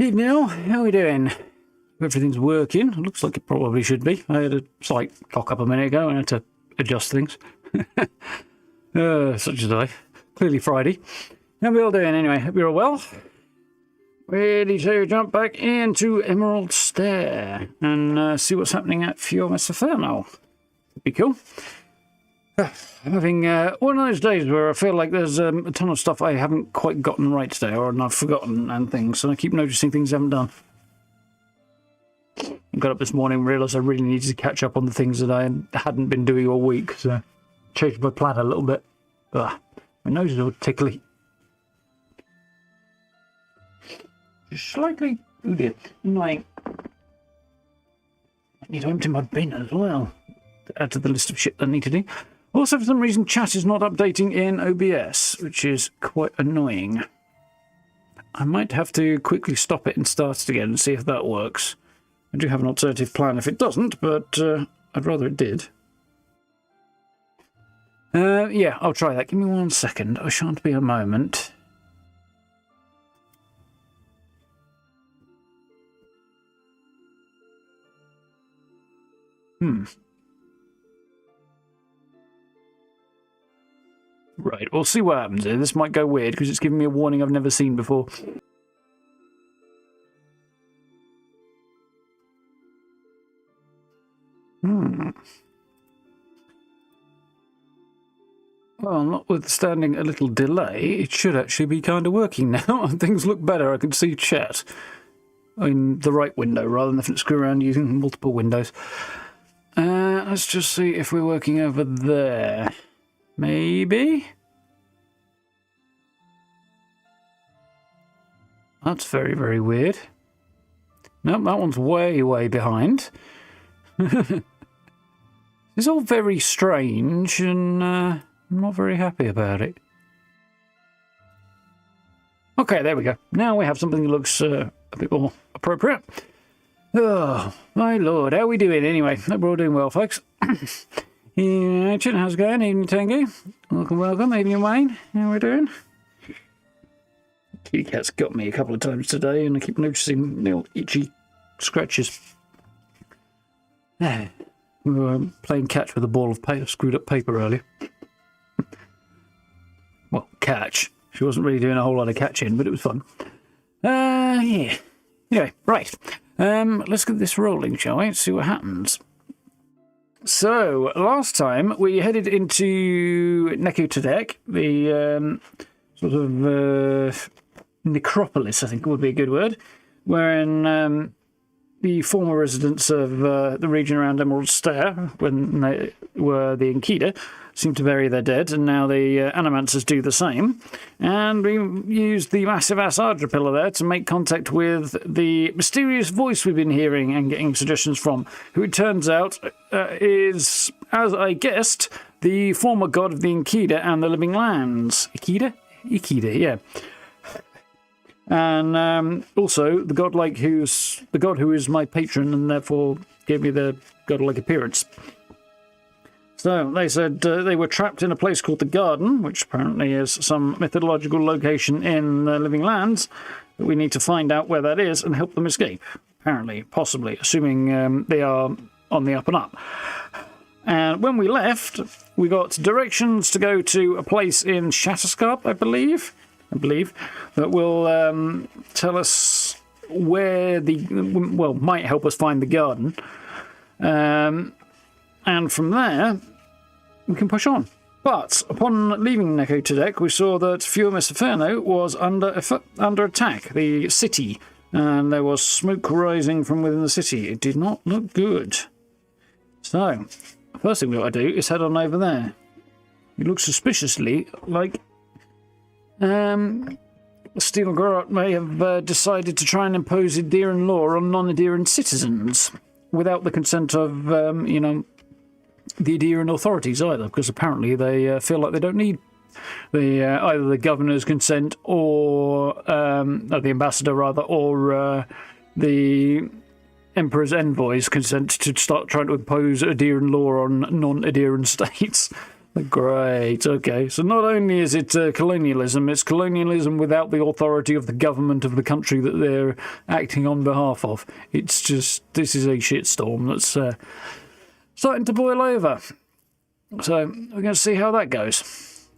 Hey Neil, how are we doing? Everything's working. Looks like it probably should be. I had a slight cock up a minute ago and I had to adjust things. Such a day. Clearly Friday. How are we all doing anyway? Hope you're all well. Ready to jump back into Emerald Stair and see what's happening at Fior. That'd be cool. I'm having one of those days where I feel like there's a ton of stuff I haven't quite gotten right today, or I've forgotten and things, and I keep noticing things I haven't done. I got up this morning and realised I really needed to catch up on the things that I hadn't been doing all week, so changed my plan a little bit. Ugh, my nose is all tickly. Just slightly, oh dear, annoying. I need to empty my bin as well to add to the list of shit I need to do. Also, for some reason, chat is not updating in OBS, which is quite annoying. I might have to quickly stop it and start it again and see if that works. I do have an alternative plan if it doesn't, but I'd rather it did. Yeah, I'll try that. Give me 1 second. I shan't be a moment. Right, we'll see what happens here. This might go weird because it's giving me a warning I've never seen before. Well, notwithstanding a little delay, it should actually be kind of working now. Things look better. I can see chat in the right window rather than having to screw around using multiple windows. Let's just see if we're working over there. Maybe? That's very, very weird. Nope, that one's way, way behind. It's all very strange, and I'm not very happy about it. Okay, there we go. Now we have something that looks a bit more appropriate. Oh, my lord, how are we doing anyway? Hope we're all doing well, folks. Evening, Ancient, how's it going? Evening, Tengu. Welcome, welcome. Evening, Wayne. How are we doing? Kitty cat's got me a couple of times today, and I keep noticing little itchy scratches. We were playing catch with a ball of paper, screwed up paper earlier. Well, catch. She wasn't really doing a whole lot of catching, but it was fun. Yeah. Anyway, right. Let's get this rolling, shall we? See what happens. So, last time we headed into Nekotadek, the sort of necropolis, I think would be a good word, wherein the former residents of the region around Emerald Stair, when they were the Enquida, seem to bury their dead, and now the Animancers do the same. And we used the massive ass Ardra pillar there to make contact with the mysterious voice we've been hearing and getting suggestions from, who it turns out is, as I guessed, the former god of the Enquida and the Living Lands. Ikeda? Ikeda, yeah. And also the god who is my patron and therefore gave me the godlike appearance. So they said they were trapped in a place called the Garden, which apparently is some mythological location in the Living Lands. But we need to find out where that is and help them escape. Apparently, possibly, assuming they are on the up and up. And when we left, we got directions to go to a place in Shatterscarp, I believe, that will tell us where might help us find the Garden. And from there, we can push on. But upon leaving Nekotadek, we saw that Fior was under attack, the city, and there was smoke rising from within the city. It did not look good. So, the first thing we ought to do is head on over there. It looks suspiciously like Steel Garrot may have decided to try and impose Adyran law on non-Adyran citizens without the consent of, the Adyran authorities either, because apparently they feel like they don't need either the governor's consent or the ambassador rather, or the Emperor's envoy's consent to start trying to impose Adyran law on non-Adyran states. Great, okay. So not only is it colonialism, it's colonialism without the authority of the government of the country that they're acting on behalf of. It's just, this is a shitstorm that's starting to boil over. So we're going to see how that goes.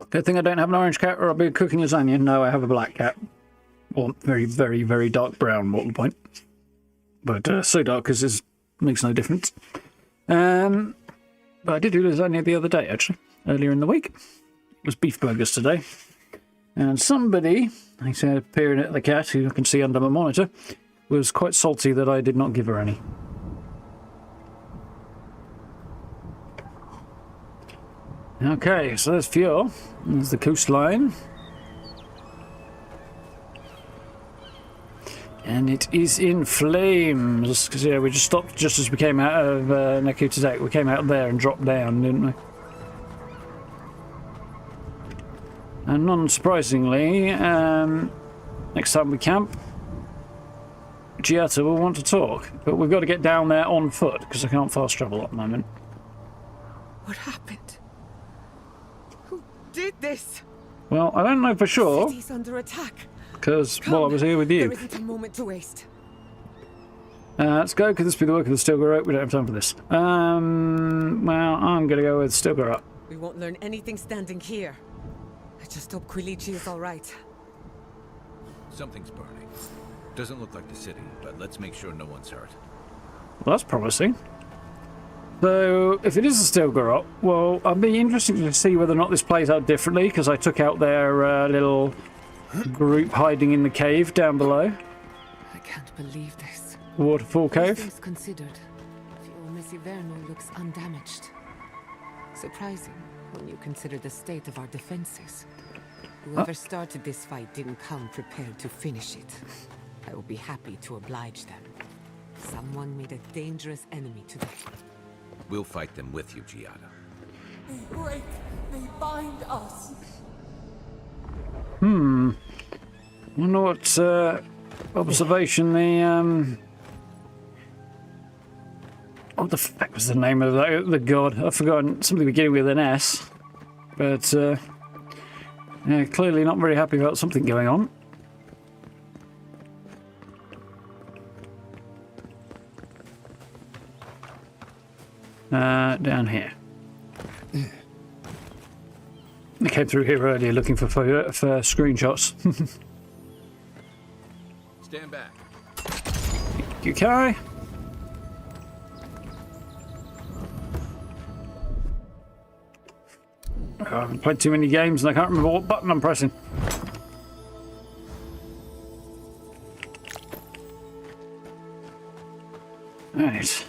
Good thing I don't have an orange cat or I'll be cooking lasagna. No, I have a black cat. Or very, very, very dark brown, more to the point. But so dark as it makes no difference. But I did do lasagna the other day, actually. Earlier in the week. It was beef burgers today. And somebody, I said, peering at the cat, who I can see under my monitor, was quite salty that I did not give her any. Okay, so there's Fior. There's the coastline. And it is in flames. Because, yeah, we just stopped just as we came out of Nekutatek. We came out there and dropped down, didn't we? And non-surprisingly, next time we camp, Giata will want to talk. But we've got to get down there on foot, because I can't fast travel at the moment. What happened? Who did this? Well, I don't know for sure. The city's under attack. Because, well, I was here with you. There isn't a moment to waste. Let's go. Could this be the work of the Stilgar? We don't have time for this. Well, I'm going to go with Stilgar. We won't learn anything standing here. I just hope Quilici is all right. Something's burning. Doesn't look like the city, but let's make sure no one's hurt. Well, that's promising. So, if it is a Stilgar, well, I'd be interested to see whether or not this plays out differently, because I took out their little group hiding in the cave down below. I can't believe this. Waterfall cave. Things considered, Fior looks undamaged. Surprising when you consider the state of our defenses. Whoever started this fight didn't come prepared to finish it. I will be happy to oblige them. Someone made a dangerous enemy today. We'll fight them with you, Giada. They break, they bind us. Wonder what observation the what the fuck was the name of the god? I've forgotten. Something beginning with an S. But yeah, clearly not very happy about something going on. Down here. I came through here earlier looking for screenshots. Stand back. You carry? I haven't played too many games and I can't remember what button I'm pressing. Right.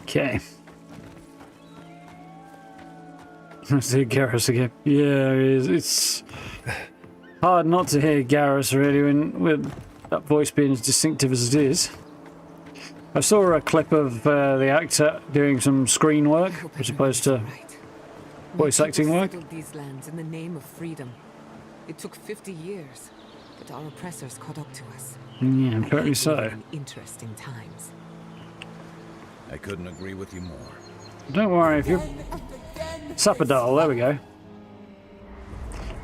Okay. I see Garrus again. Yeah, it's hard not to hear Garrus really with that voice being as distinctive as it is. I saw a clip of the actor doing some screen work as opposed to voice acting work. These lands in the name of freedom. It took 50 years, but our oppressors caught up to us. Yeah, apparently so. Interesting times. I couldn't agree with you more. Don't worry if you're... Sappadal, there we go.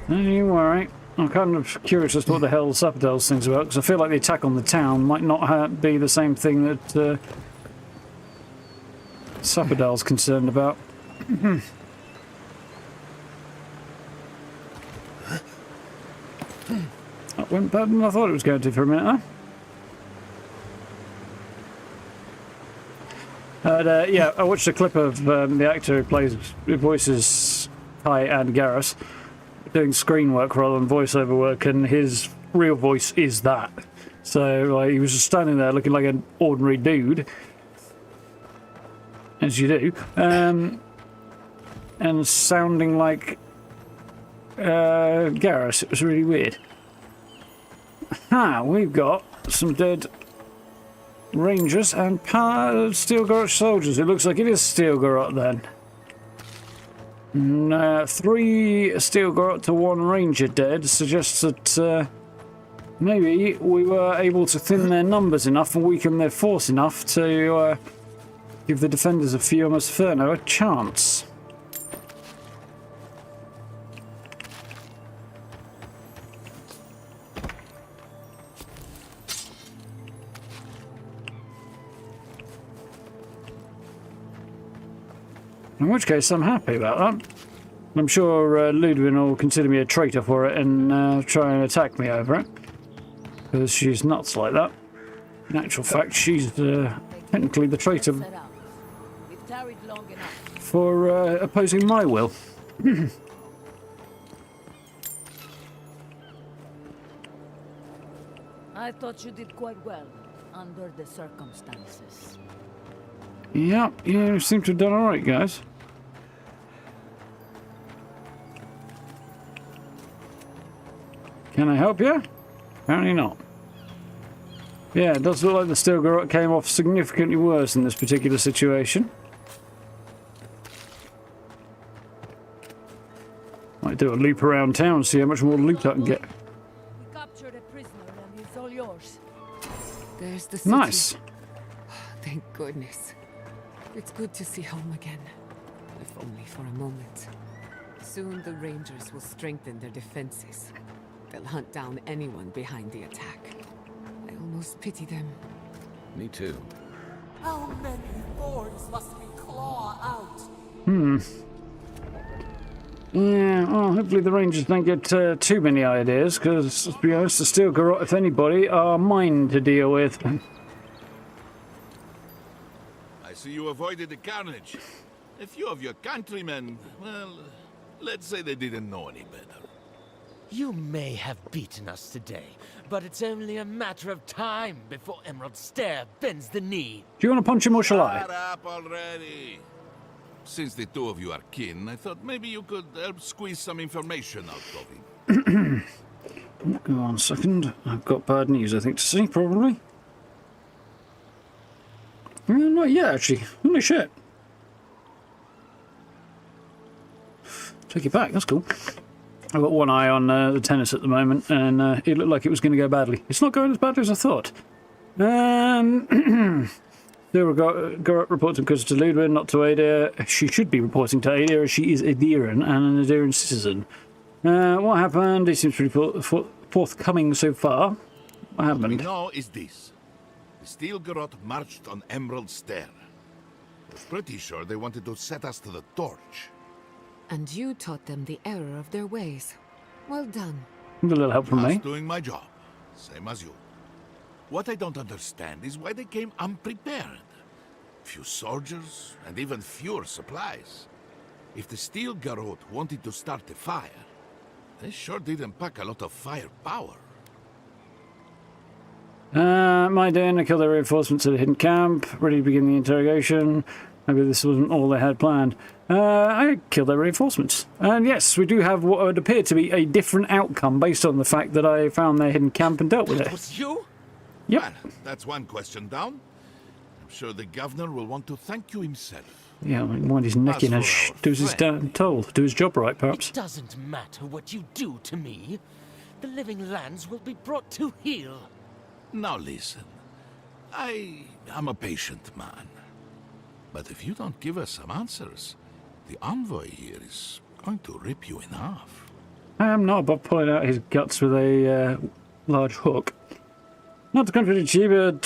Don't you worry. I'm kind of curious as to what the hell Sappadal's thing's about, because I feel like the attack on the town might not be the same thing that Sappadal's concerned about. That went better than I thought it was going to for a minute, huh? Yeah, I watched a clip of the actor who voices Kai and Garrus doing screen work rather than voiceover work, and his real voice is that. So like, he was just standing there looking like an ordinary dude, as you do, and sounding like Garrus. It was really weird. We've got some dead Rangers and Stilgar soldiers. It looks like it is Stilgar then. 3 steel Gorot to 1 ranger dead suggests that maybe we were able to thin their numbers enough and weaken their force enough to give the defenders of Fior Inferno a chance. In which case, I'm happy about that. I'm sure Ludwig will consider me a traitor for it and try and attack me over it. Because she's nuts like that. In actual fact, she's technically the traitor for opposing my will. I thought you did quite well under the circumstances. Yeah, you seem to have done alright, guys. Can I help you? Apparently not. Yeah, it does look like the steel Gorot came off significantly worse in this particular situation. Might do a loop around town, see how much more loot I can get. We captured a prisoner and it's all yours. There's the city. Nice. Thank goodness. It's good to see home again. If only for a moment. Soon the Rangers will strengthen their defenses. They'll hunt down anyone behind the attack. I almost pity them. Me too. How many thorns must we claw out? Yeah, well, hopefully the Rangers don't get too many ideas, because, to be honest, the steel Gorot, if anybody, are mine to deal with. I see you avoided the carnage. A few of your countrymen, well, let's say they didn't know any better. You may have beaten us today, but it's only a matter of time before Emerald Stair bends the knee. Do you want to punch him or shall I? Shut up already. Since the two of you are kin, I thought maybe you could help squeeze some information out of him. Go on a second. I've got bad news, I think, to see, probably. Not yet, actually. Holy shit. Take it back, that's cool. I've got one eye on the tennis at the moment, and it looked like it was going to go badly. It's not going as badly as I thought. Gorot reports in to Ludwig, not to Ada. She should be reporting to Ada, as she is Adyran and an Adyran citizen. What happened? He seems pretty forthcoming so far. What What we happened? know is this. The Steel Garrote marched on Emerald Stair. We're pretty sure they wanted to set us to the torch. And you taught them the error of their ways. Well done. A little help from I was me. doing my job, same as you. What I don't understand is why they came unprepared. Few soldiers, and even fewer supplies. If the Steel Garrote wanted to start a fire, they sure didn't pack a lot of firepower. My day, I killed their reinforcements at a hidden camp, ready to begin the interrogation. Maybe this wasn't all they had planned. I killed their reinforcements. And yes, we do have what would appear to be a different outcome based on the fact that I found their hidden camp and dealt with That it. was you? Yep. Well, that's one question down. I'm sure the governor will want to thank you himself. Yeah, I mean, wind his neck in and As for our do as he's told. Do his job right, perhaps. It doesn't matter what you do to me. The living lands will be brought to heel. Now listen, I am a patient man. But if you don't give us some answers, the envoy here is going to rip you in half. I am not above pulling out his guts with a large hook. Not to contradict you, but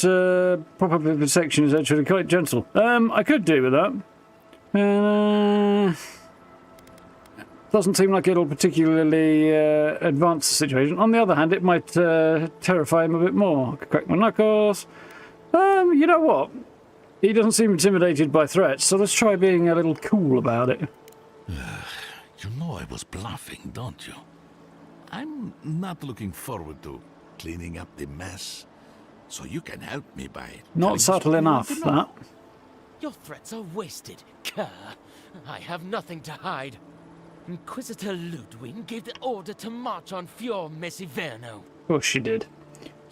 proper vivisection is actually quite gentle. I could do with that. Doesn't seem like it'll particularly advance the situation. On the other hand, it might terrify him a bit more. I could crack my knuckles. You know what? He doesn't seem intimidated by threats, so let's try being a little cool about it. You know I was bluffing, don't you? I'm not looking forward to cleaning up the mess. So you can help me by... telling Not us subtle what you enough, want to know. that. Your threats are wasted, cur. I have nothing to hide. Inquisitor Ludwig gave the order to march on Fior Inferno. Of course she did.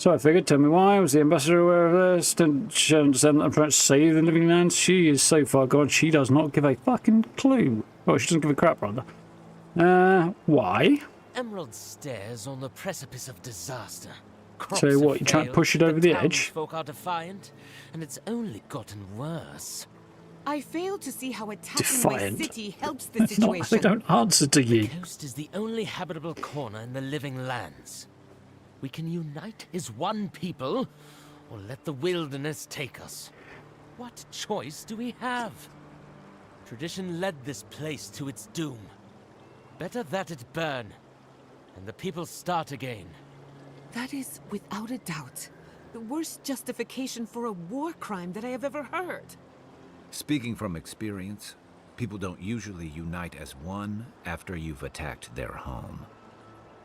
So I figured, tell me why. Was the ambassador aware of this? Didn't she understand that I'm trying to save the living lands? She is so far gone, she does not give a fucking clue. Oh, she doesn't give a crap, rather. Why? Emerald Stairs on the precipice of disaster. So what, you trying to push it over the edge? Folk are defiant, and it's only gotten worse. I fail to see how attacking Defiant. my city helps the Not, situation. they don't answer to you. The coast is the only habitable corner in the living lands. We can unite as one people, or let the wilderness take us. What choice do we have? Tradition led this place to its doom. Better that it burn, and the people start again. That is, without a doubt, the worst justification for a war crime that I have ever heard. Speaking from experience, people don't usually unite as one after you've attacked their home.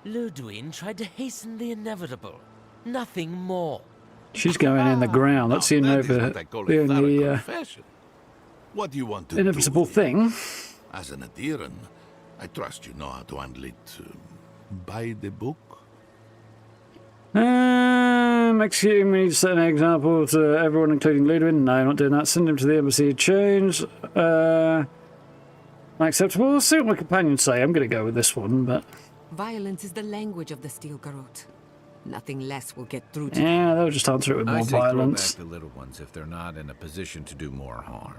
Ludwig tried to hasten the inevitable. Nothing more. She's going in the ground. That's the That is what I call a the thorough only confession. What do you want to inevitable do? thing. As an Adyran, I trust you know how to handle it by the book. Execute me to set an example to everyone, including Ludwig. No, I'm not doing that. Send him to the embassy of change. Unacceptable. I'll see what my companions say. I'm going to go with this one, but... Violence is the language of the Steel Garrote. Nothing less will get through to yeah, they'll just answer it with more I say throw violence. back the little ones if they're not in a position to do more harm.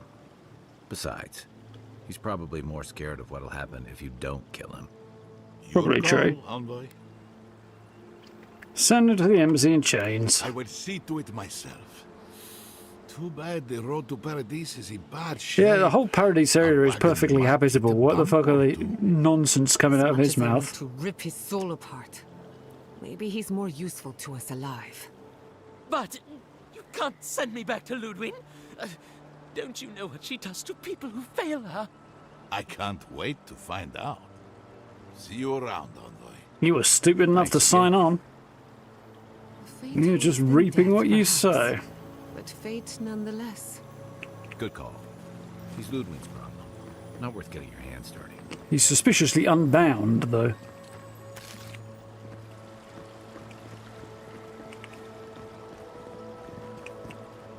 Besides, he's probably more scared of what'll happen if you don't kill him. Probably Your true. call, Envoy. Send him to the embassy in chains. I will see to it myself. Too bad the road to Paradise is in bad shape. Yeah, the whole Paradise area is I didn't perfectly want habitable. to What the fuck are bump the onto. nonsense coming out of much his as I want mouth? to rip his soul apart. Maybe he's more useful to us alive. But you can't send me back to Ludwig. Don't you know what she does to people who fail her? I can't wait to find out. See you around, Envoy. You were stupid enough to sign on. Fate You're holds just them reaping dead, what you perhaps, sow. But fate nonetheless. Good call. He's Ludwig's problem. Not worth getting your hands dirty. He's suspiciously unbound, though.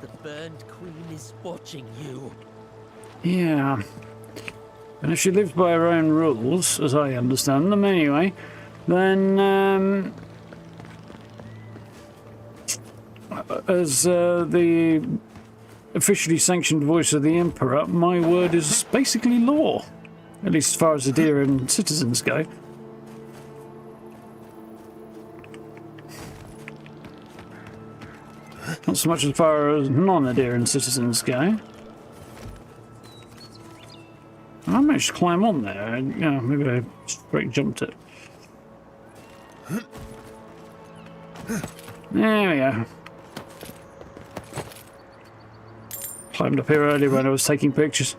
The Burned Queen is watching you. Yeah. And if she lives by her own rules, as I understand them anyway, then, as the officially sanctioned voice of the Emperor, my word is basically law. At least as far as Adyran citizens go. Not so much as far as non-Adyran citizens go. I managed to climb on there, and you know, maybe I straight jumped it. There we go. Climbed up here earlier when I was taking pictures.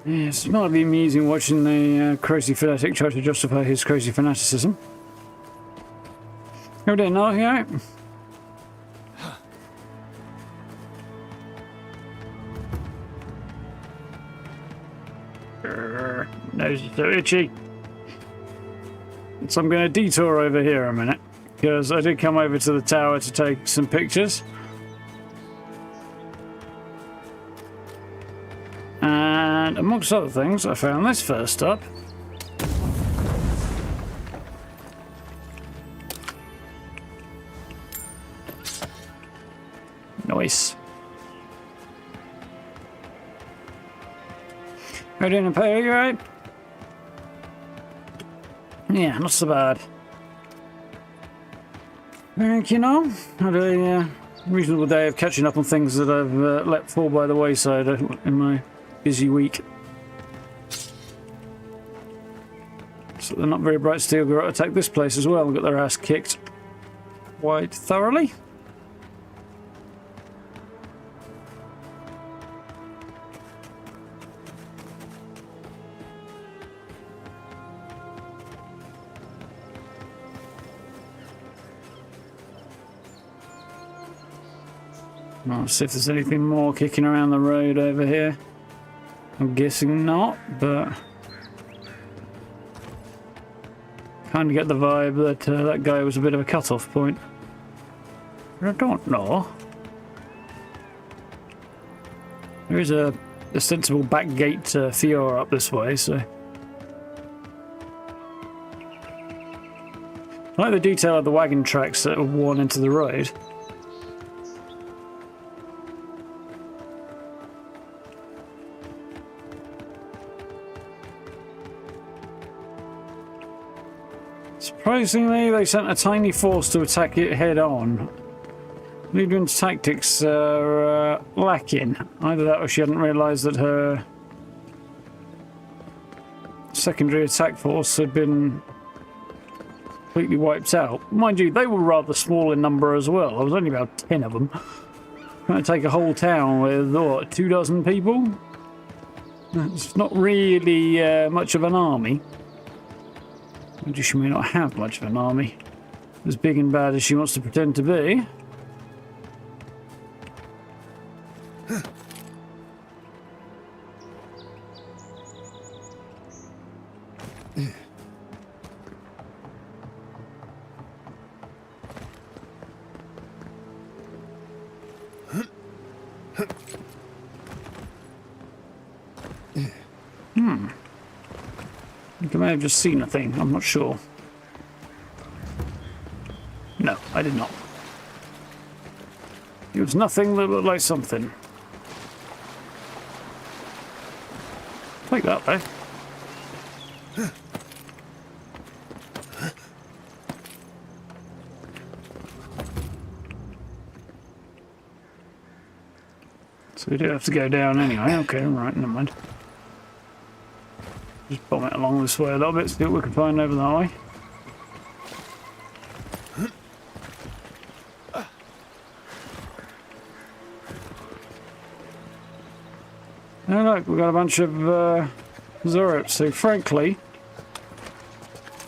Yes, it might be amusing watching the crazy fanatic try to justify his crazy fanaticism. How do you know, yeah? Nose is so itchy. So I'm going to detour over here a minute, because I did come over to the tower to take some pictures. And amongst other things, I found this first up. Nice. Adyran Empire, you right? Yeah, not so bad. You know, had a reasonable day of catching up on things that I've let fall by the wayside in my busy week. So they're not very bright steel garrote attacked this place as well and got their ass kicked quite thoroughly. I'll see if there's anything more kicking around the road over here. I'm guessing not, but kind of get the vibe that that guy was a bit of a cut-off point. I don't know. There is a sensible back gate to Fior up this way, so. I like the detail of the wagon tracks that are worn into the road. Surprisingly, they sent a tiny force to attack it head on. Adyran's tactics are lacking. Either that or she hadn't realised that her secondary attack force had been completely wiped out. Mind you, they were rather small in number as well. There was only about 10 of them. Trying to take a whole town with, what, 24 people? It's not really much of an army. She may not have much of an army. As big and bad as she wants to pretend to be. I think I may have just seen a thing, I'm not sure. No, I did not. It was nothing that looked like something. Take that, though. So we do have to go down anyway. Okay, right, never mind. Just bomb it along this way a little bit, see what we can find over that way. Oh look, we've got a bunch of Zorips, who frankly,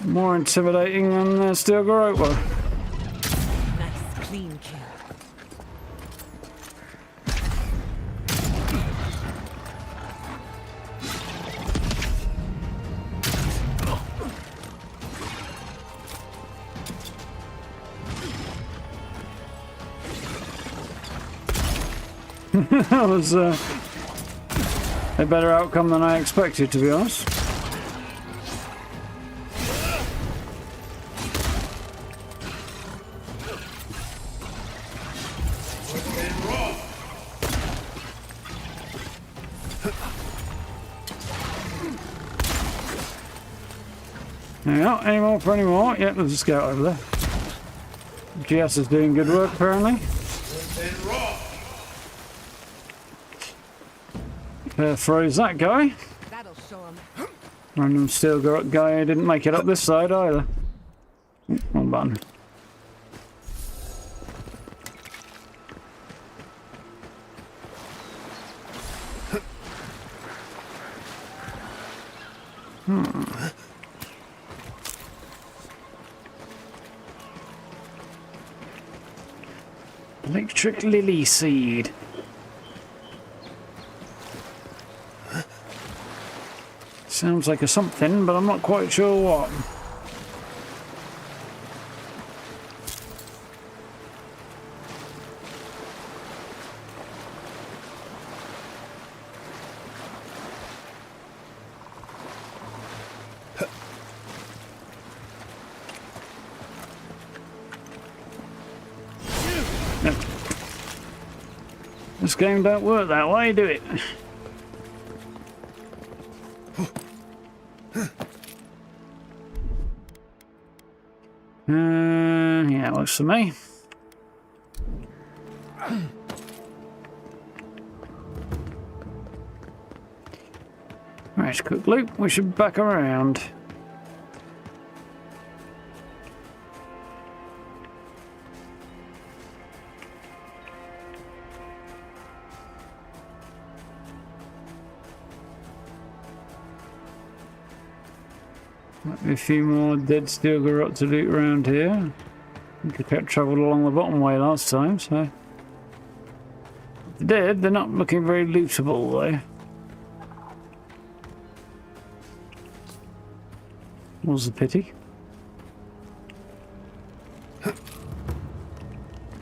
more intimidating than Steel Garrote were. Nice, clean kill. That was a better outcome than I expected, to be honest. There we are. Any more for any more? Yep, there's a scout over there. GS is doing good work, apparently. Throws that guy. That'll show him. Random Steel Garrote guy who didn't make it up this side either. Wrong button. Electric lily seed. Sounds like a something, but I'm not quite sure what. No. This game don't work that way, do it? Yeah, works for me. Right, quick loop. We should back around. Might be a few more dead Steel Garrote to loot around here. I think I kept travelled along the bottom way last time, so. They did. They're not looking very lootable, though. Was a pity.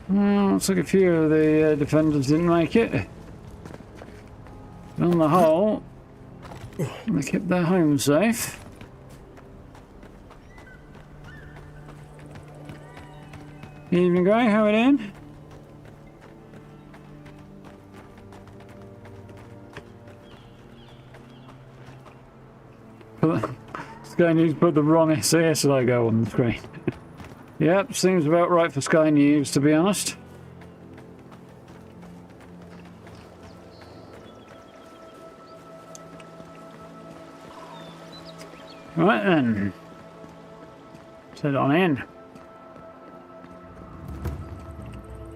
Well, looks like a few of the defenders didn't make it. On the whole, they kept their home safe. Evening, Grey. How are we doing? Sky News put the wrong SAS logo on the screen. Yep, seems about right for Sky News, to be honest. Right then. Let's head on in.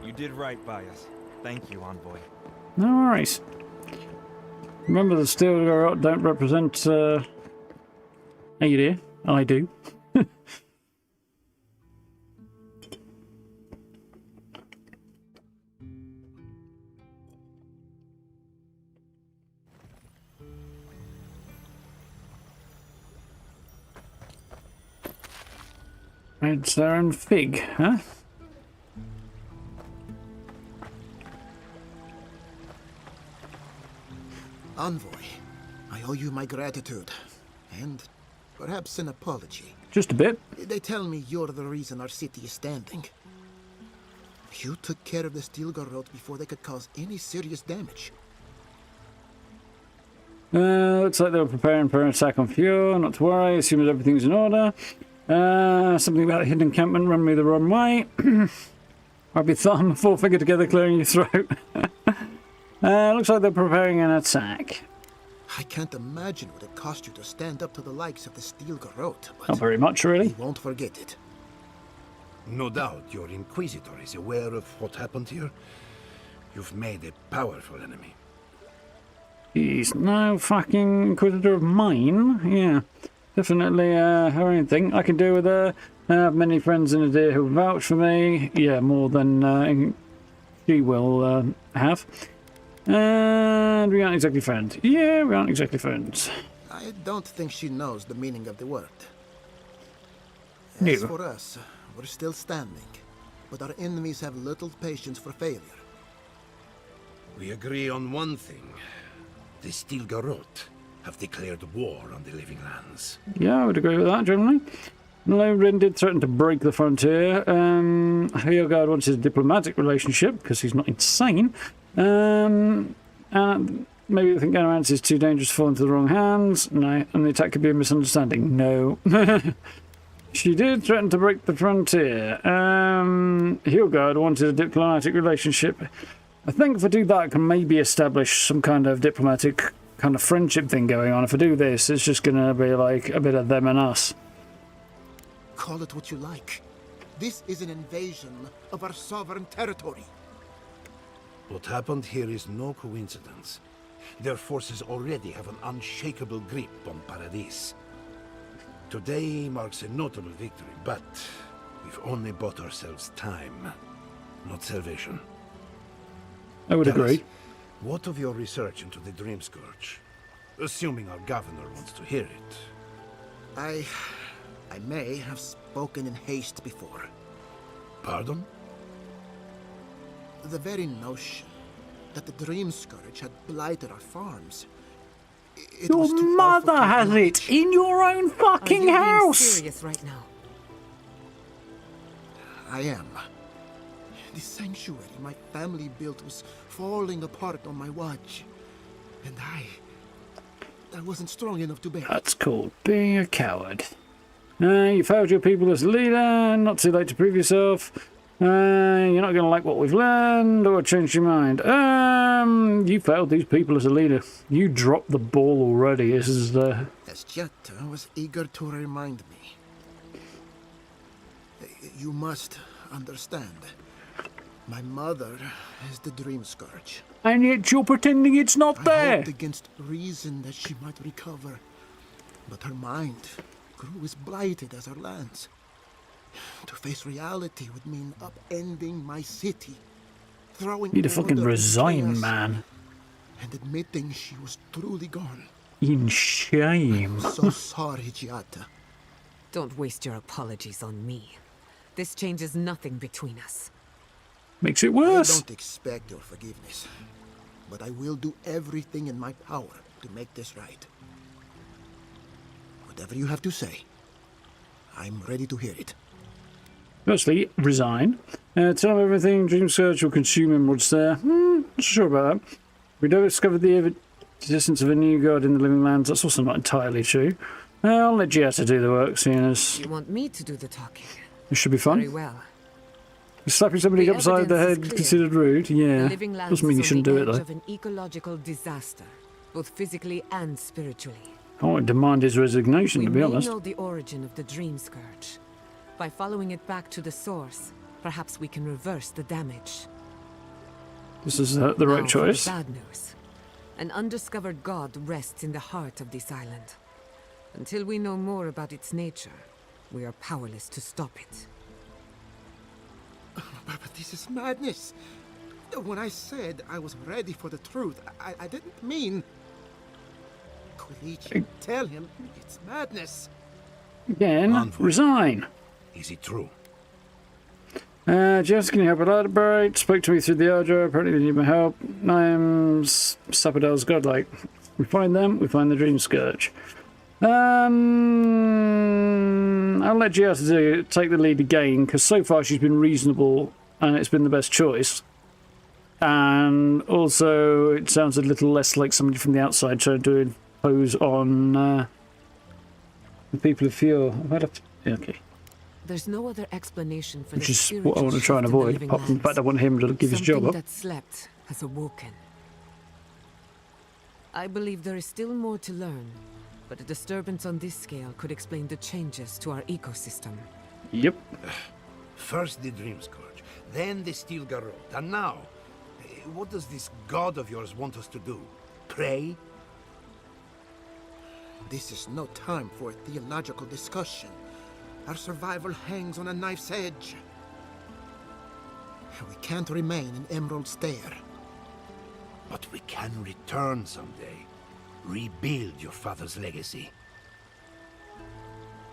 You did right by us. Thank you, Envoy. No worries. Remember, the steel garrote don't represent Adyr. I do. It's their own fig, huh? Envoy, I owe you my gratitude, and perhaps an apology. Just a bit. They tell me you're the reason our city is standing. You took care of the steel garrote before they could cause any serious damage. Looks like they were preparing for an attack on Fior. Not to worry, assuming everything's in order. Something about a hidden encampment run me the wrong way. Rub your thumb, forefinger together, clearing your throat. Looks like they're preparing an attack. I can't imagine what it cost you to stand up to the likes of the steel garrote, but Not very much, really. we won't forget it. No doubt your Inquisitor is aware of what happened here. You've made a powerful enemy. He's no fucking Inquisitor of mine. Yeah, definitely her own thing. I can do with her. I have many friends in Adyr who vouch for me. Yeah, more than she will have. And we aren't exactly friends. Yeah, we aren't exactly friends. I don't think she knows the meaning of the word. As Neither. for us, we're still standing, but our enemies have little patience for failure. We agree on one thing. The Steel Garrote have declared war on the Living Lands. Yeah, I would agree with that, generally. Lowrin did threaten to break the frontier. Heelgard wants a diplomatic relationship, because he's not insane. And maybe they think Ganorance is too dangerous to fall into the wrong hands. No. And the attack could be a misunderstanding. No. She did threaten to break the frontier. Heelgard wanted a diplomatic relationship. I think if I do that, I can maybe establish some kind of diplomatic kind of friendship thing going on. If I do this, it's just going to be like a bit of them and us. Call it what you like. This is an invasion of our sovereign territory. What happened here is no coincidence. Their forces already have an unshakable grip on Paradis. Today marks a notable victory, but we've only bought ourselves time, not salvation. I would Tell agree. us, what of your research into the Dreamscourge? Assuming our governor wants to hear it. I may have spoken in haste before. Pardon? The very notion that the Dreamscourge had blighted our farms. It was Your too awful mother to has it acknowledge. in your own Are fucking you being house. serious right now? I am. The sanctuary my family built was falling apart on my watch. And I wasn't strong enough to bear it. That's called being a coward. You failed your people as a leader. Not too late to prove yourself. You're not going to like what we've learned or change your mind. You failed these people as a leader. You dropped the ball already. This is As Jetta was eager to remind me. You must understand. My mother is the Dreamscourge. and yet you're pretending it's not I there. hoped against reason that she might recover. But her mind grew as blighted as her lands. To face reality would mean upending my city. throwing Need to fucking order into resign, chaos, man. and admitting she was truly gone. In shame. So sorry, Giata. Don't waste your apologies on me. This changes nothing between us. Makes it I worse. don't expect your forgiveness, but I will do everything in my power to make this right. Whatever you have to say, I'm ready to hear it. Firstly, resign. Tell him everything. Dreamscourge will consume him what's there. Not sure about that. We don't discover the existence of a new god in the living lands. That's also not entirely true. I'll let Giata do the work, seeing as You want me to do the talking? it should be fun. Very well. Slapping somebody The upside the evidence head is clear. considered rude? The Yeah. living lands Doesn't mean you is on shouldn't the do it, edge though. of an ecological disaster, both physically and spiritually. I want to demand his resignation, to be honest. We know the origin of the Dreamscourge. By following it back to the source, perhaps we can reverse the damage. This is the right Now for choice. the bad news. An undiscovered god rests in the heart of this island. Until we know more about its nature, we are powerless to stop it. But this is madness. When I said I was ready for the truth, I didn't mean... Quilici, tell him it's madness. Again, Envoy. resign. Is it true? Jess, can you help elaborate? Spoke to me through the Ardra. Apparently they need my help. I am Sapadell's godlike. We find them, we find the Dreamscourge. I'll let Giata take the lead again, because so far she's been reasonable and it's been the best choice. And also, it sounds a little less like somebody from the outside trying to impose on the people of Fior. Okay. There's no other explanation for Which the is what I want to try and spiritual avoid, shift in apart from the fact I lands. want him to give his job Something up. that slept has awoken. I believe there is still more to learn, but a disturbance on this scale could explain the changes to our ecosystem. Yep. First the Dreamscourge, then the Steel Garrote, and now... what does this god of yours want us to do? Pray? This is no time for a theological discussion. Our survival hangs on a knife's edge. We can't remain in Emerald Stair. But we can return someday. Rebuild your father's legacy.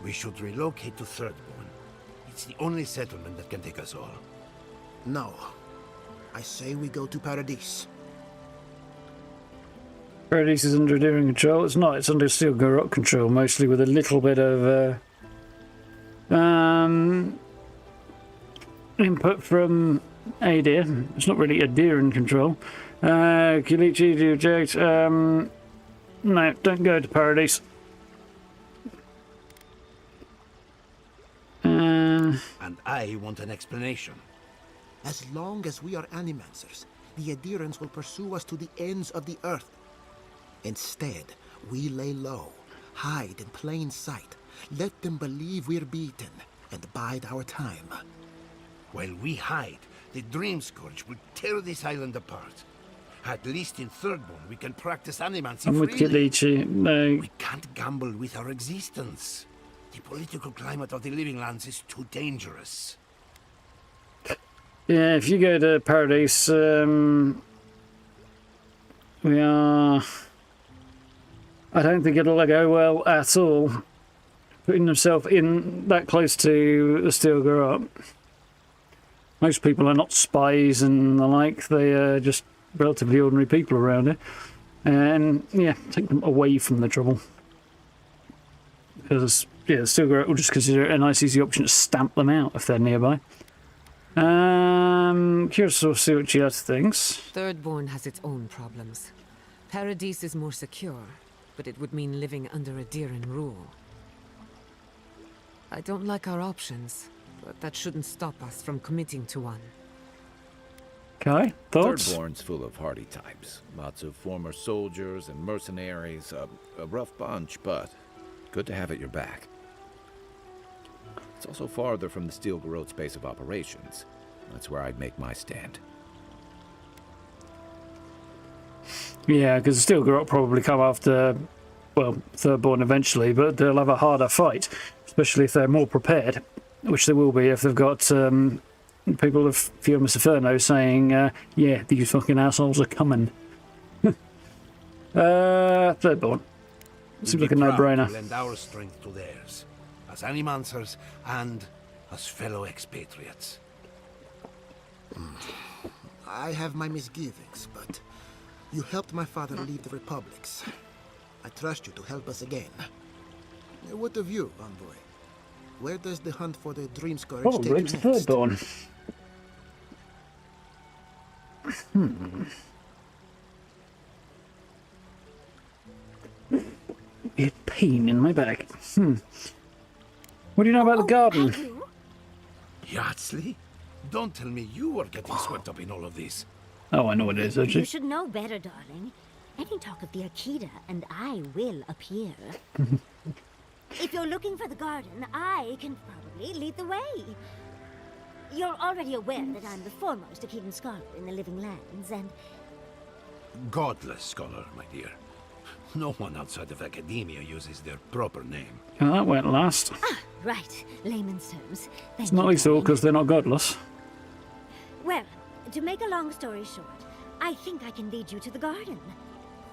We should relocate to Thirdborn. It's the only settlement that can take us all. No. I say we go to Paradise. Paradise is under Adyran control. It's not. It's under Steel Garrote control, mostly with a little bit of input from Adir. It's not really Adyran control. Quilici, do you object? No, don't go to Paradise. And I want an explanation. As long as we are animancers, the Adyrans will pursue us to the ends of the earth. Instead, we lay low, hide in plain sight, let them believe we're beaten, and bide our time. While we hide, the Dreamscourge will tear this island apart. At least in Thirdborn, we can practice animancy I'm with freely. Quilici. No. We can't gamble with our existence. The political climate of the Living Lands is too dangerous. Yeah, if you go to Paradise, we are... I don't think it'll go well at all. Putting themselves in that close to the Steel Garrote. Most people are not spies and the like. They are just relatively ordinary people around here. And, yeah, take them away from the trouble. Because, yeah, the Steel Garrote will just consider it a nice easy option to stamp them out if they're nearby. Curious to see what Giata thinks. Thirdborn has its own problems. Paradise is more secure, but it would mean living under Adyran rule. I don't like our options, but that shouldn't stop us from committing to one. Okay, thoughts? Thirdborn's full of hardy types. Lots of former soldiers and mercenaries. A rough bunch, but good to have at your back. It's also farther from the Steel Garrote's base of operations. That's where I'd make my stand. Yeah, because the Steel Garrote probably come after, well, Thirdborn eventually, but they'll have a harder fight, especially if they're more prepared, which they will be if they've got people of Fior Inferno saying, yeah, these fucking assholes are coming. Thirdborn. Seems like a no-brainer. Lend our strength to theirs, as animancers and as fellow expatriates. I have my misgivings, but you helped my father lead the republics. I trust you to help us again. What of you, Envoy? Where does the hunt for the Dreamscourge Probably take to you next? Thirdborn. A pain in my back. What do you know about the garden? Yardsley? Don't tell me you are getting swept up in all of this. Oh, I know what it is, You actually. should know better, darling. Any talk of the Akita, and I will appear. If you're looking for the garden, I can probably lead the way. You're already aware that I'm the foremost Akitan scholar in the Living Lands, and... Godless scholar, my dear. No one outside of academia uses their proper name. Oh, that went last. Ah, right. Layman's terms. Thank It's not you, least of all darling. because they're not godless. Well, to make a long story short, I think I can lead you to the garden.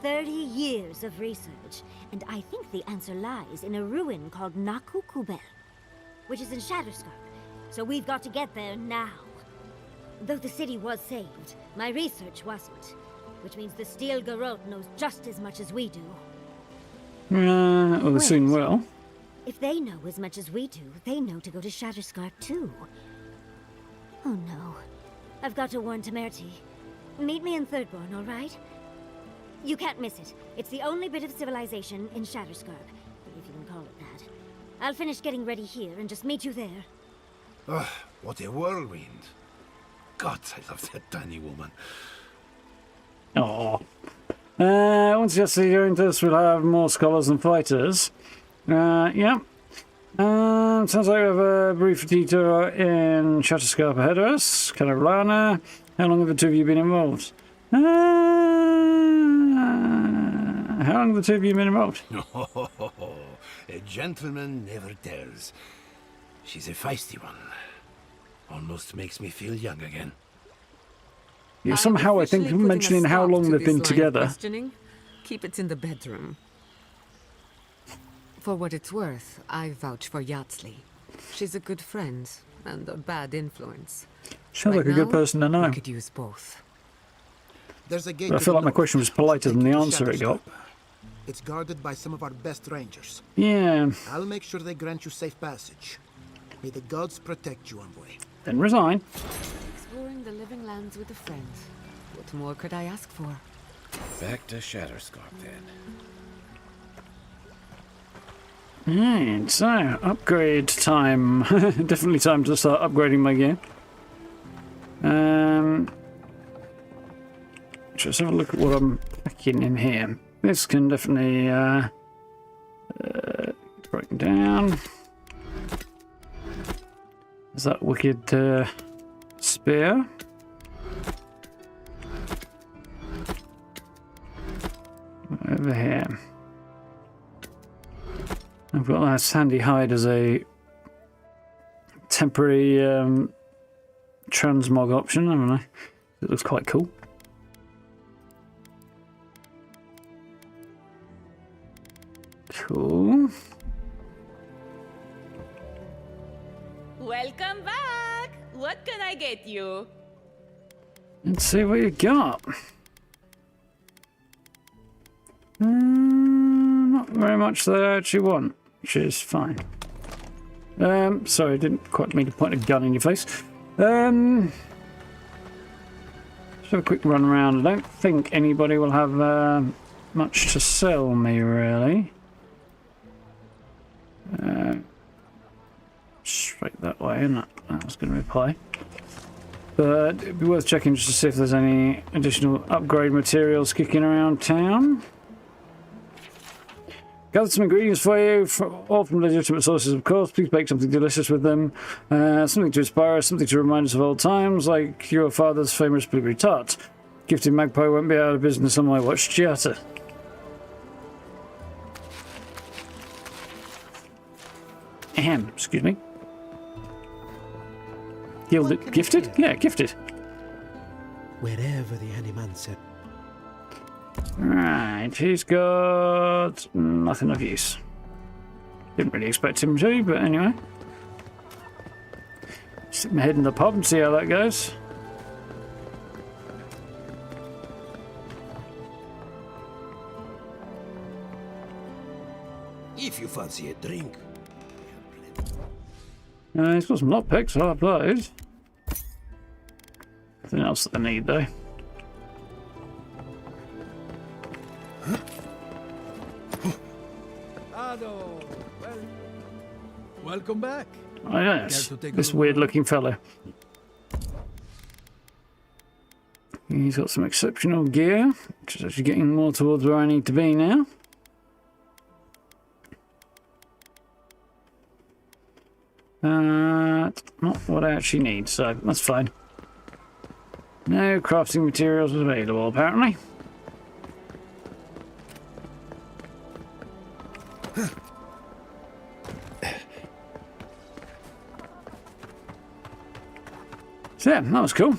30 years of research, and I think the answer lies in a ruin called Naku Kubel, which is in Shatterscarp. So we've got to get there now. Though the city was saved, my research wasn't, which means the Steel Garrote knows just as much as we do. Well, they soon will. If they know as much as we do, they know to go to Shatterscarp too. Oh no. I've got to warn Temerity. Meet me in Thirdborn, all right? You can't miss it. It's the only bit of civilization in Shatterscarp, if you can call it that. I'll finish getting ready here and just meet you there. Ugh, what a whirlwind. God, I love that tiny woman. Oh. Once you see your interest, we'll have more scholars and fighters. Yeah. Sounds like we have a brief detour in Shatterscarp ahead of us. Carolina. How long have the two of you been involved? How long have the two of you been involved? A gentleman never tells. She's a feisty one. Almost makes me feel young again. Yeah, somehow I think officially putting a mentioning how stop long to they've this been line of together. questioning. Keep it in the bedroom. For what it's worth, I vouch for Yardsley. She's a good friend and a bad influence. Sounds like a good person to know. We could use both. There's a gate But I to feel the like my north. question was politer than Take the you to answer it got. Shatterscarp. It's guarded by some of our best rangers. Yeah, I'll make sure they grant you safe passage. May the gods protect you, Envoy. then resign. Exploring the living lands with a friend. What more could I ask for? Back to Shatterscarp then. Right, so upgrade time. Definitely time to start upgrading my gear. Let's have a look at what I'm packing in here. This can definitely break down. Is that wicked spear? Over here. I've got that sandy hide as a temporary transmog option, haven't I? It looks quite cool. Cool. Welcome back! What can I get you? Let's see what you got. Not very much that I actually want, which is fine. Sorry, I didn't quite mean to point a gun in your face. Just have a quick run around. I don't think anybody will have much to sell me, really. Straight that way, and that was going to reply. But it'd be worth checking just to see if there's any additional upgrade materials kicking around town. Gathered some ingredients for you, all from legitimate sources, of course. Please bake something delicious with them. Something to inspire us, something to remind us of old times, like your father's famous blueberry tart. Gifted Magpie won't be out of business on my watch. Giata. Ahem, excuse me. Gilded, gifted? Yeah, gifted. Wherever the Animancer. Right, he's got nothing of use. Didn't really expect him to, but anyway. Stick my head in the pub and see how that goes. If you fancy a drink. He's got some lockpicks, I'll have those. Nothing else that I need though. Ado, welcome back. Oh yes, this weird looking fellow. He's got some exceptional gear, which is actually getting more towards where I need to be now. Not what I actually need, so that's fine. No crafting materials available, apparently. So yeah, that was cool.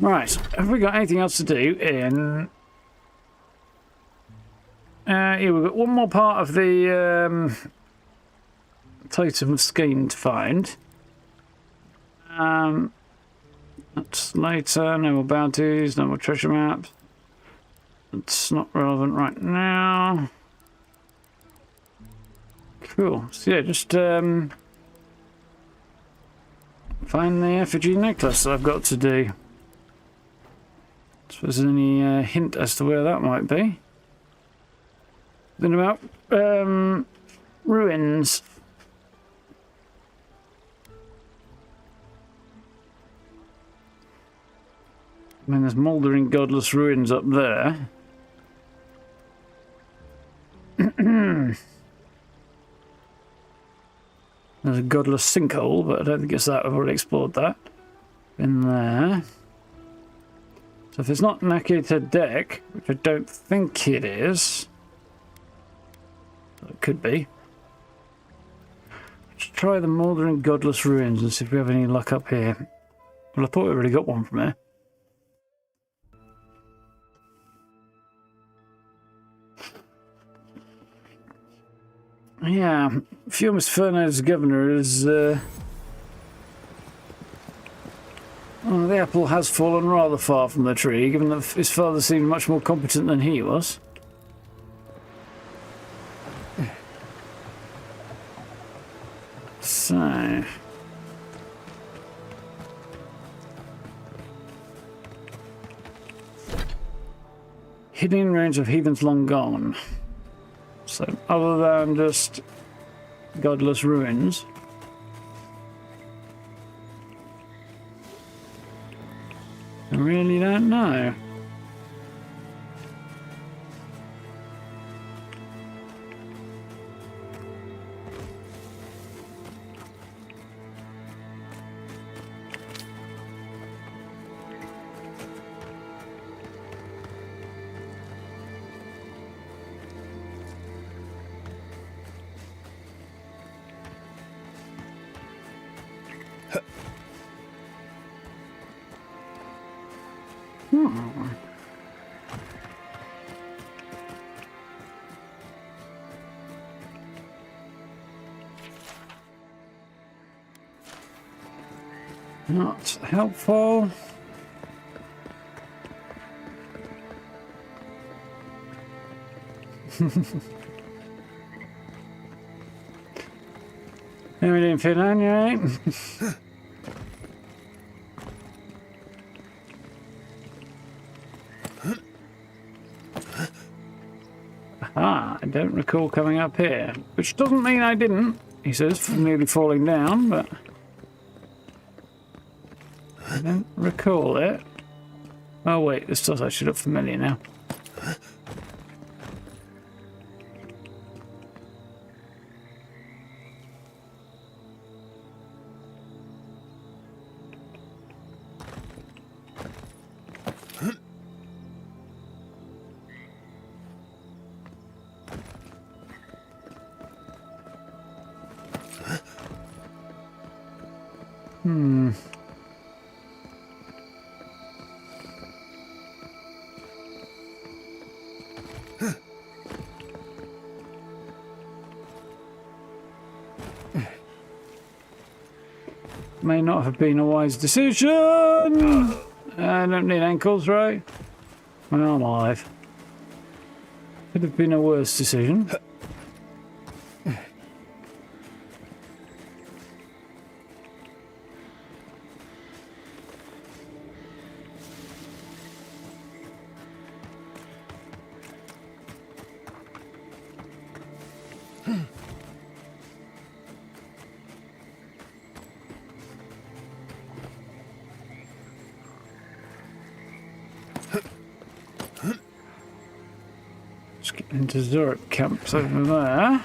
Right, have we got anything else to do in... yeah, we've got one more part of the Totem scheme to find. That's later, no more bounties, no more treasure maps. It's not relevant right now. Cool, so yeah, just find the effigy necklace that I've got to do. Suppose there's any hint as to where that might be. Then about ruins. I mean, there's mouldering godless ruins up there. There's a godless sinkhole, but I don't think it's that. I've already explored that. In there. So if it's not Nakita Deck, which I don't think it is, it could be. Let's try the mouldering godless ruins and see if we have any luck up here. Well, I thought we already got one from here. Yeah, Fior Fernand's governor is. Well, the apple has fallen rather far from the tree, given that his father seemed much more competent than he was. So. Hidden range of heathens long gone. So, other than just godless ruins, I really don't know. Not helpful. Everything in Finland, right? Aha, I don't recall coming up here. Which doesn't mean I didn't, he says, for nearly falling down, but I don't recall it. Oh wait, this does actually look familiar now. May not have been a wise decision. I don't need ankles, right? Well, I'm alive. Could have been a worse decision. Let's get into Zurich camps over there.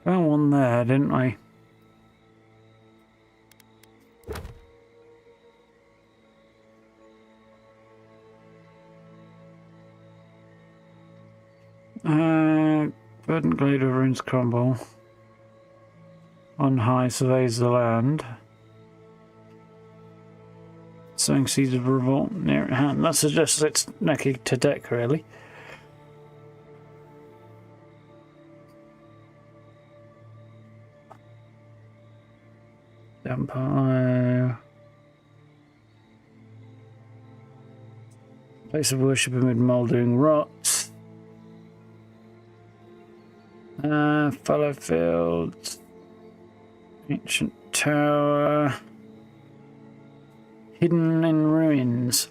Found one there, didn't I? Verdant glade of ruins crumble. On high surveys the land. Sowing seeds of revolt near at hand. That suggests it's neck to deck, really. Empire. Place of worship amid mouldering rot. Fallow fields. Ancient tower. Hidden in ruins.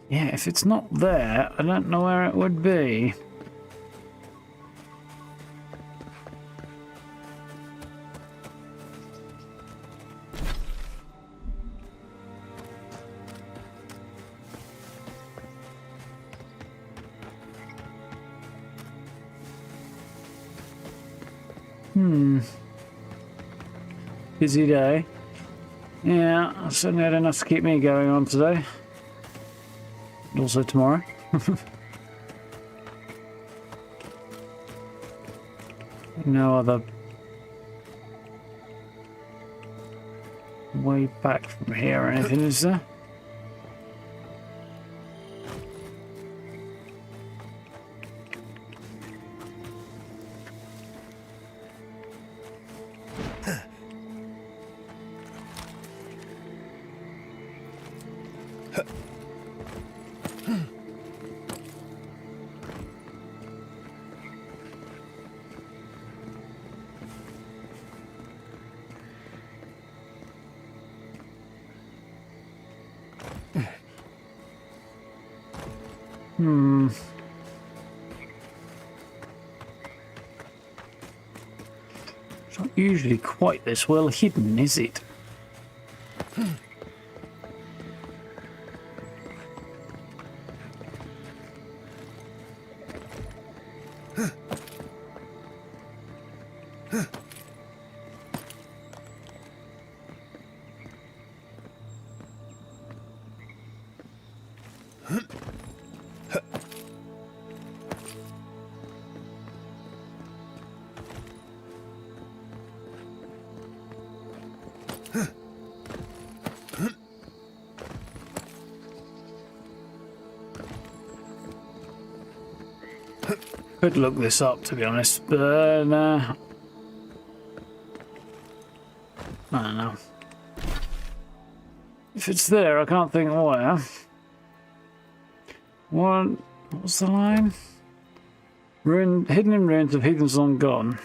Yeah, if it's not there, I don't know where it would be. Busy day. Yeah, I certainly had enough to keep me going on today. And also tomorrow. No other way back from here or anything, is there? It's not usually quite this well hidden, is it? Could look this up, to be honest, but I don't know. If it's there, I can't think where. What was the line? Hidden in ruins of heathens long gone.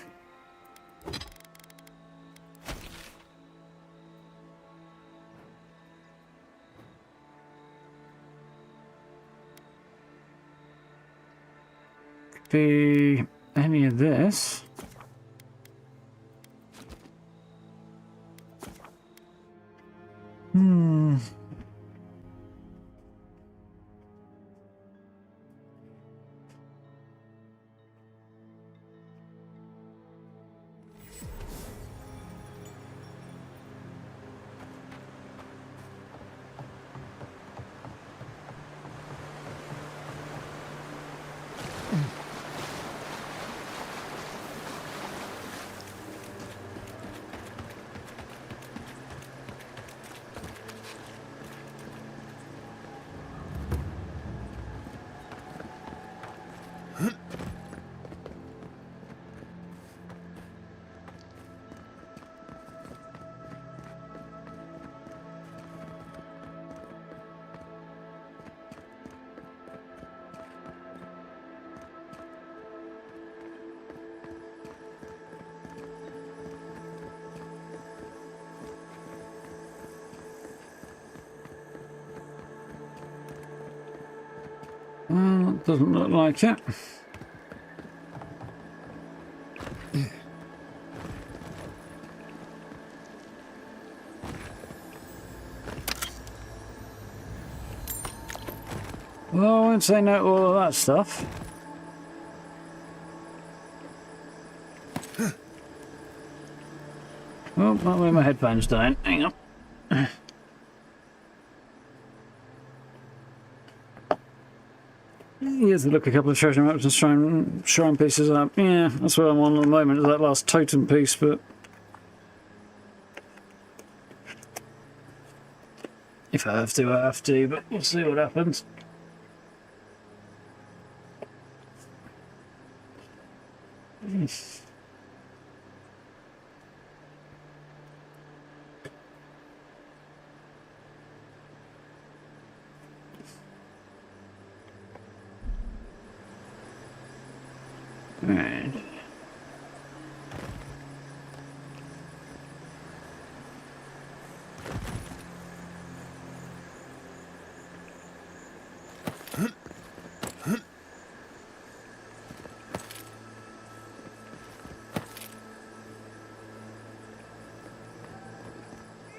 be any of this. Doesn't look like it. Well, I won't say no to all of that stuff. Oh, not where my headphones down. Hang on. Here's a look, a couple of treasure maps and shrine pieces up. Yeah, that's what I'm on at the moment, is that last totem piece, but if I have to, I have to, but we'll see what happens. Right.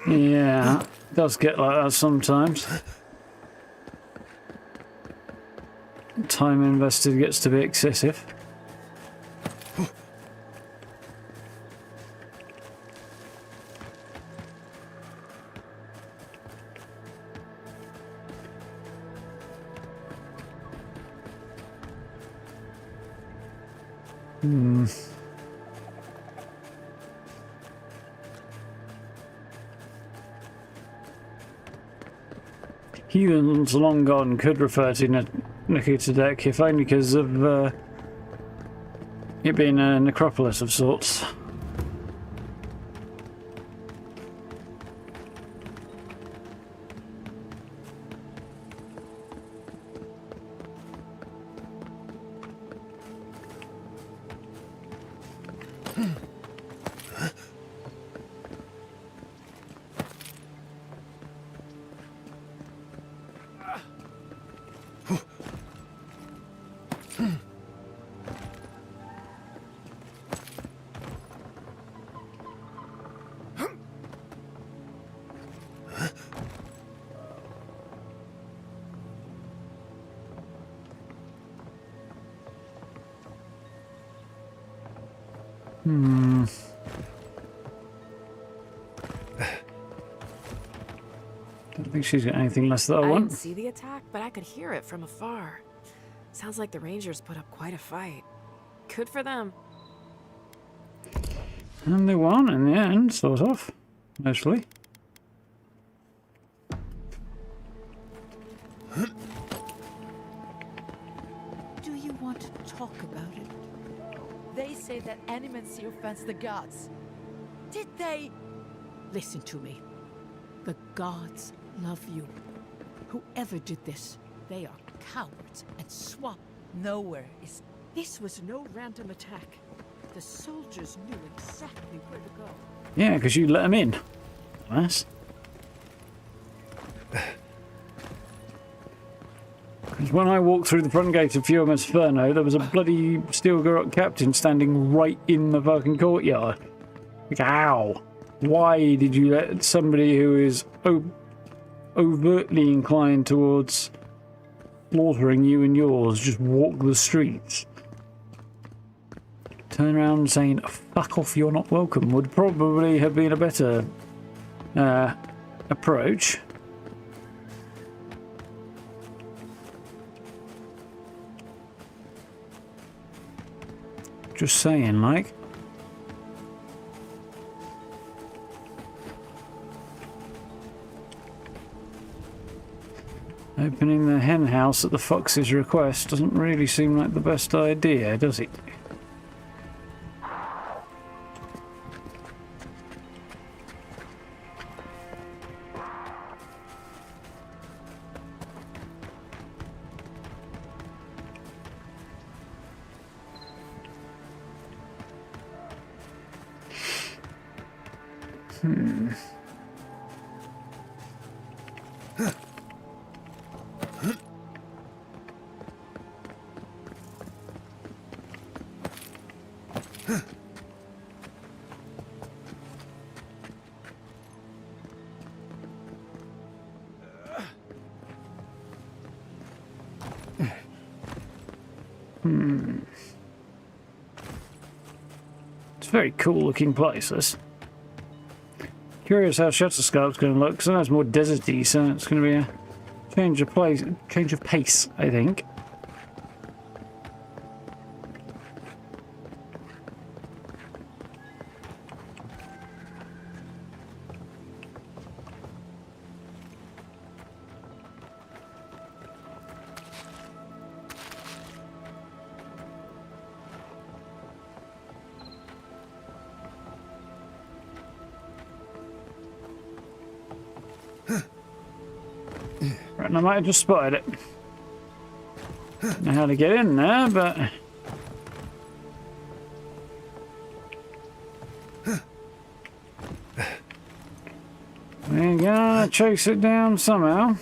Yeah, it does get like that sometimes. Time invested gets to be excessive. Heathens long gone could refer to Nikita Deck, if only because of it being a necropolis of sorts. Don't think she's got anything less that I want. didn't see the attack, but I could hear it from afar. Sounds like the Rangers put up quite a fight. Good for them. And they won in the end, sort of. Mostly. Do you want to talk about it? They say that animancy offends the gods. Did they? Listen to me. The gods love you. Whoever did this, they are cowards and swamp. Nowhere is. This was no random attack. The soldiers knew exactly where to go. Yeah, because you let them in. Nice. Because when I walked through the front gate of Fior Inferno, there was a bloody Steel Garrote captain standing right in the fucking courtyard. Like, how? Why did you let somebody who is overtly inclined towards slaughtering you and yours just walk the streets? Turn around saying, fuck off, you're not welcome, would probably have been a better approach. Just saying, like. Opening the hen house at the fox's request doesn't really seem like the best idea, does it? It's a very cool looking place, this. Curious how Shutterscarp's going to look, because I know it's more deserty, so it's going to be a change of pace, I think. Right, and I might have just spotted it. Don't know how to get in there, but... we're gonna chase it down somehow.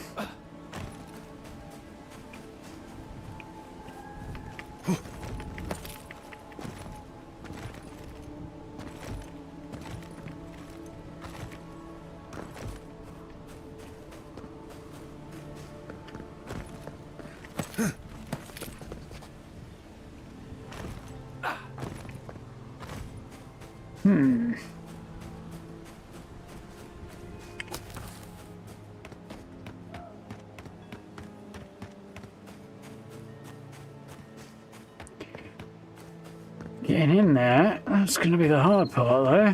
Getting in there, that's going to be the hard part though.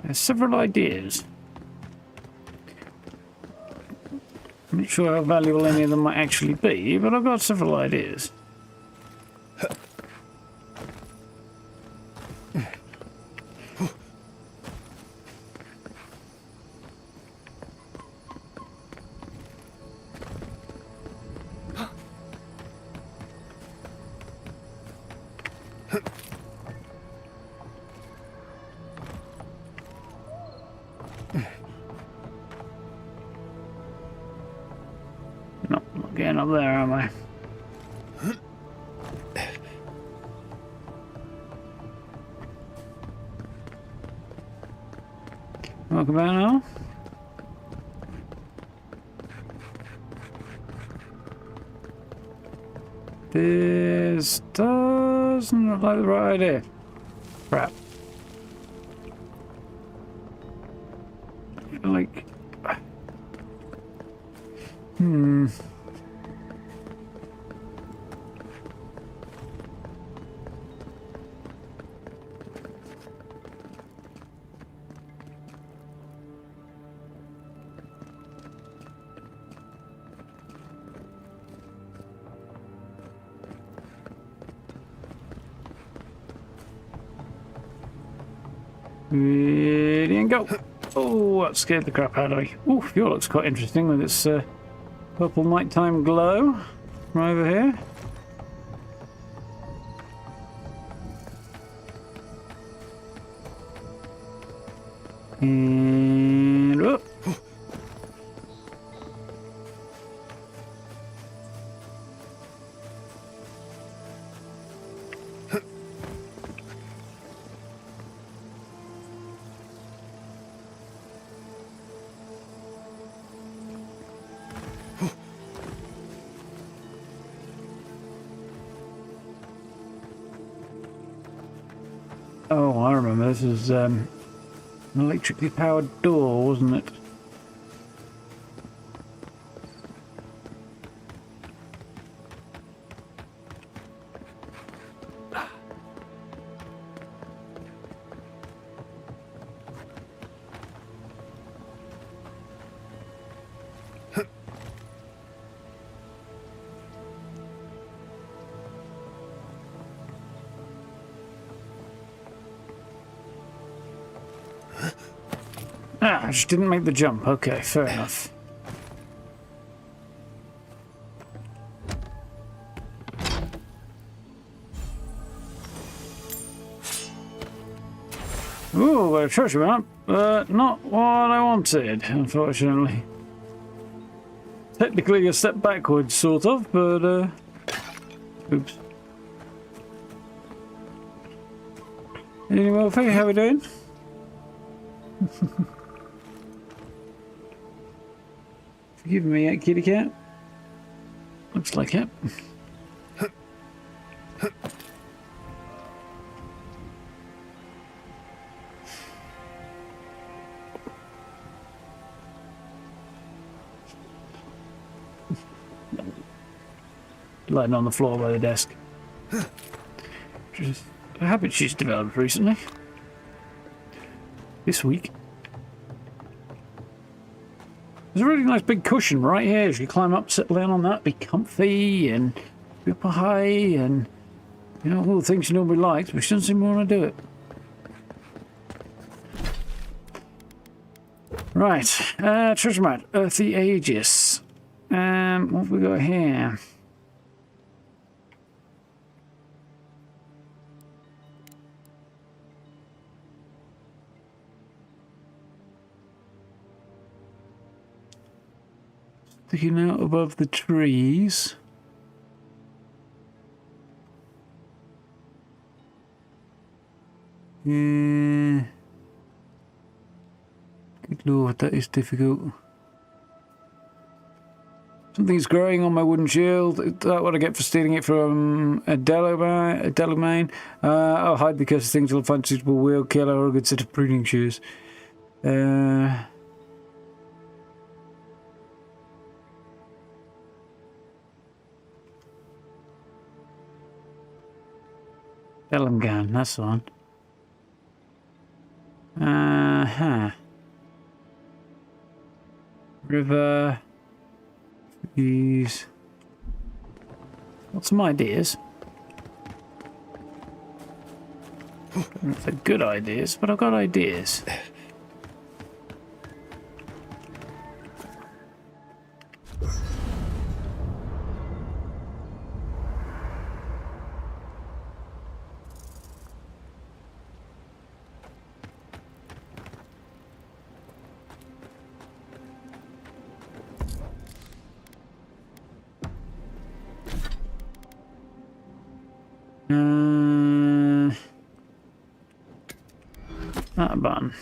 There's several ideas. I'm not sure how valuable any of them might actually be, but I've got several ideas. Not getting up there, am I? Welcome back now. This doesn't look like the right idea. Crap. Like... Ready and go. Oh, that scared the crap out of me. Oh, Fior looks quite interesting with its purple nighttime glow from over here. And up. Oh, I remember. This is an electrically powered door, wasn't it? Ah, I just didn't make the jump. Okay, fair enough. Ooh, a treasure map. Not what I wanted, unfortunately. Technically a step backwards, sort of, but, oops. Any more, how we doing? Forgive me, kitty cat. Looks like it. Lying on the floor by the desk. Just a habit she's developed recently. This week. There's a really nice big cushion right here. As you climb up, settle down on that, be comfy and be up high and, you know, all the things she normally likes, but she doesn't seem to want to do it. Right, treasure map, Earthy Aegis. What have we got here? Sticking out above the trees. Yeah. Good lord, that is difficult. Something's growing on my wooden shield. Is that what I get for stealing it from Adyran? I'll hide because things will find suitable wheel killer or a good set of pruning shears. Gun, that's the one. River. Trees. Got some ideas. I don't know if they're good ideas, but I've got ideas. That button.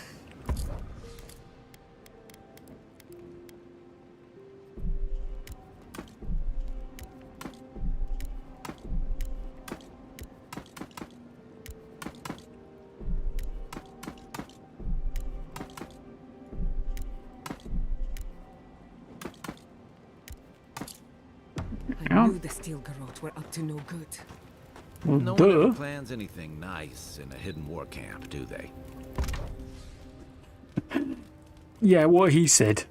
I knew the Steel Garrote were up to no good. Well, no one ever plans anything nice in a hidden war camp, do they? Yeah, what he said.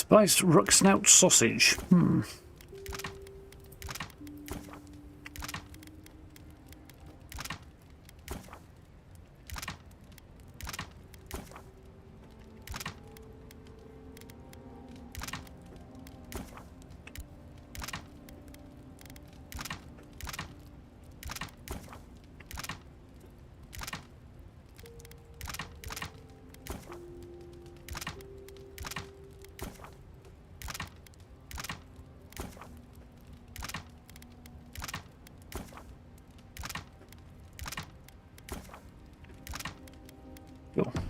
Spiced rook snout sausage.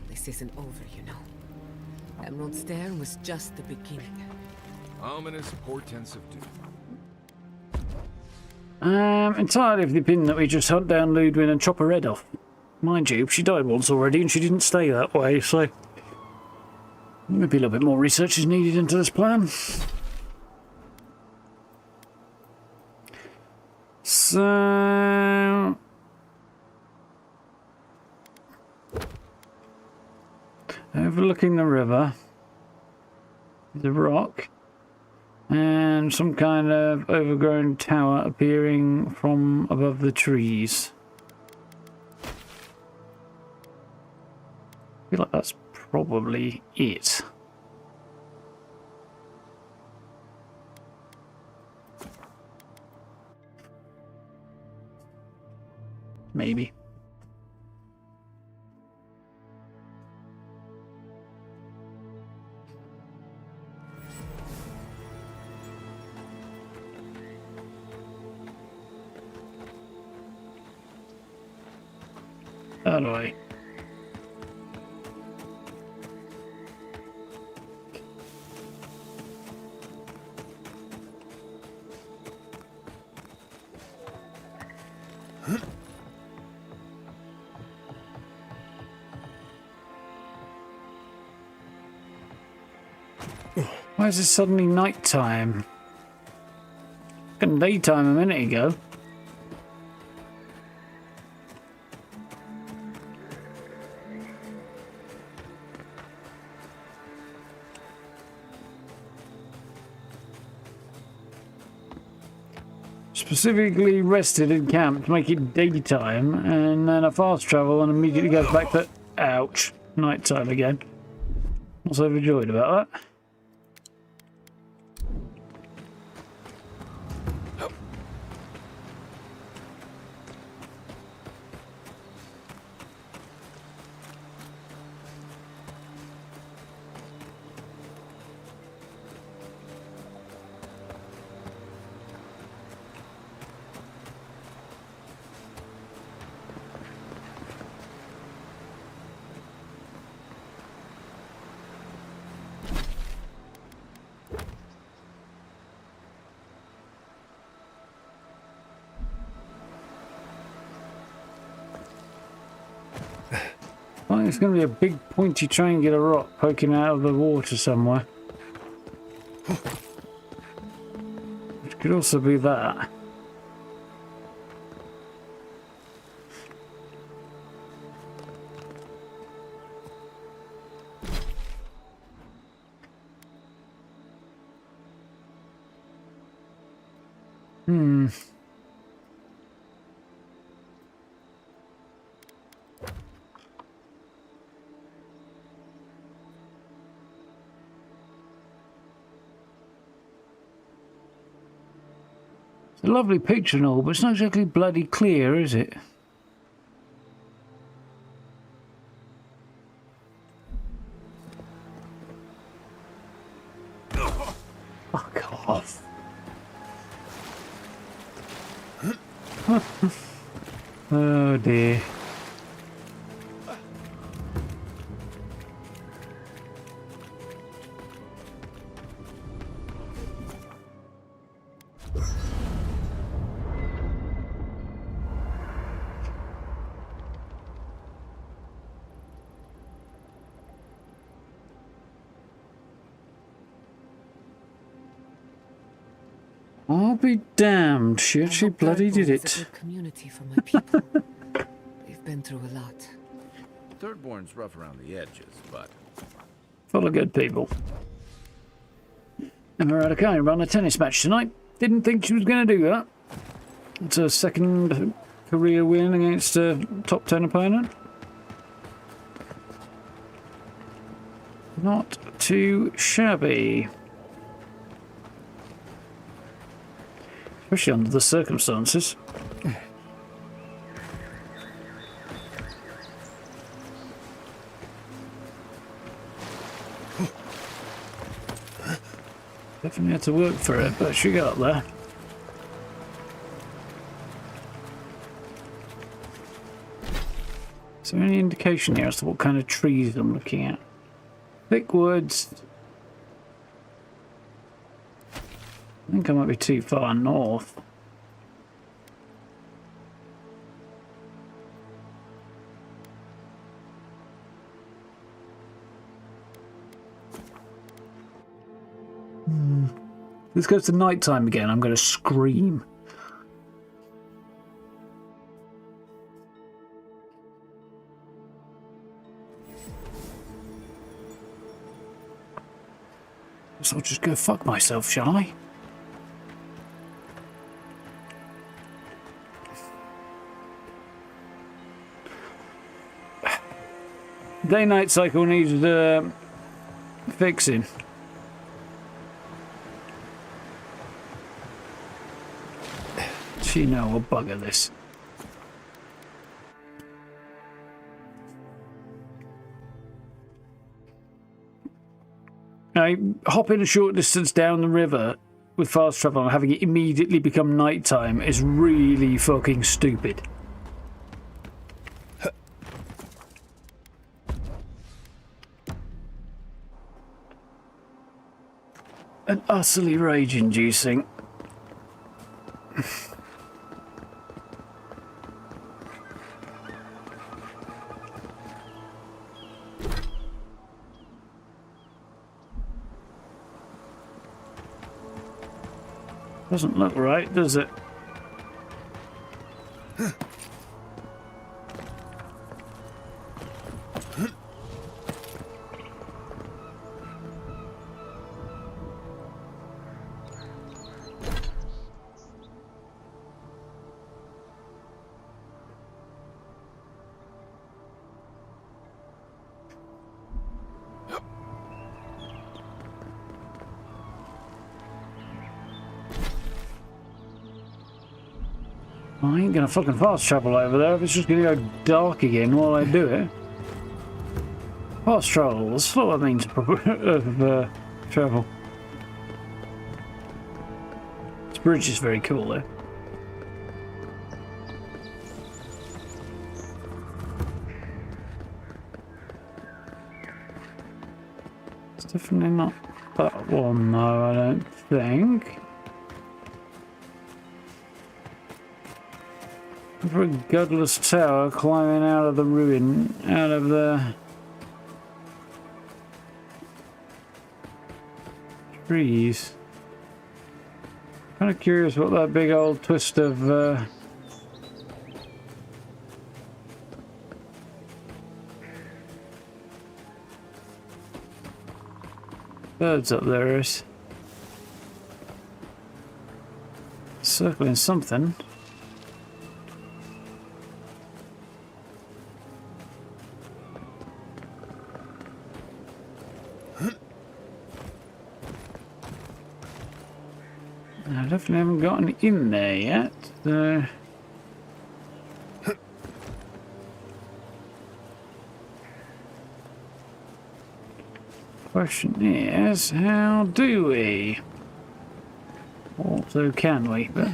This isn't over, you know. Emerald Stair was just the beginning. Ominous portents of doom. Entirely of the opinion that we just hunt down Ludwig and chop her head off. Mind you, she died once already and she didn't stay that way, so maybe a little bit more research is needed into this plan. So overlooking the river, the rock, and some kind of overgrown tower appearing from above the trees. I feel like that's probably it. Maybe. How do I? Why is it suddenly night time? It's daytime a minute ago. Specifically rested in camp to make it daytime, and then I fast travel and immediately goes back to ouch, nighttime again. Not so overjoyed about that. I think it's going to be a big pointy triangular rock poking out of the water somewhere. Which could also be that. It's a lovely picture and all, but it's not exactly bloody clear, is it? Fuck off. Oh dear. I'll be damned. She actually bloody did it. It's a good community for my people. They've been through a lot. Thirdborn's rough around the edges, but Full of good people. Eora ran a tennis match tonight. Didn't think she was going to do that. It's her second career win against a top 10 opponent. Not too shabby. Especially under the circumstances. Definitely had to work for it, but she got there. Is there any indication here as to what kind of trees I'm looking at? Thick woods. I think I might be too far north. If this goes to night time again, I'm going to scream. So I'll just go fuck myself, shall I? Day-night cycle needs fixing. You know, we'll bugger this. Now, hopping a short distance down the river with fast travel and having it immediately become nighttime is really fucking stupid. And utterly rage-inducing. Doesn't look right, does it? I ain't gonna fucking fast travel over there if it's just gonna go dark again while I do it. Fast travel, the slower means of travel. This bridge is very cool though. It's definitely not that one though, I don't think. For a godless tower climbing out of the ruin, out of the trees. Kind of curious what that big old twist of birds up there is. Circling something. I definitely haven't gotten in there yet. Question is, how do we? Also, can we? But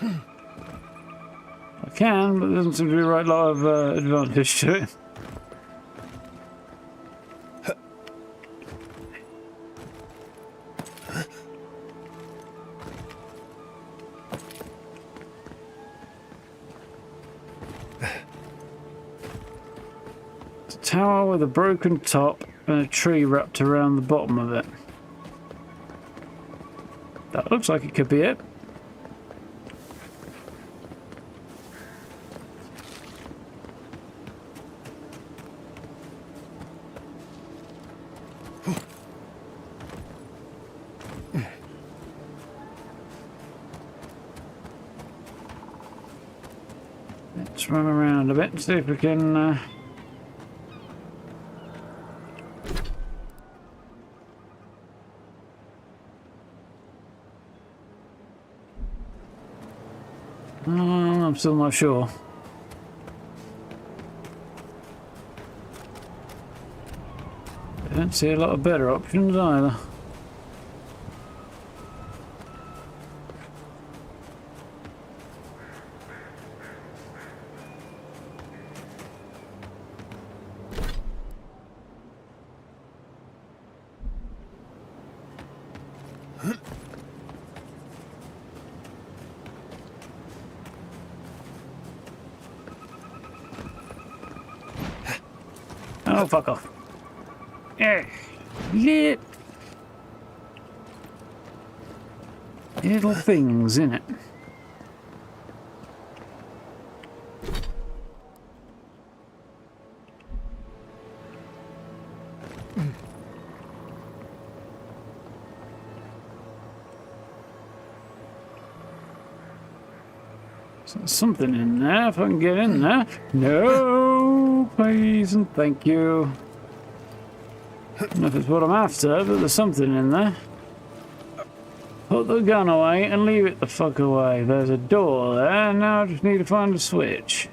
I can, but there doesn't seem to be a right lot of advantage to it. Tower with a broken top and a tree wrapped around the bottom of it. That looks like it could be it. Let's run around a bit and see if we can... I'm still not sure. I don't see a lot of better options either. Oh, fuck off. Little things, innit? There's something in there, if I can get in there. No, please and thank you. I don't know if it's what I'm after, but there's something in there. Put the gun away and leave it the fuck away. There's a door there, now I just need to find a switch.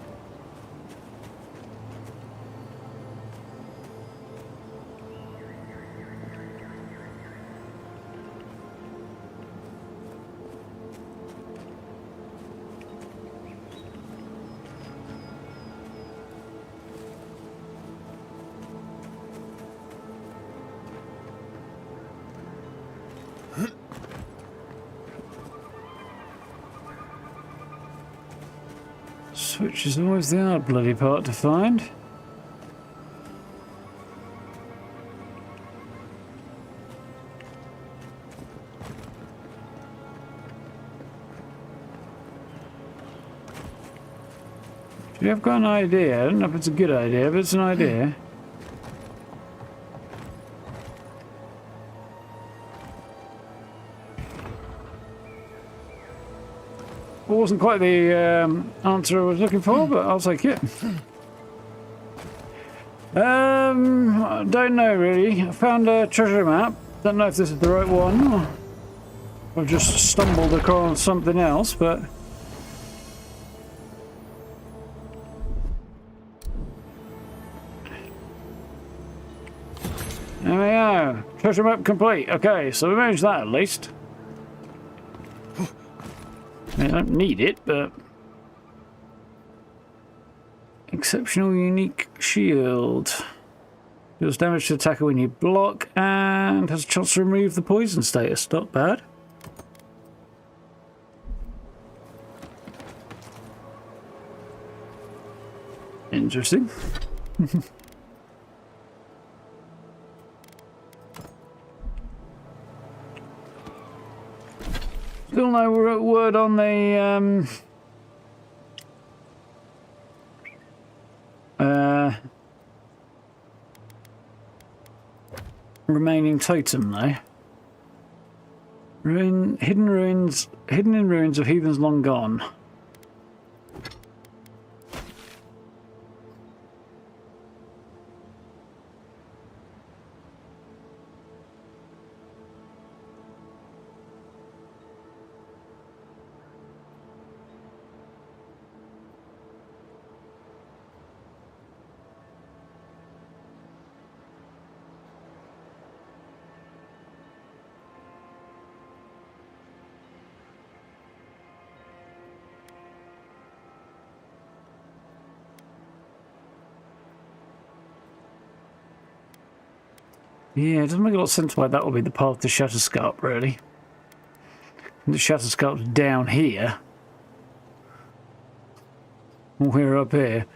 Switch is always the hard bloody part to find. I've got an idea. I don't know if it's a good idea, but it's an idea. Wasn't quite the answer I was looking for, but I'll take it. I don't know really. I found a treasure map. Don't know if this is the right one, or I've just stumbled across something else, but there we go. Treasure map complete. Okay, so we managed that at least. I don't need it, but exceptional unique shield. Deals damage to attacker when you block and has a chance to remove the poison status. Not bad. Interesting. Still no word on the remaining totem though. Hidden in ruins of heathens long gone. Yeah, it doesn't make a lot of sense why that would be the path to Shatterscarp, really. The Shatterscarp's down here. We're up here.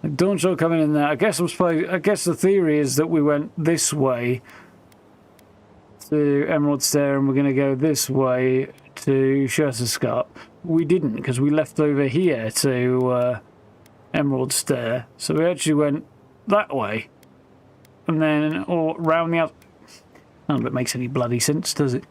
Like Dawnshot coming in there. I guess the theory is that we went this way to Emerald Stair and we're going to go this way to Shatterscarp. We didn't, because we left over here to Emerald Stair. So we actually went that way. And then, or round the outside. None of it makes any bloody sense, does it?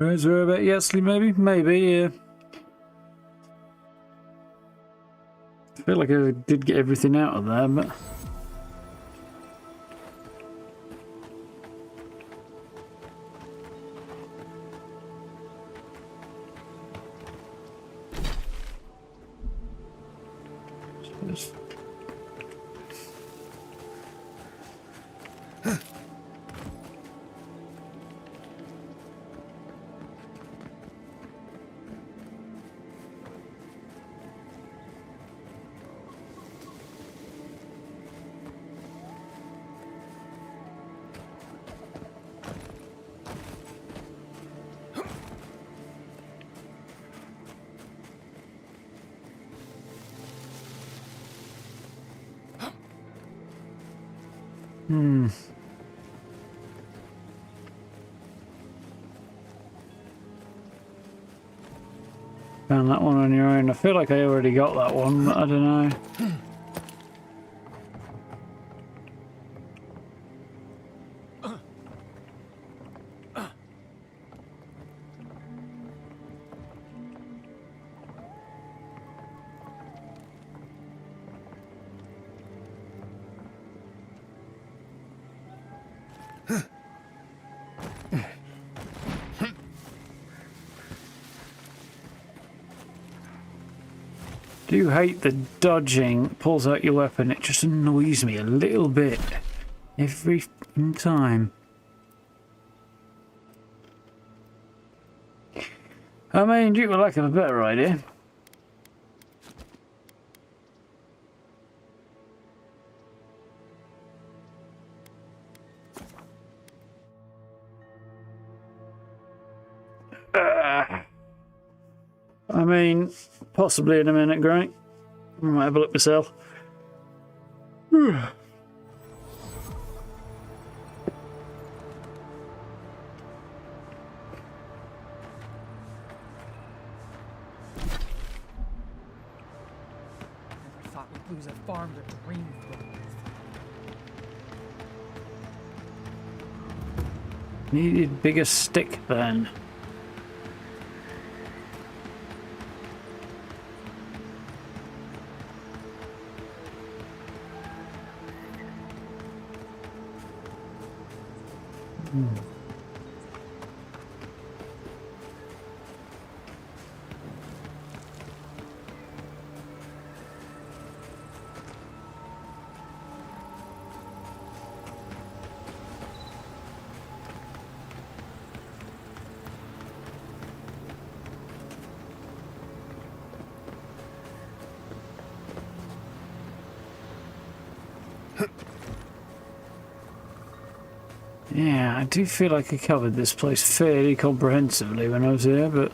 Razor about Yesley, maybe? Maybe, yeah. I feel like I did get everything out of there, but... Just... Found that one on your own. I feel like I already got that one, but I don't know. Do hate the dodging pulls out your weapon. It just annoys me a little bit every time. I mean, due to lack of a better idea. I mean, possibly in a minute, great. I might have a look myself. Thought we'd lose a farm to Dreamscourge. Needed bigger stick then. Yeah, I do feel like I covered this place fairly comprehensively when I was here, but...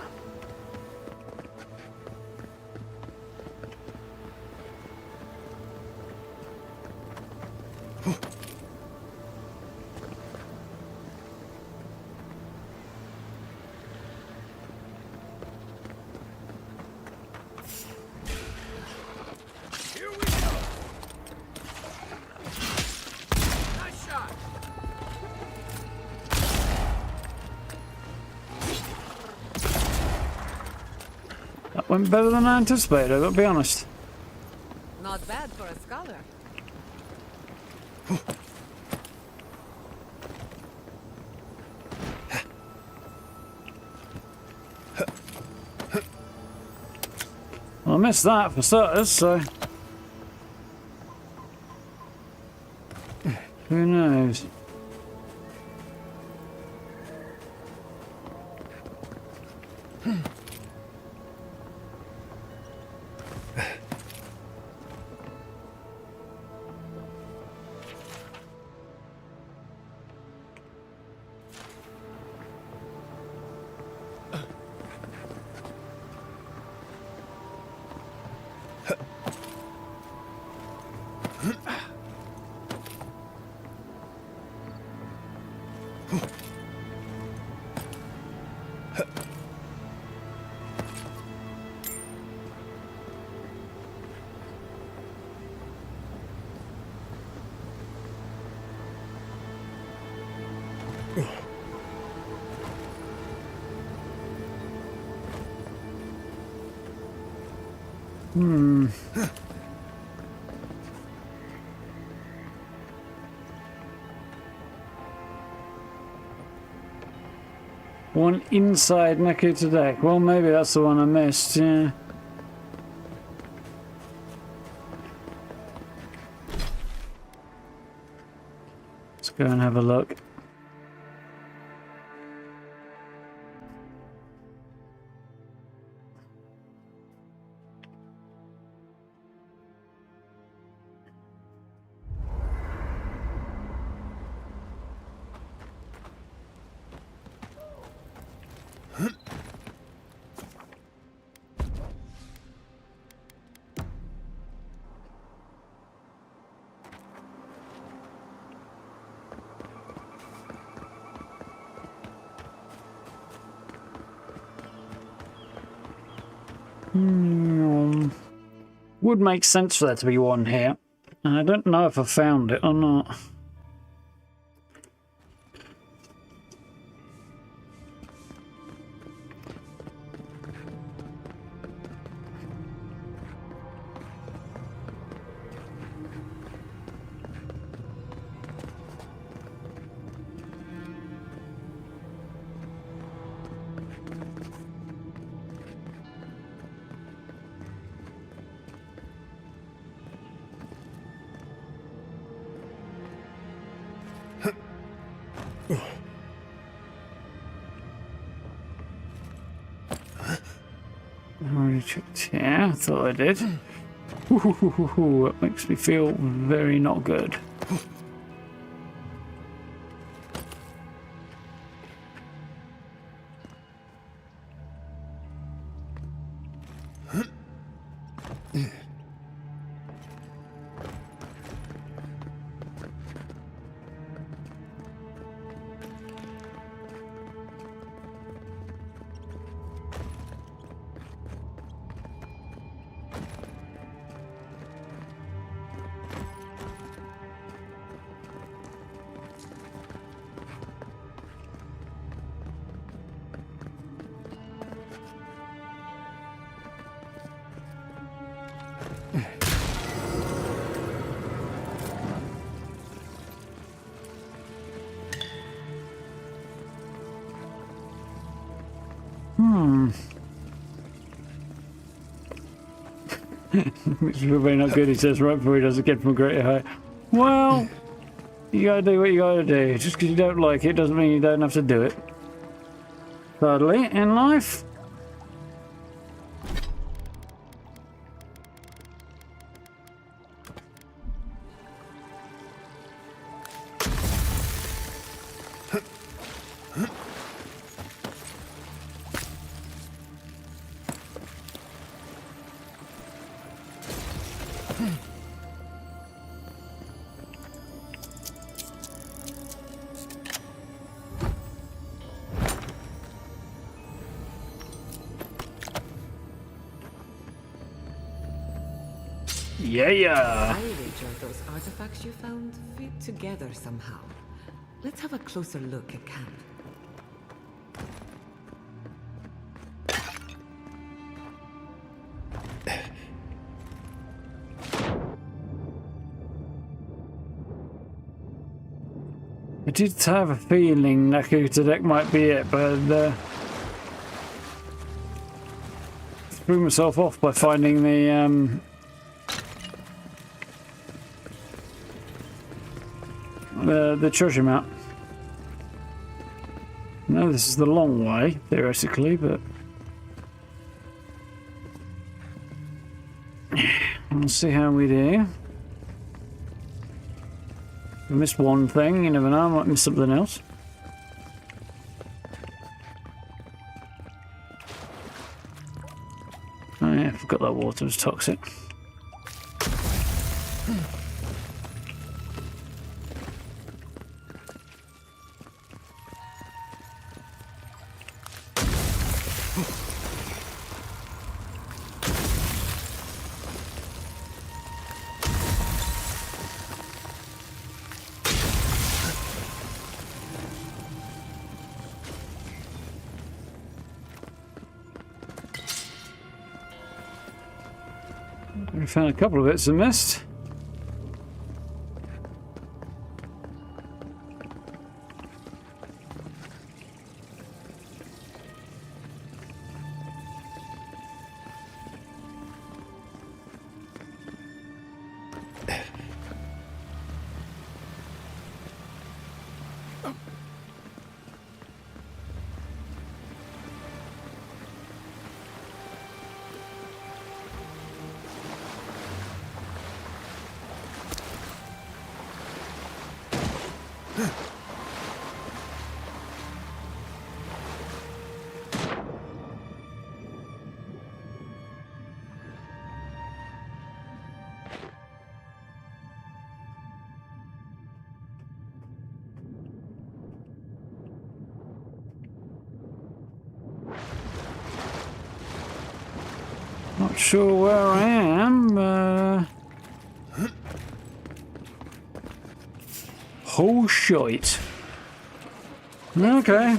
Went better than I anticipated, I'll be honest. Not bad for a scholar. Well, I missed that for starters, so... Who knows? One inside Nakuta deck. Well, maybe that's the one I missed, yeah. Let's go and have a look. Would make sense for there to be one here. I don't know if I found it or not. Already checked. Yeah, I thought I did. That makes me feel very not good. It's really not good, he says, right before he does it again from a greater height. Well, you gotta do what you gotta do. Just because you don't like it doesn't mean you don't have to do it. Thirdly, in life, yeah. I wager those artifacts you found fit together somehow. Let's have a closer look at camp. I did have a feeling Nakuta deck might be it, but threw myself off by finding the treasure map. No, this is the long way, theoretically, but we'll see how we do. If I missed one thing, you never know, I might miss something else. Oh yeah, I forgot that water was toxic. found a couple of bits I missed. Not sure where I am. Oh shite. Okay.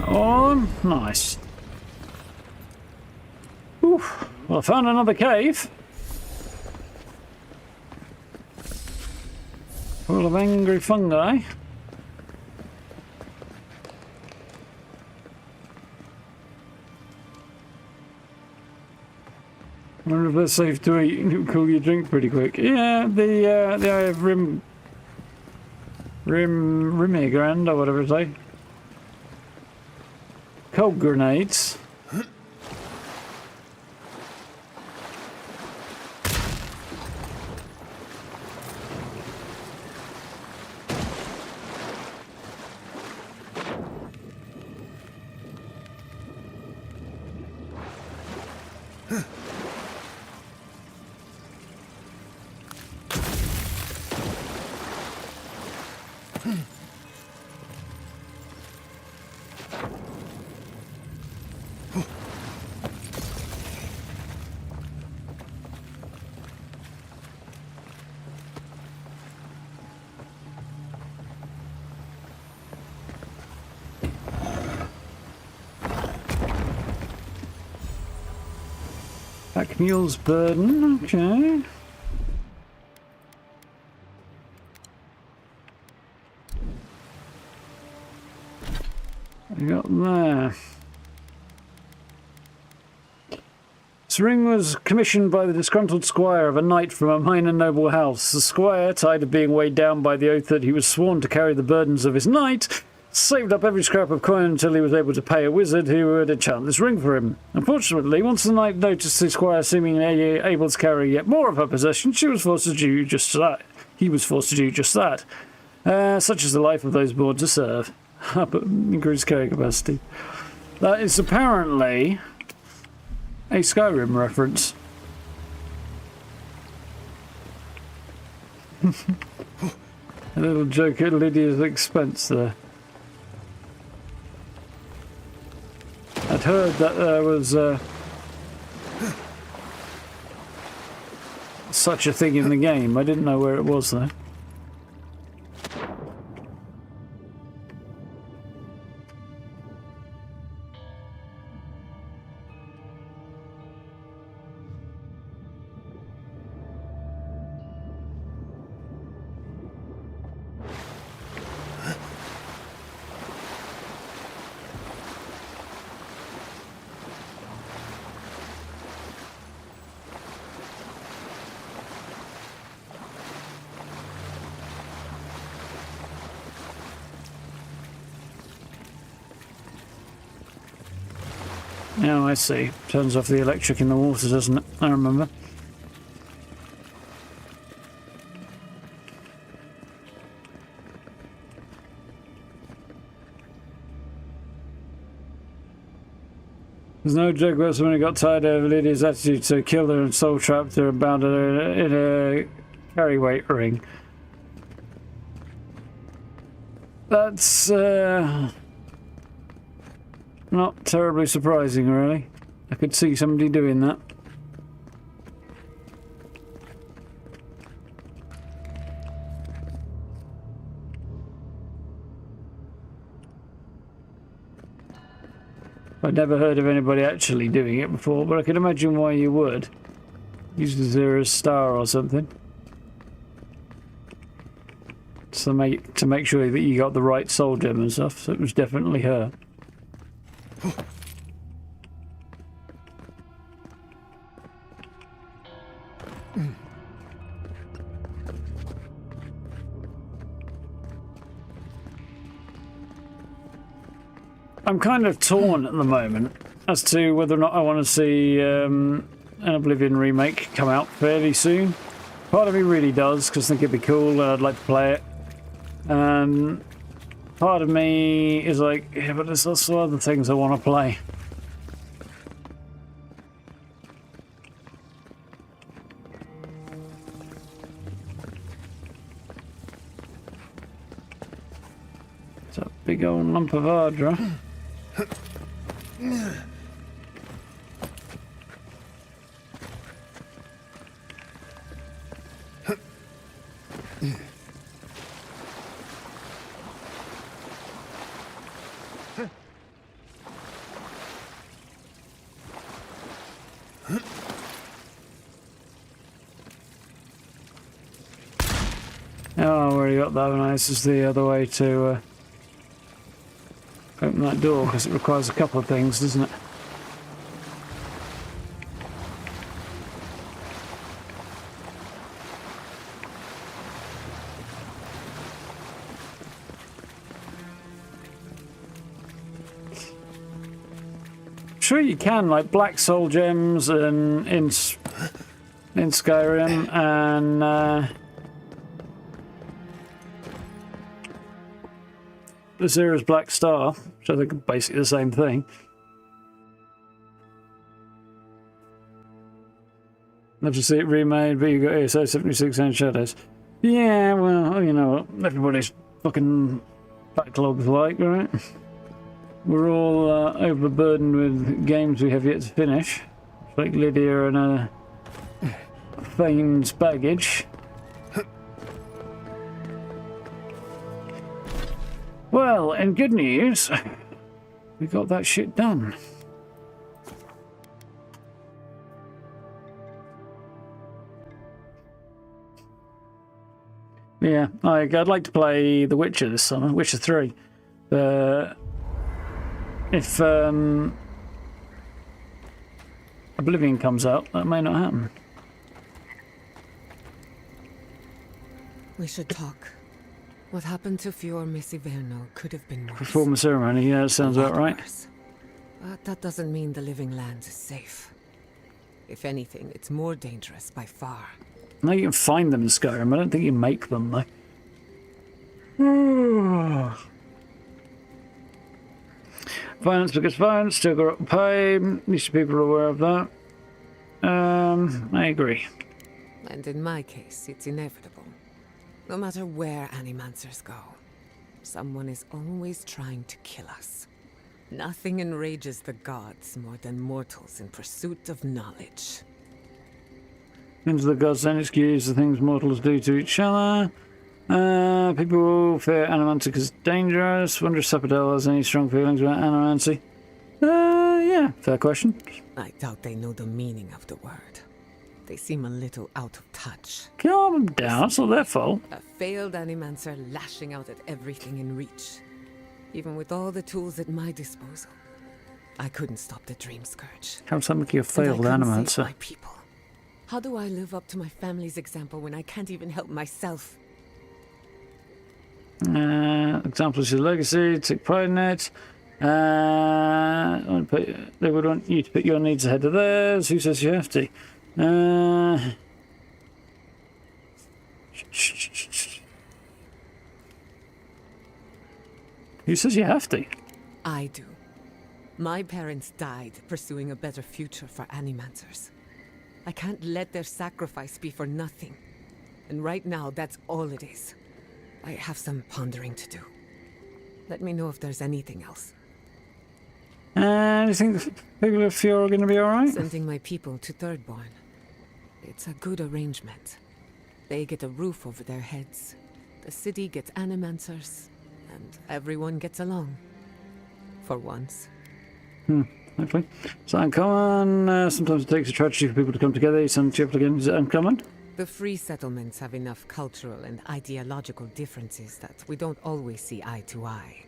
Oh, nice. Oof. Well, I found another cave. Full of angry fungi. I wonder if they're safe to eat and cool your drink pretty quick. Yeah, the eye of Rimmigrand or whatever it's like. Cold grenades. Pack mule's burden, okay. What you got there? This ring was commissioned by the disgruntled squire of a knight from a minor noble house. The squire, tired of being weighed down by the oath that he was sworn to carry the burdens of his knight, saved up every scrap of coin until he was able to pay a wizard who would enchant this ring for him. Unfortunately, once the knight noticed the squire seemingly able to carry yet more of her possessions, she was forced to do just that. He was forced to do just that. Such is the life of those born to serve. But increased carrying capacity. That is apparently a Skyrim reference. A little joke at Lydia's expense there. I'd heard that there was such a thing in the game. I didn't know where it was though. Oh, I see. Turns off the electric in the water, doesn't it? I remember. There's no joke about someone who got tired of Lydia's attitude, so killed her and soul trapped her and bound her in a carry weight ring. That's not terribly surprising, really. I could see somebody doing that. I'd never heard of anybody actually doing it before, but I can imagine why you would. Use Azura's star or something. So to make sure that you got the right soul gem and stuff, so it was definitely her. I'm kind of torn at the moment as to whether or not I want to see an Oblivion remake come out fairly soon. Part of me really does, because I think it'd be cool and I'd like to play it. Part of me is like, yeah, but there's also other things I want to play. It's a big old lump of Ardra. Oh, I already got that one. This is the other way to open that door, because it requires a couple of things, doesn't it? Sure you can, like black soul gems and in Skyrim and Azura's Black Star, which I think are basically the same thing. Love to see it remade, but you got ASO 76 and Shadows. Yeah, well, you know what everybody's fucking backlogs like, right? We're all overburdened with games we have yet to finish. It's like Lydia and a Fane's baggage. Well, in good news, we got that shit done. Yeah, I'd like to play The Witcher this summer, Witcher 3. If Oblivion comes out, that may not happen. We should talk. What happened to Fior Messiverno could have been worse. Perform a ceremony, yeah, that sounds about right. Worse. But that doesn't mean the living lands is safe. If anything, it's more dangerous by far. No, you can find them in Skyrim. I don't think you make them, though. Violence because violence, still got up pay. At least people are aware of that. I agree. And in my case, it's inevitable. No matter where animancers go, someone is always trying to kill us. Nothing enrages the gods more than mortals in pursuit of knowledge. Into the gods don't excuse the things mortals do to each other. People fear animancy because it's dangerous. Wonder if Sapodel has any strong feelings about animancy. Yeah, fair question. I doubt they know the meaning of the word. They seem a little out of touch. Calm them down, it's not their fault. A failed animancer lashing out at everything in reach. Even with all the tools at my disposal, I couldn't stop the Dreamscourge. How does that make you a failed animancer? My people. How do I live up to my family's example when I can't even help myself? Example is your legacy, take pride in it. They would want you to put your needs ahead of theirs. Who says you have to? Who says you have to? I do. My parents died pursuing a better future for animancers. I can't let their sacrifice be for nothing. And right now, that's all it is. I have some pondering to do. Let me know if there's anything else. Do you think the people of Fior are going to be alright? Sending my people to Thirdborn. It's a good arrangement. They get a roof over their heads. The city gets animancers. And everyone gets along. For once. Hopefully. It's uncommon. Sometimes it takes a tragedy for people to come together. You send people again. Is it uncommon? The free settlements have enough cultural and ideological differences that we don't always see eye to eye.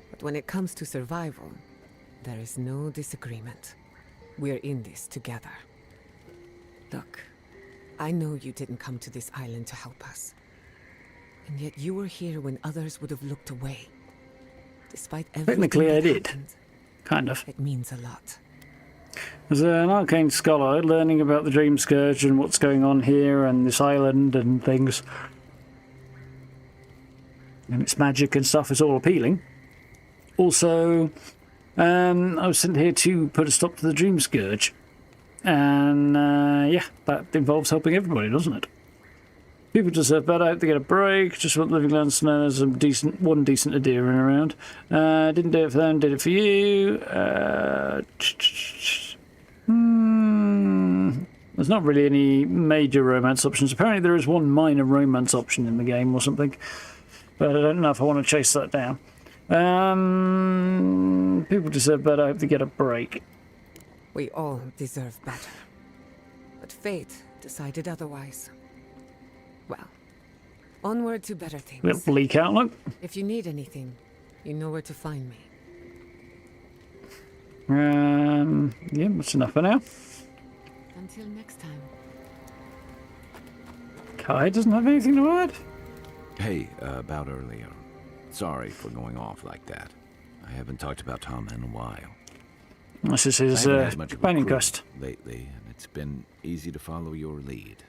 But when it comes to survival, there is no disagreement. We're in this together. Look, I know you didn't come to this island to help us. And yet you were here when others would have looked away. Despite everything Technically, I that did. happened, Kind of. it means a lot. As an arcane scholar, learning about the Dreamscourge and what's going on here and this island and things, and its magic and stuff is all appealing. Also, I was sent here to put a stop to the Dreamscourge. And, yeah, that involves helping everybody, doesn't it? People deserve better. I hope they get a break. Just want living lands to know there's one decent Adyran around. Didn't do it for them, did it for you. There's not really any major romance options. Apparently there is one minor romance option in the game or something. But I don't know if I want to chase that down. People deserve better. I hope they get a break. We all deserve better. But fate decided otherwise. Well, onward to better things. Little bleak outlook. If you need anything, you know where to find me. Yeah, that's enough for now. Until next time. Kai doesn't have anything to add. Hey, about earlier. Sorry for going off like that. I haven't talked about Tom in a while. This is his companion quest. Lately, and it's been easy to follow your lead.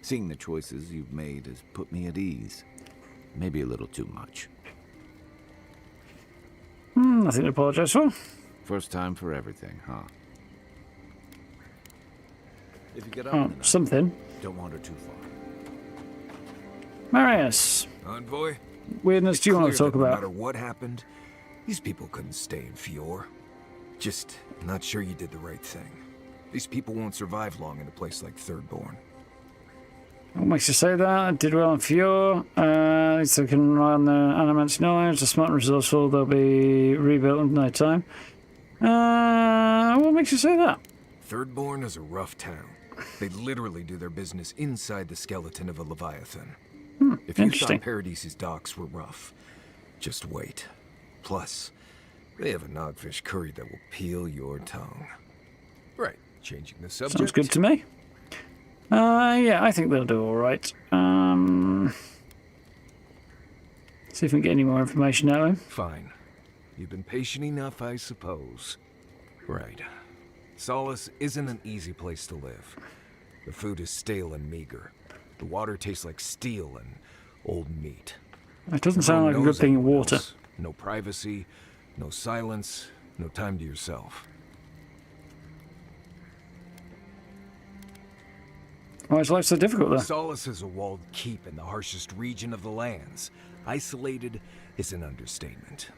Seeing the choices you've made has put me at ease. Maybe a little too much. Nothing to apologize for. First time for everything, huh? If you get up in the night, something. don't wander too far. Marius. Envoy? Weirdness do you want to talk No about? matter what happened, these people couldn't stay in Fior. Just not sure you did the right thing. These people won't survive long in a place like Thirdborn. What makes you say that? I did well in Fior. At least they can rely on the animants' knowledge. They're smart and resourceful. They'll be rebuilt in no time. What makes you say that? Thirdborn is a rough town. They literally do their business inside the skeleton of a leviathan. If you thought Paradise's docks were rough, just wait. Plus, they have a nogfish curry that will peel your tongue. Right, changing the subject. Sounds good to me. Yeah, I think they'll do all right. See if we can get any more information out of him. Fine. You've been patient enough, I suppose. Right. Solace isn't an easy place to live. The food is stale and meager. The water tastes like steel and old meat. It doesn't sound like a good thing in water. No privacy, no silence, no time to yourself. Why is life so difficult, though? Solace is a walled keep in the harshest region of the lands. Isolated is an understatement.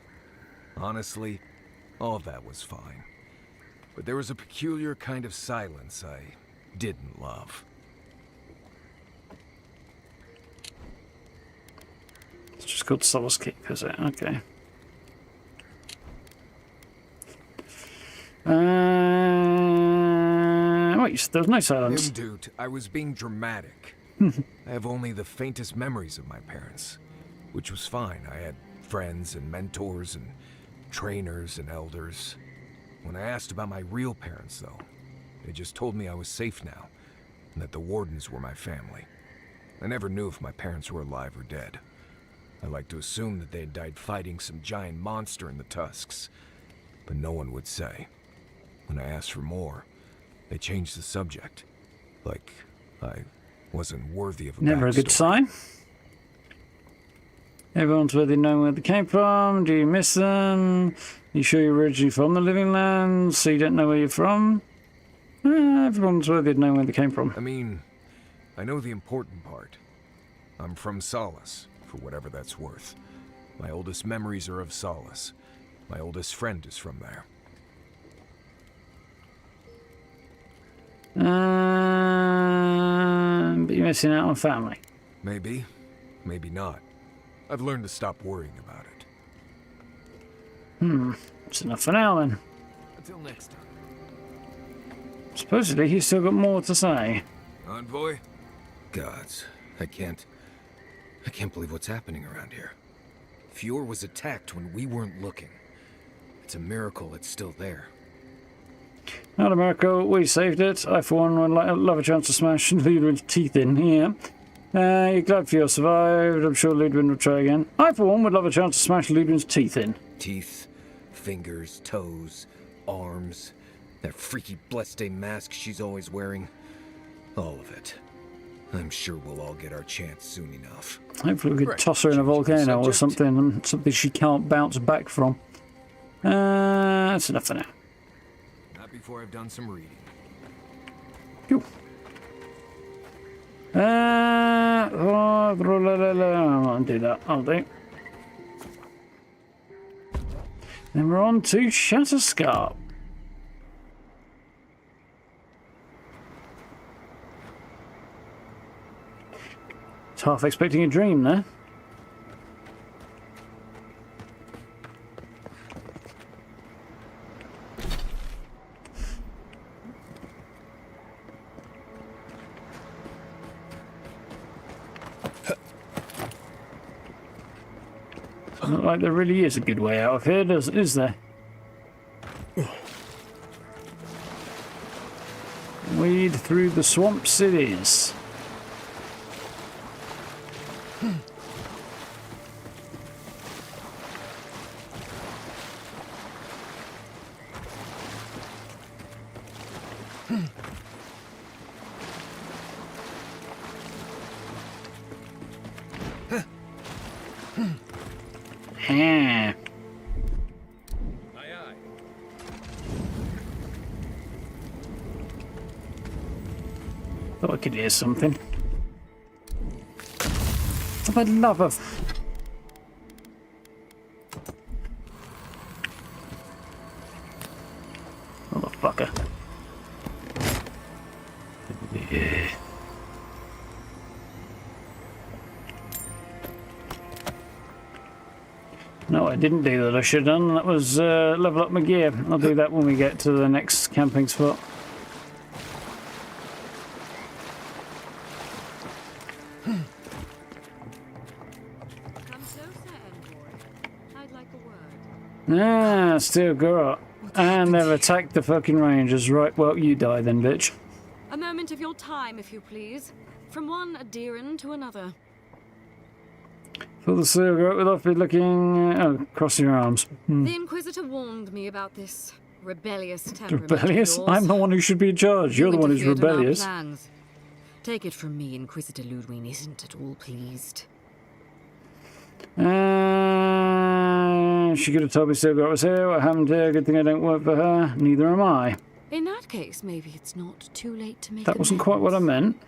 Honestly, all of that was fine. But there was a peculiar kind of silence I didn't love. It's just called Solace Keep, is it? Okay. Wait, there's no silence. Dude, I was being dramatic. I have only the faintest memories of my parents, which was fine. I had friends and mentors and trainers and elders. When I asked about my real parents, though, they just told me I was safe now, and that the wardens were my family. I never knew if my parents were alive or dead. I like to assume that they had died fighting some giant monster in the tusks, but no one would say. When I asked for more, they changed the subject. Like I wasn't worthy of a Never a good sign. Everyone's worthy of knowing where they came from. Do you miss them? You sure you're originally from the Living Lands, so you don't know where you're from? Everyone's worthy of knowing where they came from. I mean, I know the important part. I'm from Solace, for whatever that's worth. My oldest memories are of Solace. My oldest friend is from there. But you're missing out on family. Maybe, maybe not. I've learned to stop worrying about it. That's enough for now then. Until next time. Supposedly he's still got more to say. Envoy? Gods, I can't believe what's happening around here. Fior was attacked when we weren't looking. It's a miracle it's still there. Not a miracle, we saved it. I for one would love a chance to smash Ludwig's teeth in, yeah. You're glad Fior survived. I'm sure Ludwig will try again. I for one would love a chance to smash Ludwig's teeth in. Teeth, fingers, toes, arms, that freaky bloodstained mask she's always wearing. All of it. I'm sure we'll all get our chance soon enough. Hopefully we could toss her in a volcano or something she can't bounce back from. That's enough for now. Not before I've done some reading. Cool. I'll do that. I'll do. Then we're on to Shatterscarp. It's half expecting a dream there. Not like there really is a good way out of here, is there? Wade through the swamps it is. Aye, aye. Thought I could hear something. For the love of... Motherfucker. Yeah. No, I didn't do that. I should have done. That was level up my gear. I'll do that when we get to the next camping spot. Come closer, Envoy. I'd like a word. Ah, still got. And they've attacked the fucking rangers. Right, well, you die then, bitch. A moment of your time, if you please. From one Adyran to another. For the seal got with off be looking. Oh, cross your arms. The Inquisitor warned me about this rebellious temperament. Rebellious? Of yours. I'm the one who should be in charge. You're the one who's interfered in our rebellious. plans. Take it from me, Inquisitor Ludwig isn't at all pleased. She could have told me Silgarot was here. What happened to her? Good thing I don't work for her. Neither am I. In that case, maybe it's not too late to make That wasn't quite what I meant.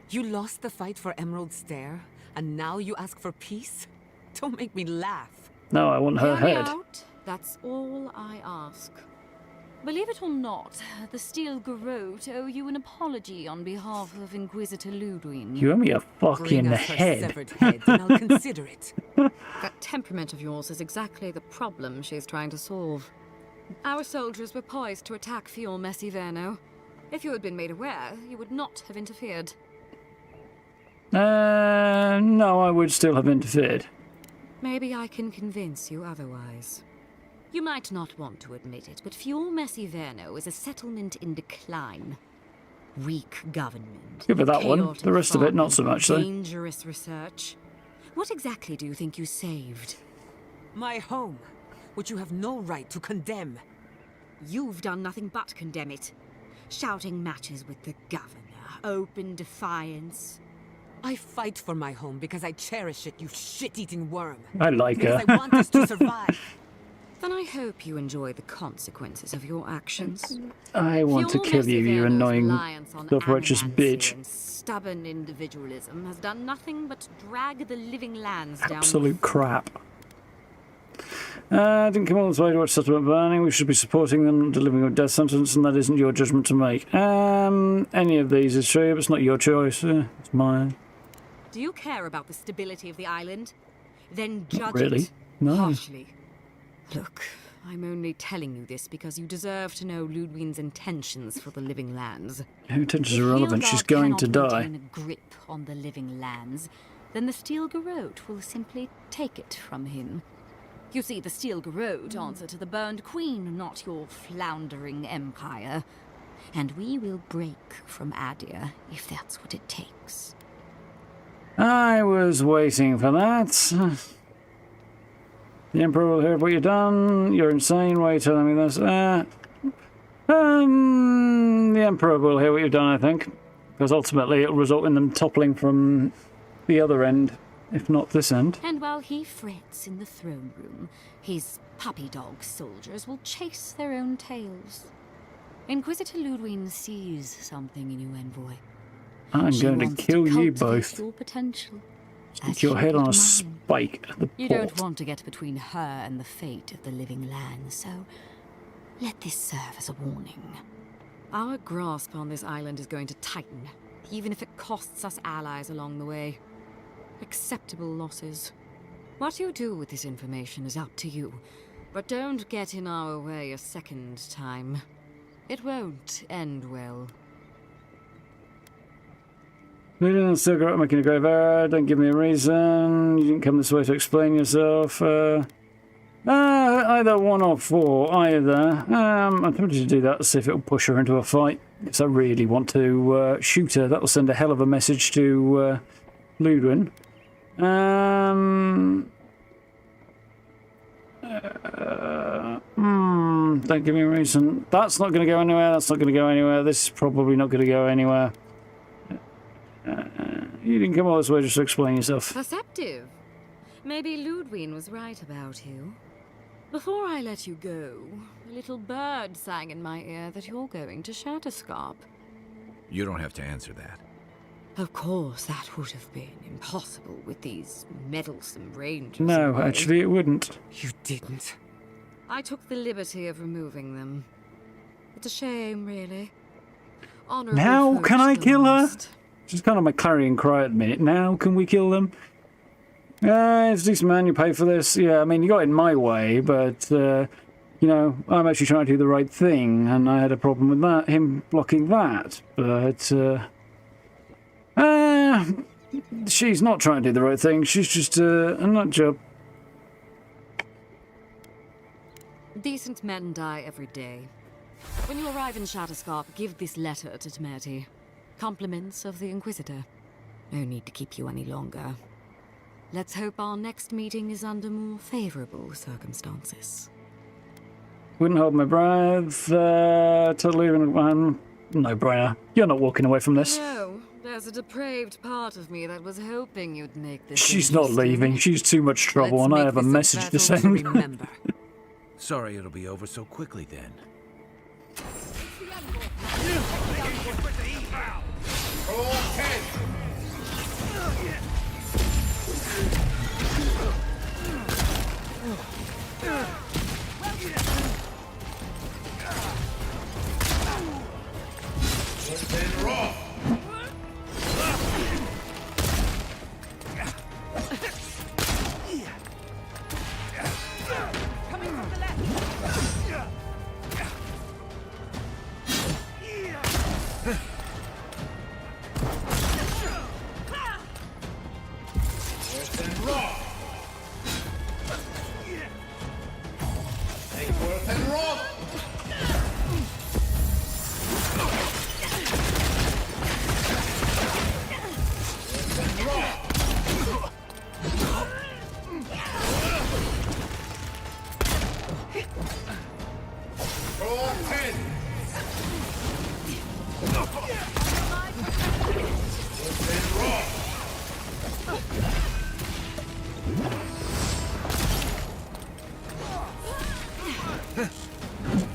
You lost the fight for Emerald Stair, and now you ask for peace? Don't make me laugh. No, I want her Hear me head. out. That's all I ask. Believe it or not, the Steel Garrote owe you an apology on behalf of Inquisitor Ludwig. You owe me a fucking Bring us her head. severed head, and I'll consider it. That temperament of yours is exactly the problem she's trying to solve. Our soldiers were poised to attack Fior Messiverno. If you had been made aware, you would not have interfered. No, I would still have interfered. Maybe I can convince you otherwise. You might not want to admit it, but Fior Messiverno is a settlement in decline. Weak government. Give her that one. chaotic The rest of it, not so farming, much, though. Dangerous research. What exactly do you think you saved? My home, which you have no right to condemn. You've done nothing but condemn it. Shouting matches with the governor, open defiance. I fight for my home because I cherish it, you shit-eating worm. I like her. Because I want us to survive. Then I hope you enjoy the consequences of your actions. I want to kill you, you annoying self-righteous bitch. And stubborn individualism has done nothing but drag the living lands down. Absolute crap. Didn't come all this way to watch settlement burning. We should be supporting them, delivering a death sentence, and that isn't your judgment to make. Any of these is true, but it's not your choice. It's mine. Do you care about the stability of the island? Then judge Really? it harshly. Look, I'm only telling you this because you deserve to know Ludwig's intentions for the living lands. Her intentions are irrelevant. She's going to die. If a grip on the living lands, then the Steel Garrote will simply take it from him. You see, the Steel Garrote answer to the Burned Queen, not your floundering empire. And we will break from Adyr if that's what it takes. I was waiting for that. The Emperor will hear what you've done. You're insane. Why are you telling me this? The Emperor will hear what you've done, I think. Because ultimately it will result in them toppling from the other end, if not this end. And while he frets in the throne room, his puppy dog soldiers will chase their own tails. Inquisitor Ludwig sees something in you, Envoy. I'm going to kill you both. Your potential. Stick your head on a spike at the You port. don't want to get between her and the fate of the living land, so let this serve as a warning. Our grasp on this island is going to tighten, even if it costs us allies along the way. Acceptable losses. What you do with this information is up to you, but don't get in our way a second time. It won't end well. You didn't still go out making a grave error. Don't give me a reason. You didn't come this way to explain yourself. Either 1 or 4. Either. I'm tempted to do that to see if it'll push her into a fight. Because I really want to shoot her. That'll send a hell of a message to Ludwig. Don't give me a reason. That's not going to go anywhere. That's not going to go anywhere. This is probably not going to go anywhere. You didn't come all this way just to explain yourself. Perceptive. Maybe Ludwig was right about you. Before I let you go, a little bird sang in my ear that you're going to Shatterscarp. You don't have to answer that. Of course, that would have been impossible with these meddlesome rangers. No, actually it wouldn't. You didn't. I took the liberty of removing them. It's a shame, really. Honorable Now can I kill her? lost. Just kind of my clarion cry at the minute. Now can we kill them? It's a decent man, you pay for this. Yeah, I mean, you got it my way, but, you know, I'm actually trying to do the right thing, and I had a problem with that, him blocking that. But, she's not trying to do the right thing. She's just a nut job. Decent men die every day. When you arrive in Shatterscarp, give this letter to Tmerti. Compliments of the Inquisitor. No need to keep you any longer. Let's hope our next meeting is under more favorable circumstances. Wouldn't hold my breath. Totally no-brainer. You're not walking away from this. No, there's a depraved part of me that was hoping you'd make this. She's not leaving. She's too much trouble, and I have a message to send. Sorry it'll be over so quickly then.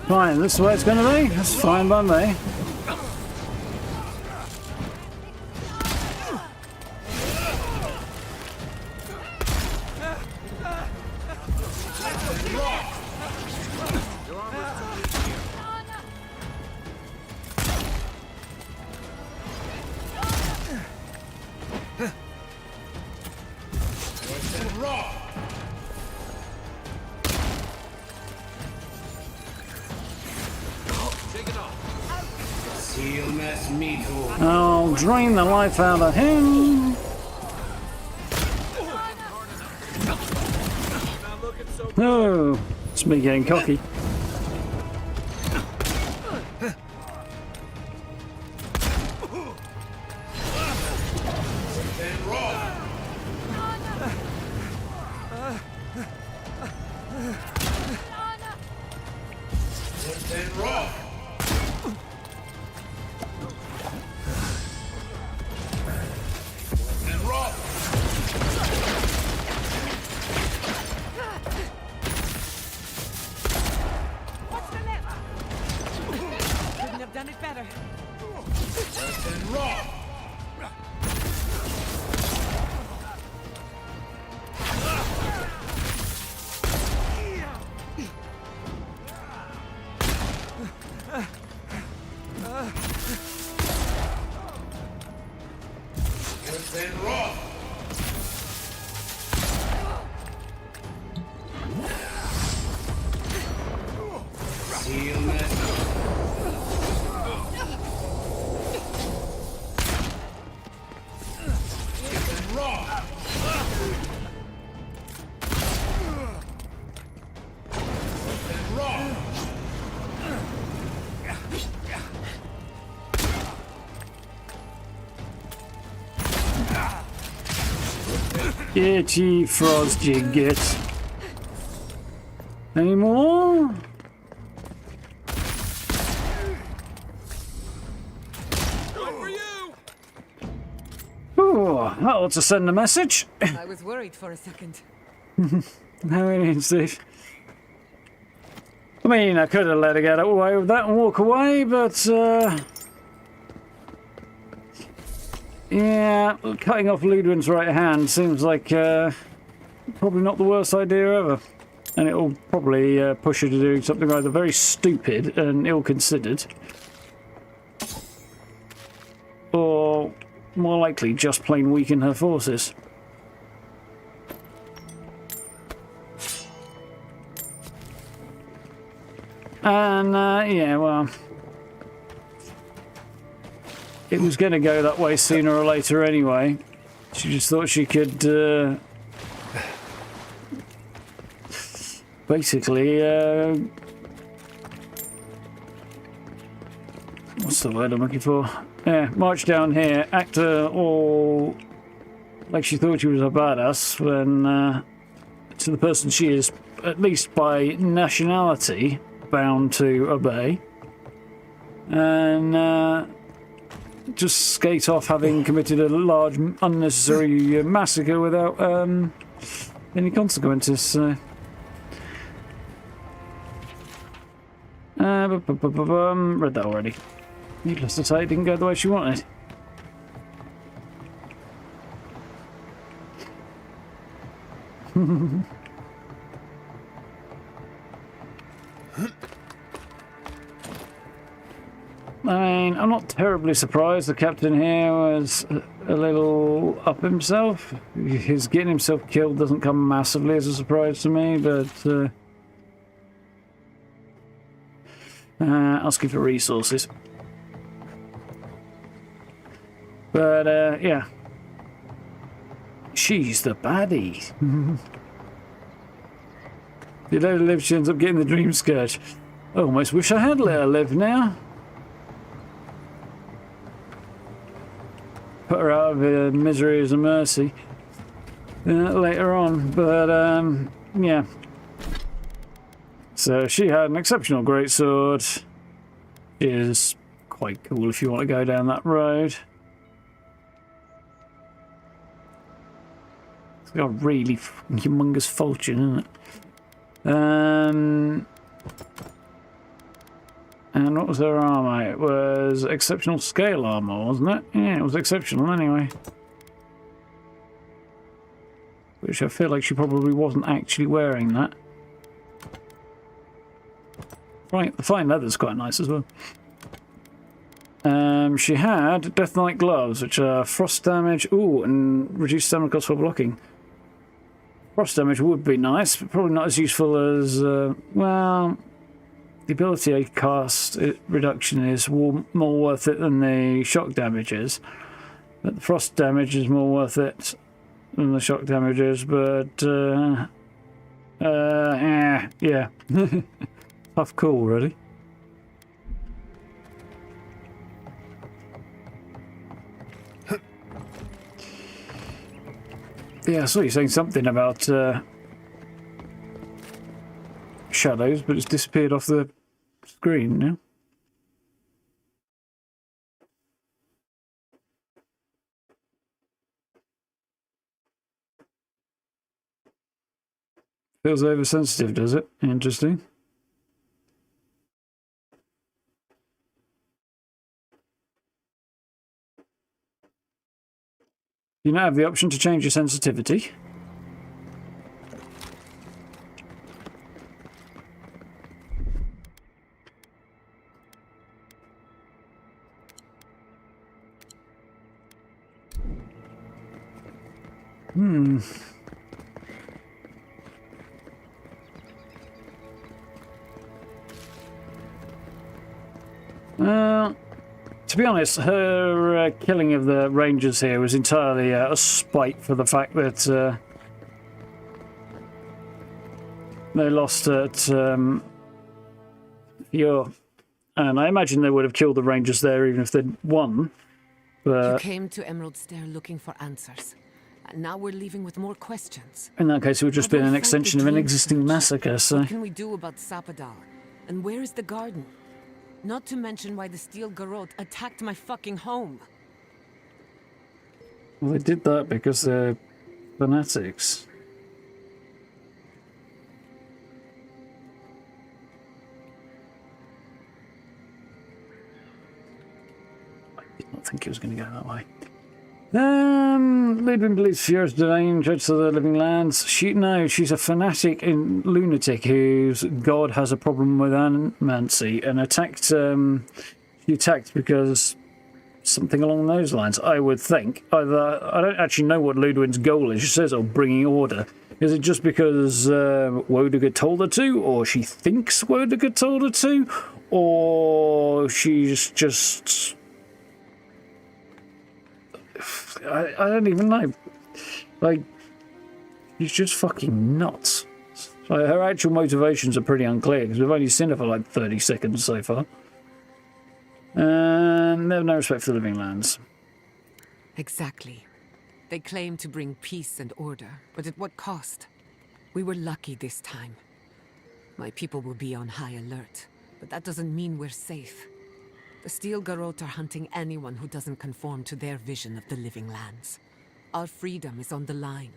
Fine, this is the way it's going to be. That's fine by me. I'll drain the life out of him. Oh, it's me getting cocky. Get ye frost, you get. Any more? Oh, that ought to send a message. I was worried for a second. How many, Steve? I mean, I could have let her get away with that and walk away, but yeah, cutting off Ludwig's right hand seems like probably not the worst idea ever. And it'll probably push her to do something either very stupid and ill-considered, or more likely just plain weaken her forces. And yeah, well, it was going to go that way sooner or later anyway. She just thought she could basically what's the word I'm looking for? Yeah, march down here, act all like she thought she was a badass when to the person she is, at least by nationality, bound to obey, and just skate off having committed a large unnecessary massacre without any consequences. So. Read that already. Needless to say, it didn't go the way she wanted. I mean, I'm not terribly surprised the captain here was a little up himself. His getting himself killed doesn't come massively as a surprise to me, but asking for resources. But yeah, she's the baddie. You let her live, she ends up getting the Dreamscourge. I almost wish I had let her live now. Put her out of her misery as a mercy later on, but yeah. So she had an exceptional greatsword. Is quite cool if you want to go down that road. It's got a really humongous falchion, isn't it? And what was her armour? It was exceptional scale armour, wasn't it? Yeah, it was exceptional anyway. Which I feel like she probably wasn't actually wearing that. Right, the fine leather's quite nice as well. She had Death Knight gloves, which are frost damage, and reduced stamina cost for blocking. Frost damage would be nice, but probably not as useful as, well, the ability I cast reduction is more worth it than the shock damage is. But the frost damage is more worth it than the shock damage is, but, yeah. Tough call, really. Yeah, I saw you saying something about shadows, but it's disappeared off the screen now. Feels oversensitive, does it? Interesting. You now have the option to change your sensitivity. To be honest, her killing of the Rangers here was entirely a spite for the fact that they lost at Fior. And I imagine they would have killed the Rangers there even if they'd won. But you came to Emerald Stair looking for answers. And now we're leaving with more questions. In that case, it would just be an extension of an existing massacre, so... What can we do about Sapadal? And where is the garden? Not to mention why the Steel Garrote attacked my fucking home. Well, they did that because they're fanatics. I did not think it was going to go that way. Ludwig believes Fior's dangerous to the living lands. She's a fanatic and lunatic whose god has a problem with animancy and attacked. She attacked because something along those lines, I would think. Either I don't actually know what Ludwig's goal is. She says, "Oh, bringing order." Is it just because Woediger told her to, or she thinks Woediger told her to, or she's just? I don't even know. Like, she's just fucking nuts. So her actual motivations are pretty unclear because we've only seen her for like 30 seconds so far. And they have no respect for the living lands. Exactly. They claim to bring peace and order, but at what cost? We were lucky this time. My people will be on high alert, but that doesn't mean we're safe. The Steel Garrote are hunting anyone who doesn't conform to their vision of the living lands. Our freedom is on the line.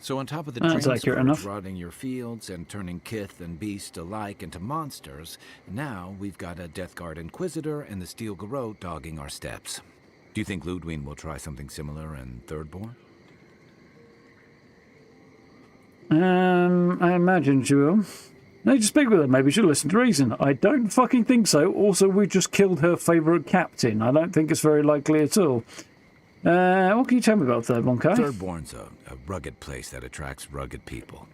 So on top of the Dreamscourge rotting your fields and turning kith and beast alike into monsters, now we've got a Death Guard Inquisitor and the Steel Garrote dogging our steps. Do you think Ludwig will try something similar in Thirdborn? I imagine she will. No, just speak with her. Maybe she'll listen to reason. I don't fucking think so. Also, we just killed her favourite captain. I don't think it's very likely at all. What can you tell me about Thirdborn, Kai? Thirdborn's a rugged place that attracts rugged people.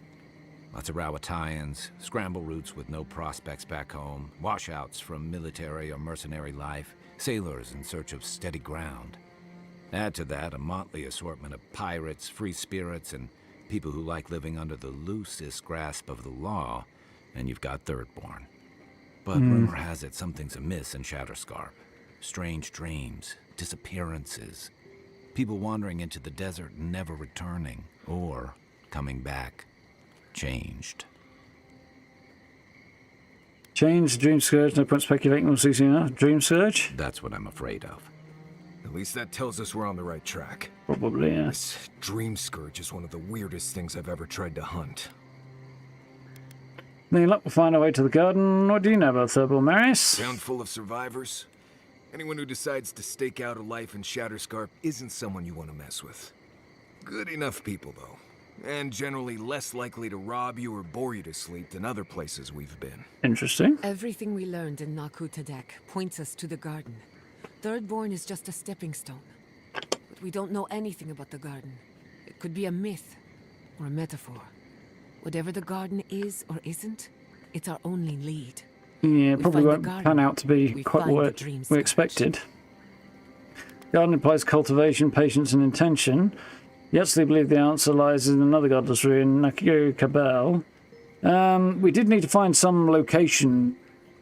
Lots of Rawatayans, scramble routes with no prospects back home, washouts from military or mercenary life, sailors in search of steady ground. Add to that a motley assortment of pirates, free spirits, and people who like living under the loosest grasp of the law, and you've got Thirdborn. But rumor has it something's amiss in Shatterscarp. Strange dreams, disappearances, people wandering into the desert and never returning, or coming back changed. Change Dreamscourge, no point speculating, we'll see soon enough. Dreamscourge? That's what I'm afraid of. At least that tells us we're on the right track. Probably, yeah. This Dreamscourge is one of the weirdest things I've ever tried to hunt. Then luck, we'll find our way to the garden. What do you know about Thurble Maris? Town full of survivors. Anyone who decides to stake out a life in Shatterscarp isn't someone you want to mess with. Good enough people, though. And generally less likely to rob you or bore you to sleep than other places we've been. Interesting. Everything we learned in Naku Tadek points us to the garden. Thirdborn is just a stepping stone. But we don't know anything about the garden. It could be a myth or a metaphor. Whatever the garden is or isn't, it's our only lead. Yeah, We probably find the won't garden, pan out to be we quite find what the we Dreamscourge. expected. Garden implies cultivation, patience, and intention. Yatsley believe the answer lies in another godless ruin, Naku Kabel. We did need to find some location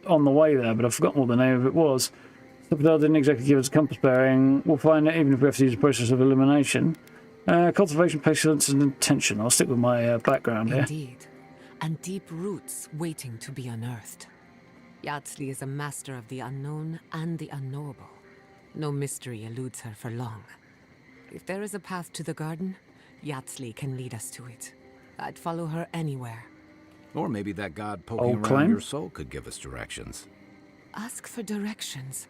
on the way there, but I've forgotten what the name of it was. Sapodal didn't exactly give us a compass bearing. We'll find it even if we have to use a process of elimination. Cultivation, patience, and intention. I'll stick with my background here. Indeed. And deep roots waiting to be unearthed. Yatsley is a master of the unknown and the unknowable. No mystery eludes her for long. If there is a path to the garden, Yatsley can lead us to it. I'd follow her anywhere. Or maybe that god poking Old around claim? your soul could give us directions. Ask for directions.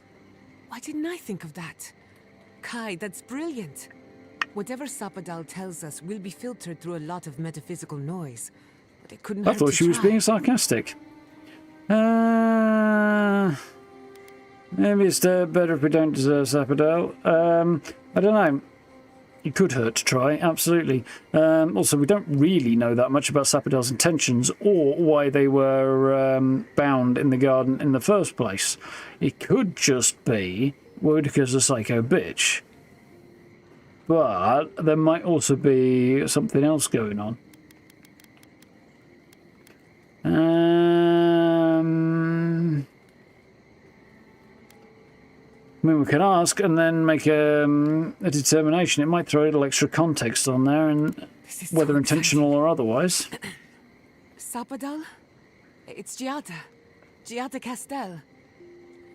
Why didn't I think of that? Kai, that's brilliant. Whatever Sapodal tells us will be filtered through a lot of metaphysical noise. But it couldn't I hurt thought to she was try. being sarcastic. Maybe it's better if we don't deserve Sapodal. I don't know. It could hurt to try, absolutely. Also, we don't really know that much about Sapodal's intentions or why they were bound in the garden in the first place. It could just be Wodika's a psycho bitch. But there might also be something else going on. I mean, we can ask and then make a determination. It might throw a little extra context on there, and whether intentional or otherwise. Sapodal? It's Giada. Giada Castel.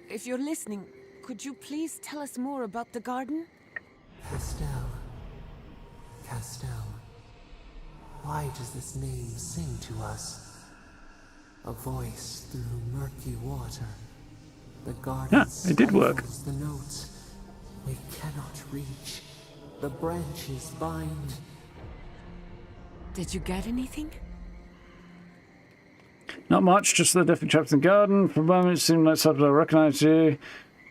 If you're listening, could you please tell us more about the garden? Castel. Castel. Why does this name sing to us? A voice through murky water. The garden it did work. stifles the notes we cannot reach. The branches bind. Did you get anything? Not much, just the different traps in the garden. For a moment, it seemed like Sapodal recognised you.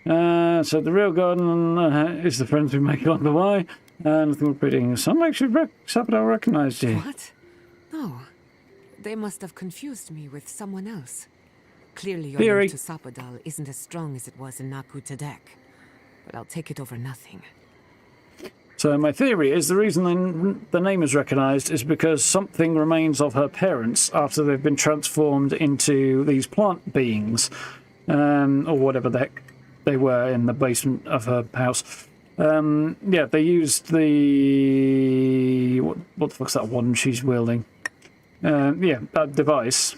So the real garden is the friends we make along the way. Nothing repeating. Some actually Sapodal recognised you. What? No. They must have confused me with someone else. Clearly your Theory. link to Sapodal isn't as strong as it was in Naku Tadek. But I'll take it over nothing. So my theory is the reason the name is recognised is because something remains of her parents after they've been transformed into these plant beings, or whatever the heck they were in the basement of her house. Yeah, they used the what the fuck's that one she's wielding? Yeah, that device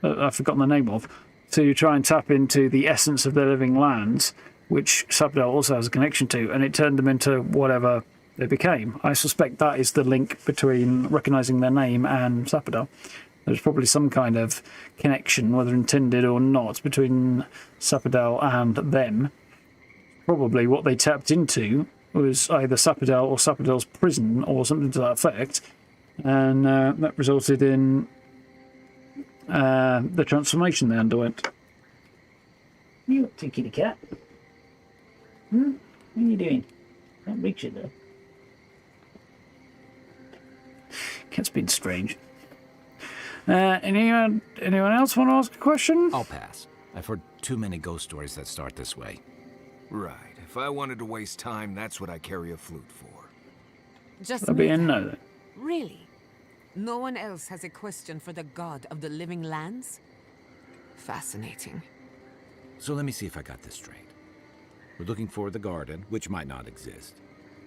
I've forgotten the name of, to try and tap into the essence of the living lands, which Sapodal also has a connection to, and it turned them into whatever they became. I suspect that is the link between recognising their name and Sapodal. There's probably some kind of connection, whether intended or not, between Sapodal and them. Probably what they tapped into was either Sapodal or Sapodal's prison or something to that effect, and that resulted in the transformation they underwent. You up to, kitty cat? What are you doing? Can't reach it though. Cat's been strange. Anyone else want to ask a question? I'll pass. I've heard too many ghost stories that start this way. Right. If I wanted to waste time, that's what I carry a flute for. Just That'll be me a then. no then. Really? No one else has a question for the god of the living lands? Fascinating. So let me see if I got this straight. We're looking for the garden, which might not exist.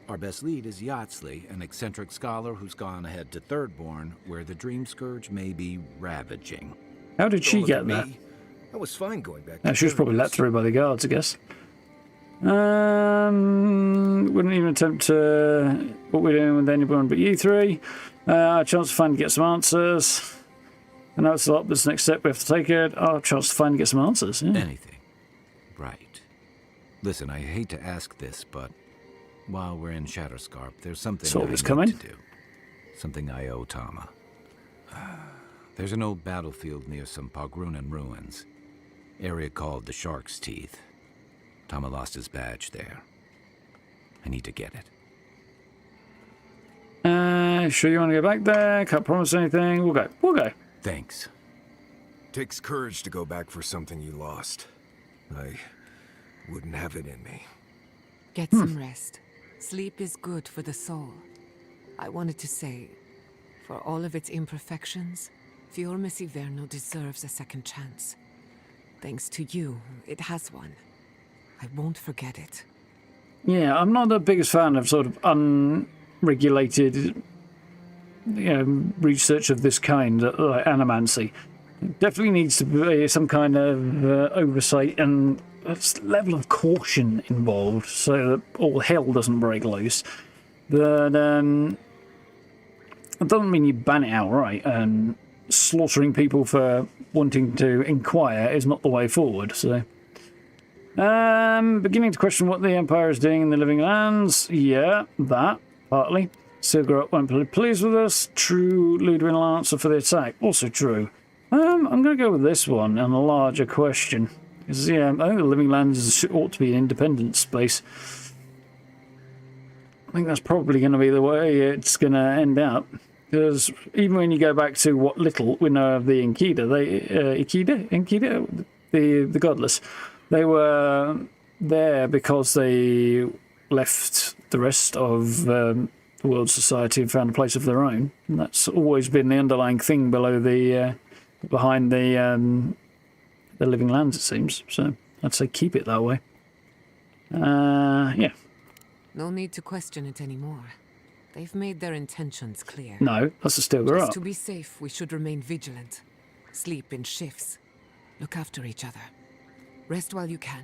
Our best lead is Yatsley, an eccentric scholar who's gone ahead to Thirdborn, where the Dreamscourge may be ravaging. How did she Don't look get at there? me. I was fine going back. She was probably let through by the guards, I guess. Wouldn't even attempt what we're doing with anyone but you three. Our chance to finally get some answers. I know it's a lot, but it's the next step. We have to take it. Our chance to finally get some answers. Yeah. Anything. Right. Listen, I hate to ask this, but while we're in Shatterscarp, there's something I need to do. Something I owe Tama. There's an old battlefield near some Pogrunan ruins. Area called the Shark's Teeth. Tama lost his badge there. I need to get it. Sure you want to go back there? Can't promise anything. We'll go. We'll go. Thanks. Takes courage to go back for something you lost. I wouldn't have it in me. Get some rest. Sleep is good for the soul. I wanted to say, for all of its imperfections, Fior Mesiverno deserves a second chance. Thanks to you, it has one. I won't forget it. Yeah, I'm not the biggest fan of sort of unregulated research of this kind, like animancy. It definitely needs to be some kind of oversight and a level of caution involved so that all hell doesn't break loose. But it doesn't mean you ban it outright, and slaughtering people for wanting to inquire is not the way forward, so... beginning to question what the Empire is doing in the Living Lands. Yeah, that, partly. Silgarot won't be pleased with us. True, Ludwin will answer for the attack. Also true. I'm going to go with this one and a larger question. Because, yeah, I think the Living Lands ought to be an independent space. I think that's probably going to be the way it's going to end up. Because even when you go back to what little we know of the Enquida, the Godless, they were there because they left the rest of the world society and found a place of their own. And that's always been the underlying thing below the behind the Living Lands, it seems. So I'd say keep it that way. Yeah. No need to question it anymore. They've made their intentions clear. No, that's a Stilgarot. Just to be safe, we should remain vigilant. Sleep in shifts. Look after each other. Rest while you can.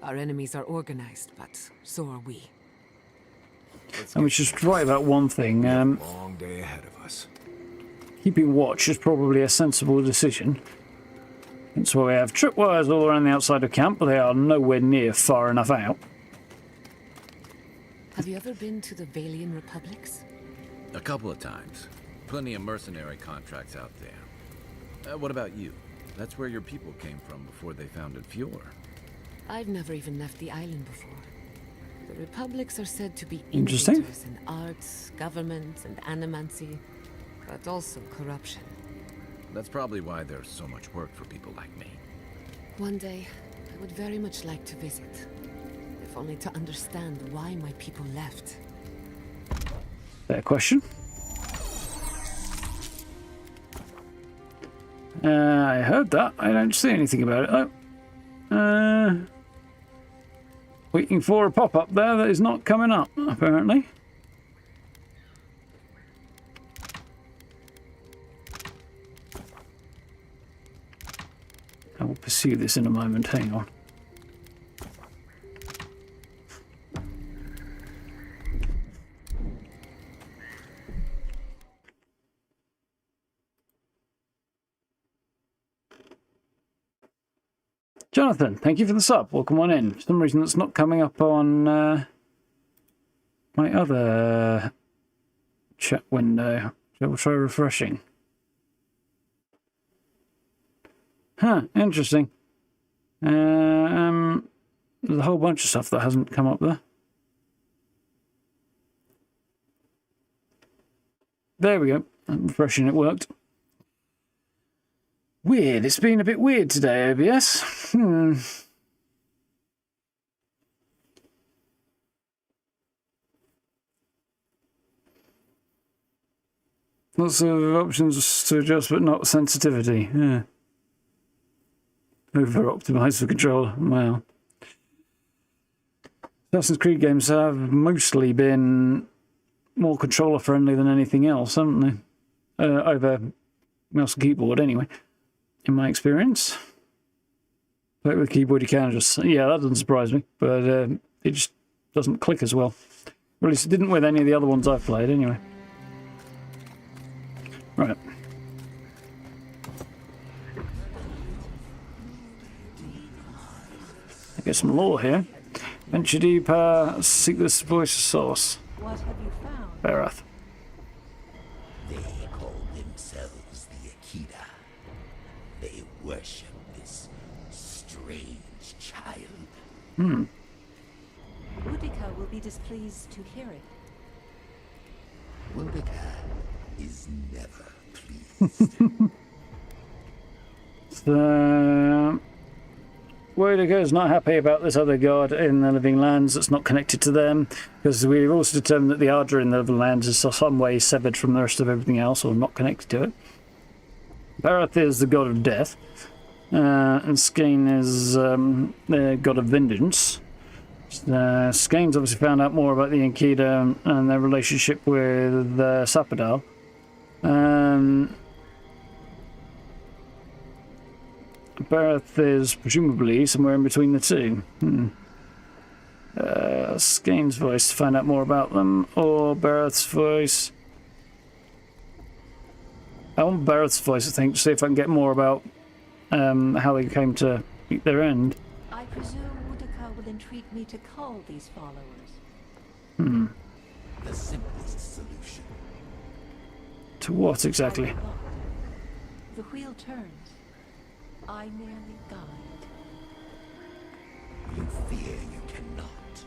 Our enemies are organized, but so are we. And we should write about one thing. Long day ahead of us. Keeping watch is probably a sensible decision. That's why we have tripwires all around the outside of camp, but they are nowhere near far enough out. Have you ever been to the Valian Republics? A couple of times. Plenty of mercenary contracts out there. What about you? That's where your people came from before they founded Fior. I've never even left the island before. The Republics are said to be interesting innovators in arts, government, and animancy, but also corruption. That's probably why there's so much work for people like me. One day, I would very much like to visit. If only to understand why my people left. Fair question. I heard that. I don't see anything about it though. Waiting for a pop-up there that is not coming up, apparently. I will pursue this in a moment. Hang on. Jonathan, thank you for the sub. Welcome on in. For some reason that's not coming up on my other chat window. So we'll try refreshing. Huh, interesting. There's a whole bunch of stuff that hasn't come up there. There we go. I'm refreshing, it worked. Weird. It's been a bit weird today, OBS. Lots of options to adjust, but not sensitivity. Yeah. Over-optimised for control. Wow. Assassin's Creed games have mostly been more controller-friendly than anything else, haven't they? Over mouse and keyboard, anyway. In my experience. Play it with the keyboard you can just... Yeah, that doesn't surprise me. But it just doesn't click as well. Or at least it didn't with any of the other ones I've played, anyway. Right. I get some lore here. Venture deeper, seek this voice source. What have you found? Barath. They call themselves the Akita. They worship this strange child. Boudica will be displeased to hear it. Boudica is never pleased. So... Boudica is not happy about this other god in the Living Lands that's not connected to them, because we've also determined that the Ardra in the Living Lands is some way severed from the rest of everything else, or not connected to it. Barath is the god of death, and Xion is the god of vengeance. Skaine's obviously found out more about the Enkidu and their relationship with Sapadal. Barath is presumably somewhere in between the two. Skaine's voice to find out more about them, or Barath's voice. I want Barath's voice, I think, to see if I can get more about how they came to meet their end. I presume Boudica will entreat me to cull these followers. The simplest solution. To what exactly? The wheel turns. I merely guide. You fear you cannot.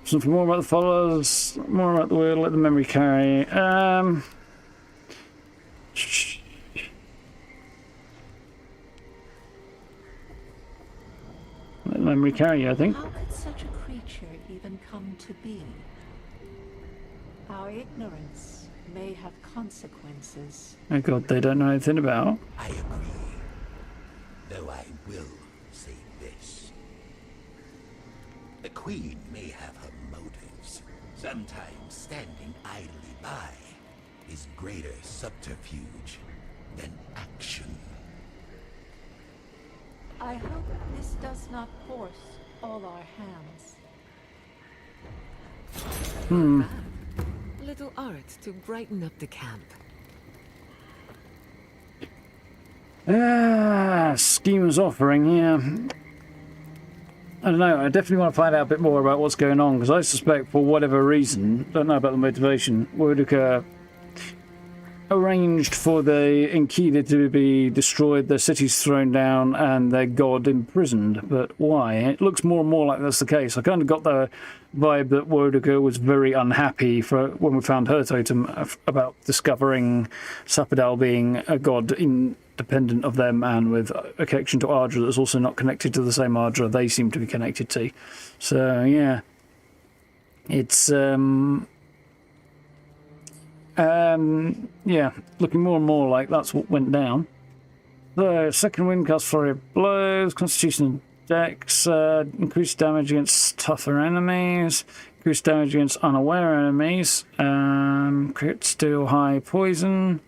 Something more about the followers, more about the wheel, let the memory carry. Let the memory carry, I think. How could such a creature even come to be? Our ignorance may have consequences. Oh god, they don't know anything about. I agree. Though I will say this. The Queen may have her motives. Sometimes standing idly by is greater subterfuge than action. I hope this does not force all our hands. Little art to brighten up the camp. Schemer's offering, yeah. I don't know, I definitely want to find out a bit more about what's going on, because I suspect for whatever reason, don't know about the motivation, Boudica arranged for the Enkidu to be destroyed, their cities thrown down, and their god imprisoned. But why? It looks more and more like that's the case. I kind of got the vibe that Boudica was very unhappy for when we found her totem about discovering Sapadal being a god independent of them and with a connection to Ardra that's also not connected to the same Ardra they seem to be connected to. So, yeah. It's, yeah, looking more and more like that's what went down. The second wind casts flurry of blows, constitution and dex, increased damage against tougher enemies, increased damage against unaware enemies, crit steal high poison,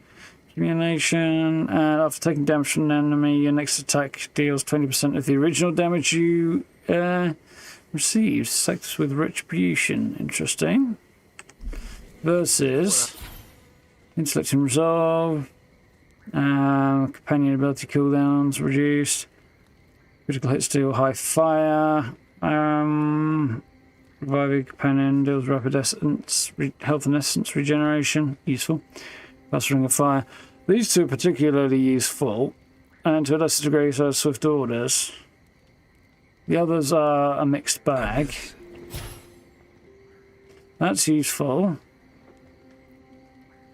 accumulation, and after taking damage from an enemy, your next attack deals 20% of the original damage you received. Sex with retribution, interesting. Versus intellect and resolve, companion ability cooldowns reduced, critical hit steal high fire, reviving companion deals rapid essence, health and essence regeneration, useful. Plus ring of fire. These two are particularly useful, and to a lesser degree so are swift orders. The others are a mixed bag. That's useful.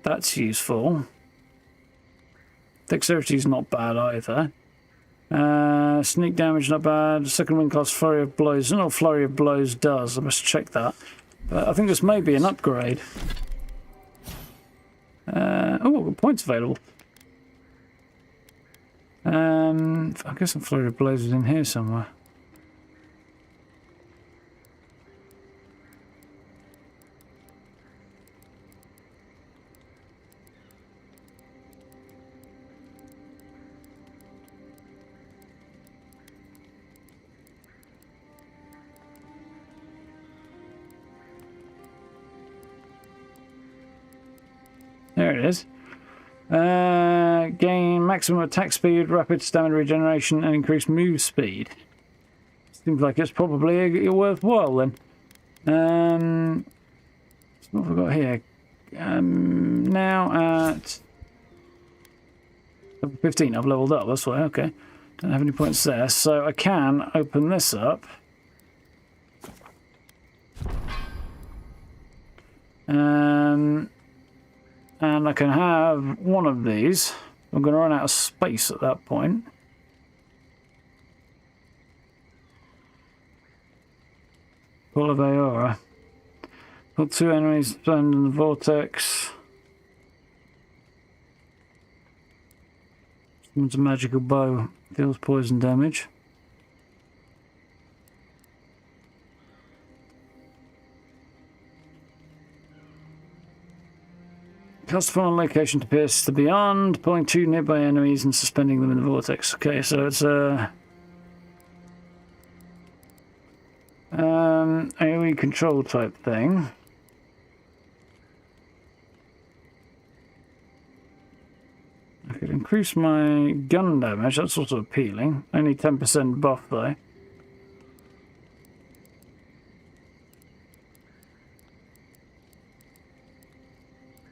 That's useful. Dexterity is not bad either. Sneak damage not bad. Second wind cost flurry of blows. I don't know what flurry of blows does. I must check that. But I think this may be an upgrade. Oh, points available. I guess some flurry of blows is in here somewhere. There it is. Gain maximum attack speed, rapid stamina regeneration, and increased move speed. Seems like it's probably worthwhile then. What have we got here? Now at level 15, I've leveled up, that's why, okay. Don't have any points there, so I can open this up. And I can have one of these. I'm going to run out of space at that point. Full of Eora. Put 2 enemies stand in the vortex. Summons a magical bow. Deals poison damage. Cast from one location to pierce the beyond, pulling 2 nearby enemies and suspending them in the vortex. Okay, so it's a AoE control type thing. I could increase my gun damage, that's also appealing. Only 10% buff though.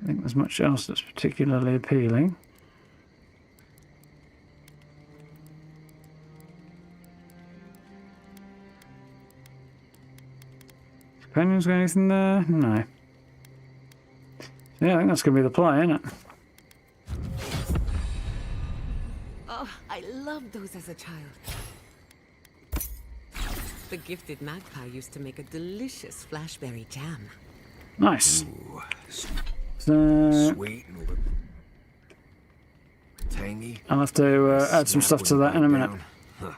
I think there's much else that's particularly appealing. Companion's got anything there? No. So yeah, I think that's going to be the play, isn't it? Oh, I loved those as a child. The gifted magpie used to make a delicious flashberry jam. Nice. Ooh, So, sweet and a little tangy. I'll have to add some stuff to that in a minute. Huh.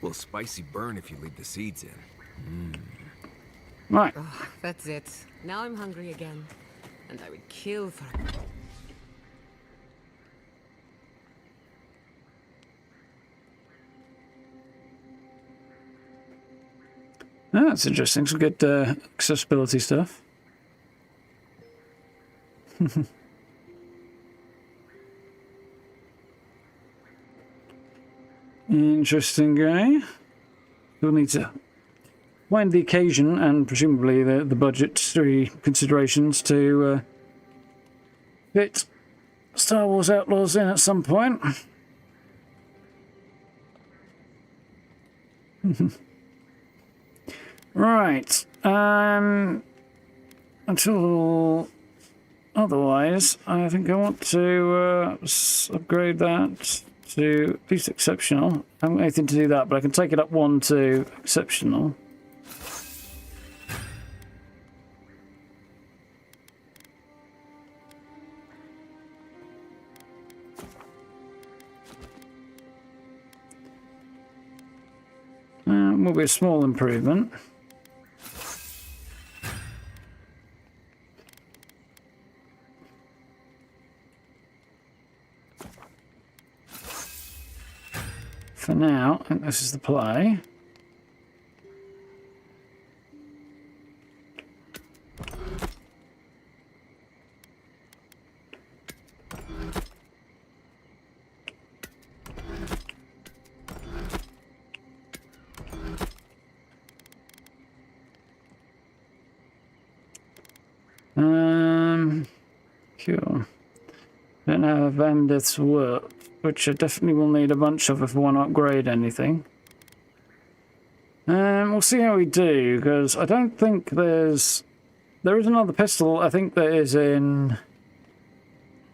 Well, spicy burn if you leave the seeds in. Right. Oh, that's it. Now I'm hungry again. And I would kill for... Oh, that's interesting. Some good accessibility stuff. Interesting guy. We'll need to find the occasion and presumably the budgetary considerations to fit Star Wars Outlaws in at some point. Right. Until otherwise, I think I want to upgrade that to at least exceptional. I haven't got anything to do that, but I can take it up 1 to exceptional. Will be a small improvement. For now, I think this is the play. Cool. Don't have Vandith's work, which I definitely will need a bunch of if I want to upgrade anything. We'll see how we do, because I don't think there is another pistol, I think there is in...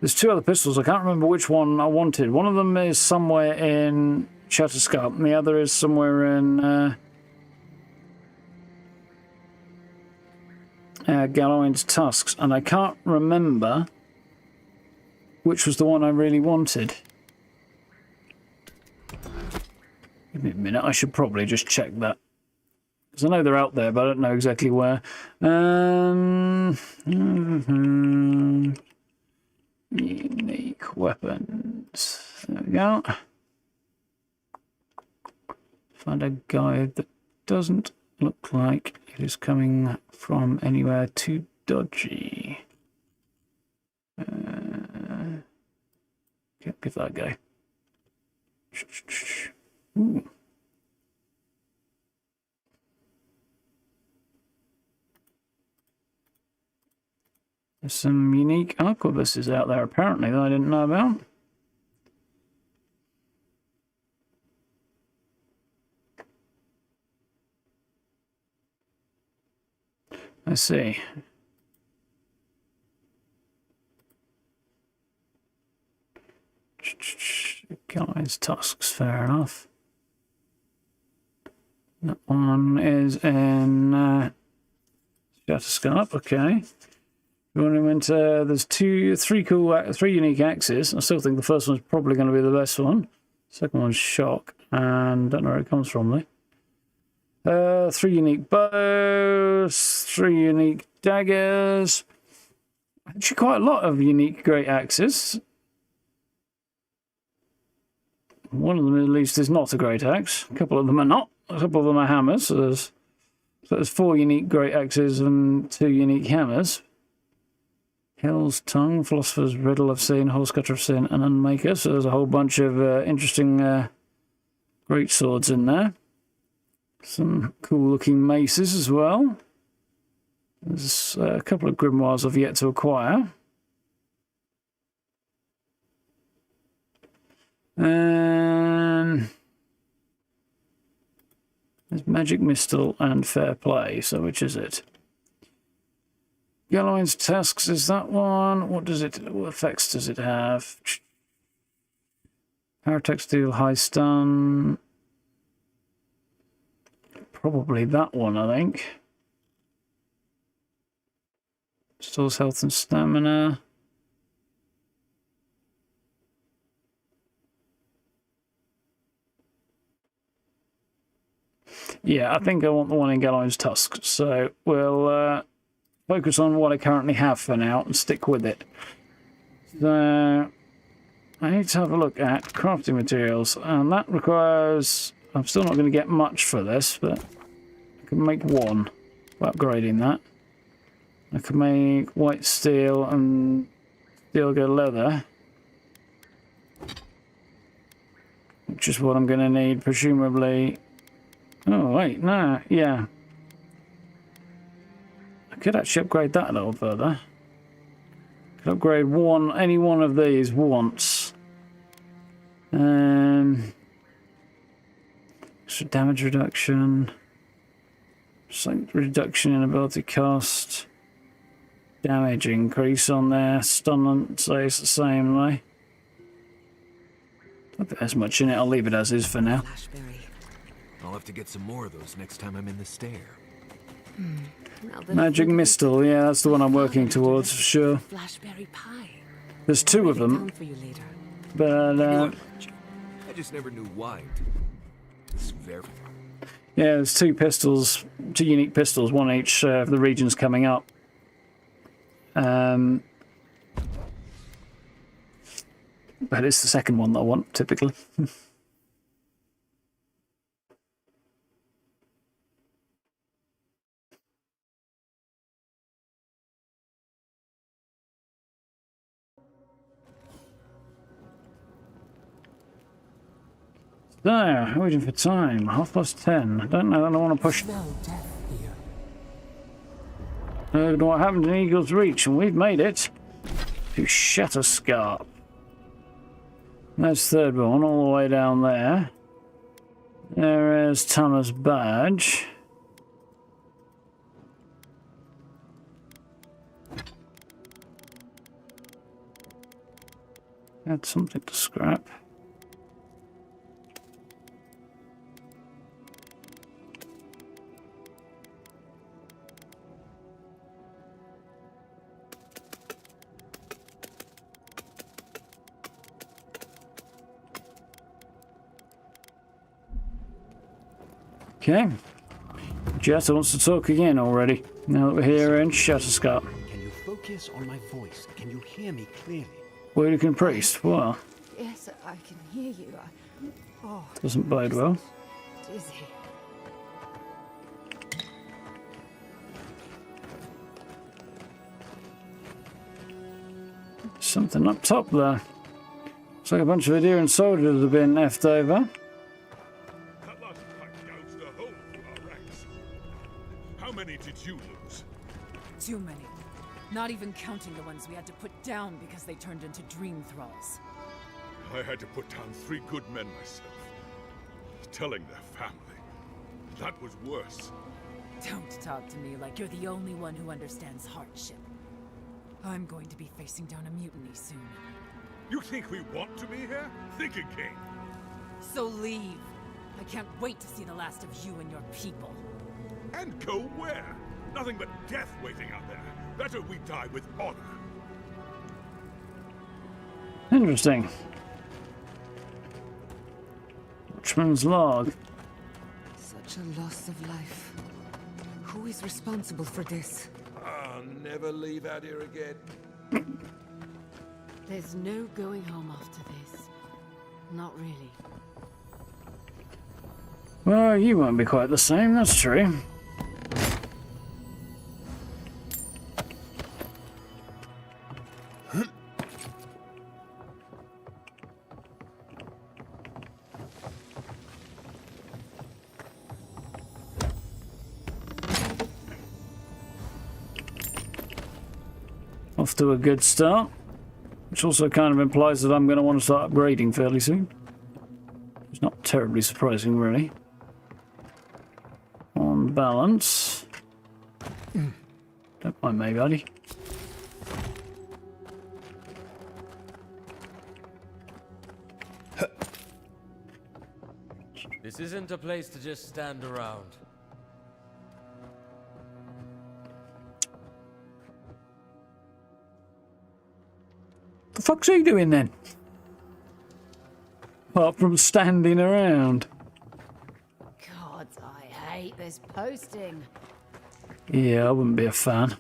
There's 2 other pistols, I can't remember which one I wanted. One of them is somewhere in Shatterscarp, and the other is somewhere in Galloway's Tusks, and I can't remember which was the one I really wanted. Give me a minute, I should probably just check that. Because I know they're out there, but I don't know exactly where. Unique weapons. There we go. Find a guide that doesn't look like it is coming from anywhere too dodgy. Give that a go. Ooh. There's some unique arquebuses out there apparently that I didn't know about. I see. Guys, tusks, fair enough. That one is in Shatterscarp, okay. You want to enter, there's three unique axes. I still think the first one's probably going to be the best one. Second one's shock, and don't know where it comes from though. 3 unique bows, 3 unique daggers. Actually, quite a lot of unique great axes. One of them, at least, is not a great axe. A couple of them are not. A couple of them are hammers. So there's 4 unique great axes and 2 unique hammers. Hell's Tongue, Philosopher's Riddle I've seen, Horsecutter I've seen, and Unmaker. So there's a whole bunch of interesting great swords in there. Some cool looking maces as well. There's a couple of grimoires I've yet to acquire. There's Magic Mistle and Fair Play, so which is it? Galloway's Tusks is that one. What effects does it have? Paratextile, High Stun. Probably that one, I think. Stores health and stamina. Yeah, I think I want the one in Galloway's Tusk. So we'll focus on what I currently have for now and stick with it. So I need to have a look at crafting materials, and that requires... I'm still not going to get much for this, but I can make one by upgrading that. I can make white steel and steel go leather, which is what I'm going to need, presumably. Oh, wait, no, yeah. I could actually upgrade that a little further. I could upgrade any one of these once. Extra damage reduction. Strength reduction in ability cost. Damage increase on there. Stun stays the same way. I don't think there's much in it. I'll leave it as is for now. I'll have to get some more of those next time I'm in the stair. Magic Mistle, yeah, that's the one I'm working towards for sure. There's 2 of them, but I just never knew why. It's very... Yeah, there's 2 pistols, 2 unique pistols, one each for the regions coming up. But it's the second one that I want, typically. So, waiting for time. 10:30. I don't know that I want to push. What happened in Eagle's Reach, and we've made it to Shatterscarp. That's third one, all the way down there. There is Thomas Badge. Had something to scrap. Okay. Jetta wants to talk again already, now that we're here in Shatterscarp. Can you focus on my voice? Can you hear me clearly? Wadekin Priest, well. Yes, I can hear you. Doesn't bode well. Dizzy. Something up top there. Looks like a bunch of Adyran soldiers have been effed over. That last fight gouged a hole through our ranks. How many did you lose? Too many. Not even counting the ones we had to put down because they turned into dream thralls. I had to put down 3 good men myself. Telling their family. That was worse. Don't talk to me like you're the only one who understands hardship. I'm going to be facing down a mutiny soon. You think we want to be here? Think again. So leave. I can't wait to see the last of you and your people. And go where? Nothing but death waiting out there. Better we die with honor. Interesting. Watchman's log. Such a loss of life. Who is responsible for this? I'll never leave out here again. There's no going home after this. Not really. Well, you won't be quite the same, that's true. Off to a good start, which also kind of implies that I'm going to want to start upgrading fairly soon. It's not terribly surprising, really. On balance. Don't mind me, buddy. This isn't a place to just stand around. The fuck's he doing then? Apart from standing around. God, I hate this posting. Yeah, I wouldn't be a fan.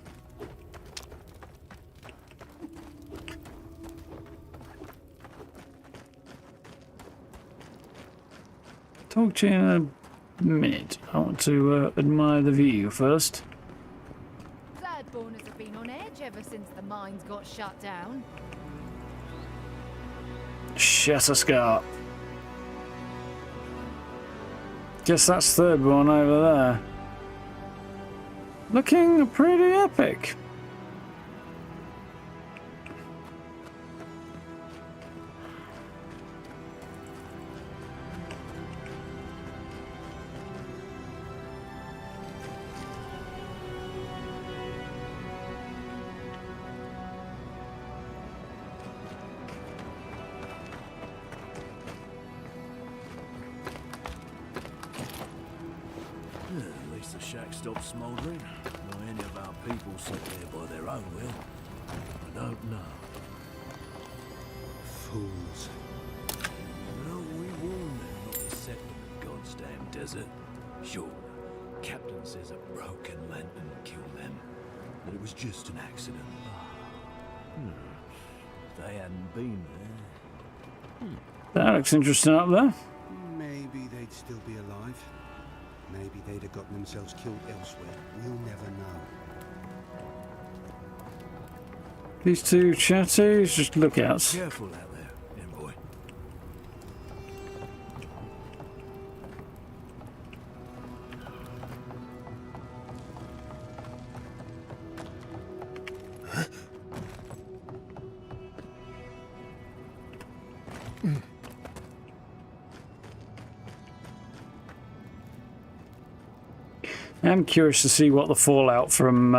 Talk to you in a minute. I want to admire the view first. Thirdborners have been on edge ever since the mines got shut down. Shatterscarp. Guess that's third one over there. Looking pretty epic. At least the shack stopped smouldering. Not any of our people sit there by their own will. I don't know. Fools. No, we warned them not to set in the goddamn desert. Sure, Captain says a broken lantern killed them, but it was just an accident. If they hadn't been there... That looks interesting up there. Maybe they'd still be alive. Maybe they'd have gotten themselves killed elsewhere. We'll never know. These two chatties, just lookouts. Careful out there, Envoy. I'm curious to see what the fallout from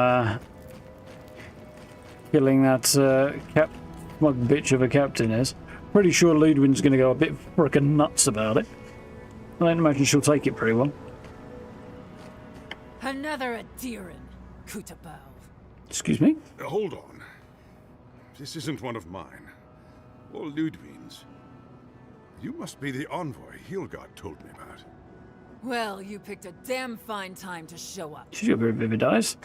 killing that smug bitch of a captain is. Pretty sure Ludwig's going to go a bit frickin' nuts about it. I don't imagine she'll take it pretty well. Another Adyran, Kutabel. Excuse me? Hold on. This isn't one of mine. Or Ludwig's. You must be the envoy Hilgard told me about. Well, you picked a damn fine time to show up. She's got very vivid eyes.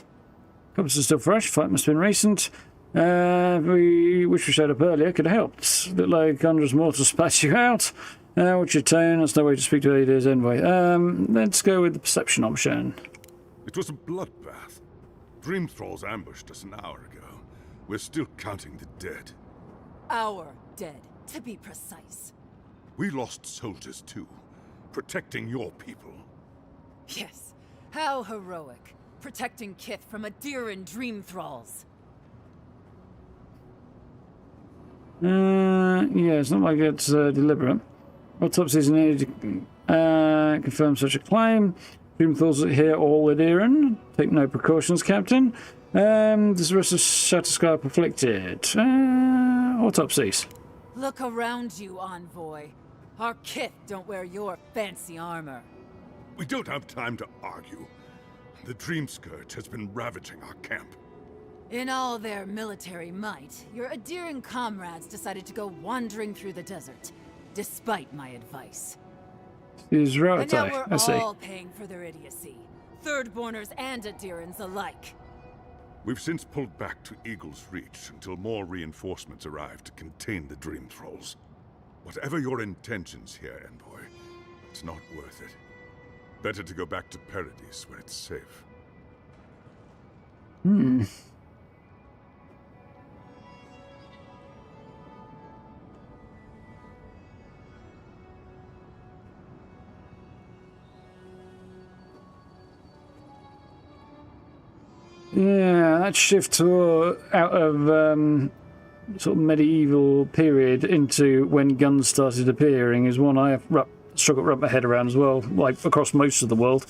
Compass is still fresh. Fight must have been recent. We wish we showed up earlier. Could have helped. Look like Conjurer's Mortal spat you out. What's your tone? That's no way to speak to Adyran's Envoy. Let's go with the perception option. It was a bloodbath. Dream thralls ambushed us an hour ago. We're still counting the dead. Our dead. to be precise. We lost soldiers too, protecting your people. Yes, how heroic. Protecting Kith from Adyran dream thralls. Yeah, it's not like it's deliberate. Autopsies needed to confirm such a claim. Dream thralls here all Adyran. Take no precautions, Captain. Does the rest of Shatterscarp afflicted? Autopsies. Look around you, Envoy. Our Kith don't wear your fancy armor. We don't have time to argue. The Dreamscourge has been ravaging our camp. In all their military might, your Adyran comrades decided to go wandering through the desert, despite my advice. He's right, and now I we're see. all paying for their idiocy. Thirdborners and Adyrans alike. We've since pulled back to Eagle's Reach until more reinforcements arrive to contain the Dream Thralls. Whatever your intentions here, Envoy, it's not worth it. Better to go back to Paradise where it's safe. Yeah, that shift to out of sort of medieval period into when guns started appearing is one I have struggled to wrap my head around as well, like across most of the world.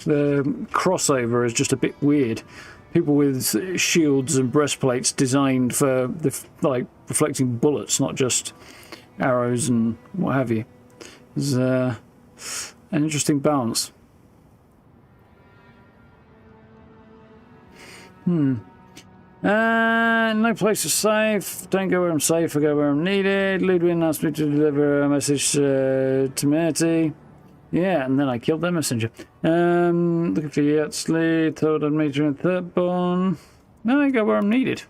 The crossover is just a bit weird. People with shields and breastplates designed for like reflecting bullets, not just arrows and what have you. It's an interesting balance. No place is safe. Don't go where I'm safe, I go where I'm needed. Ludwig asked me to deliver a message to Merty. Yeah, and then I killed their messenger. Looking for Yatzley, told I'd meet you in Thirdborn. No, I go where I'm needed.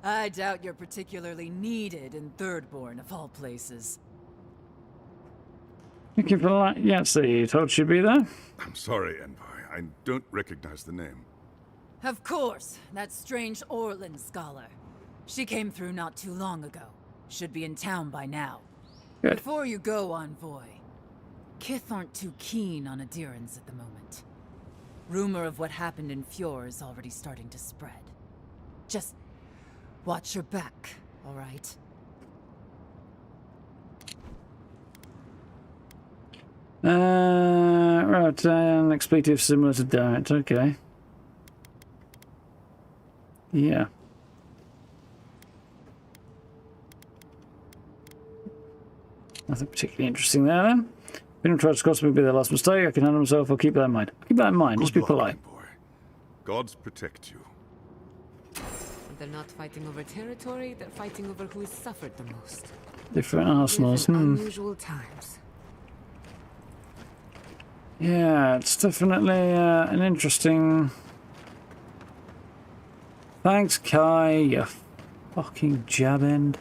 I doubt you're particularly needed in Thirdborn, of all places. Looking for Yatzley, told she'd be there. I'm sorry, Envoy. I don't recognize the name. Of course, that strange Orlan scholar. She came through not too long ago. Should be in town by now. Good. Before you go, Envoy, Kith aren't too keen on Adyrans at the moment. Rumor of what happened in Fior is already starting to spread. Just watch your back, all right? Right, an expletive similar to diet, okay. Yeah. Nothing particularly interesting there, then. If anyone tries to cost me, be their last mistake. I can handle myself. I'll keep that in mind. Keep that in mind. Just be polite. Boy. Gods protect you. They're not fighting over territory. They're fighting over who has suffered the most. Different arsenals. Unusual times. Yeah, it's definitely an interesting... Thanks, Kai, you fucking jab end.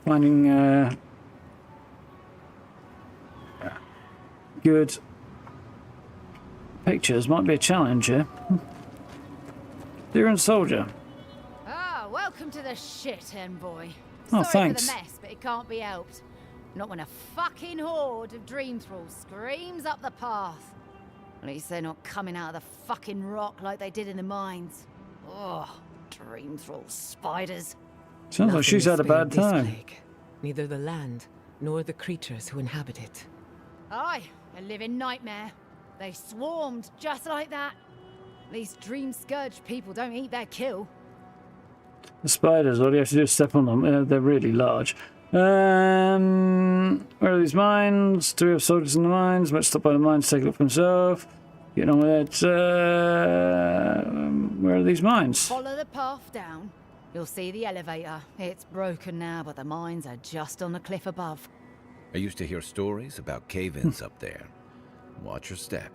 Finding good pictures might be a challenge here. Adyran soldier. Ah, welcome to the shit, Envoy. Oh, Sorry thanks. for the mess, but it can't be helped. Not when a fucking horde of dream thralls screams up the path. At least they're not coming out of the fucking rock like they did in the mines. Oh, dream thrall spiders. Sounds like she's had a bad time. Plague. Neither the land nor the creatures who inhabit it. Aye, a living nightmare. They swarmed just like that. These Dreamscourge people don't eat their kill. The spiders, all you have to do is step on them. They're really large. Where are these mines? Do we have soldiers in the mines? Might stop by the mines, take a look for himself. Get on with it. Where are these mines? Follow the path down. You'll see the elevator. It's broken now, but the mines are just on the cliff above. I used to hear stories about cave-ins up there. Watch your step.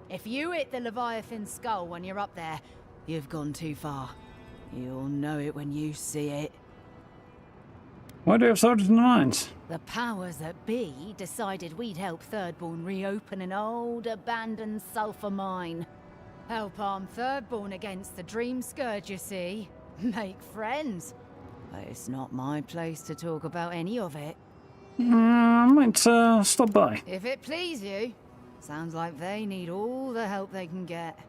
If you hit the Leviathan skull when you're up there, you've gone too far. You'll know it when you see it. Why do you have soldiers in the mines? The powers that be decided we'd help Thirdborn reopen an old, abandoned sulfur mine. Help arm Thirdborn against the Dreamscourge, you see. Make friends. But it's not my place to talk about any of it. I might stop by. If it please you. Sounds like they need all the help they can get.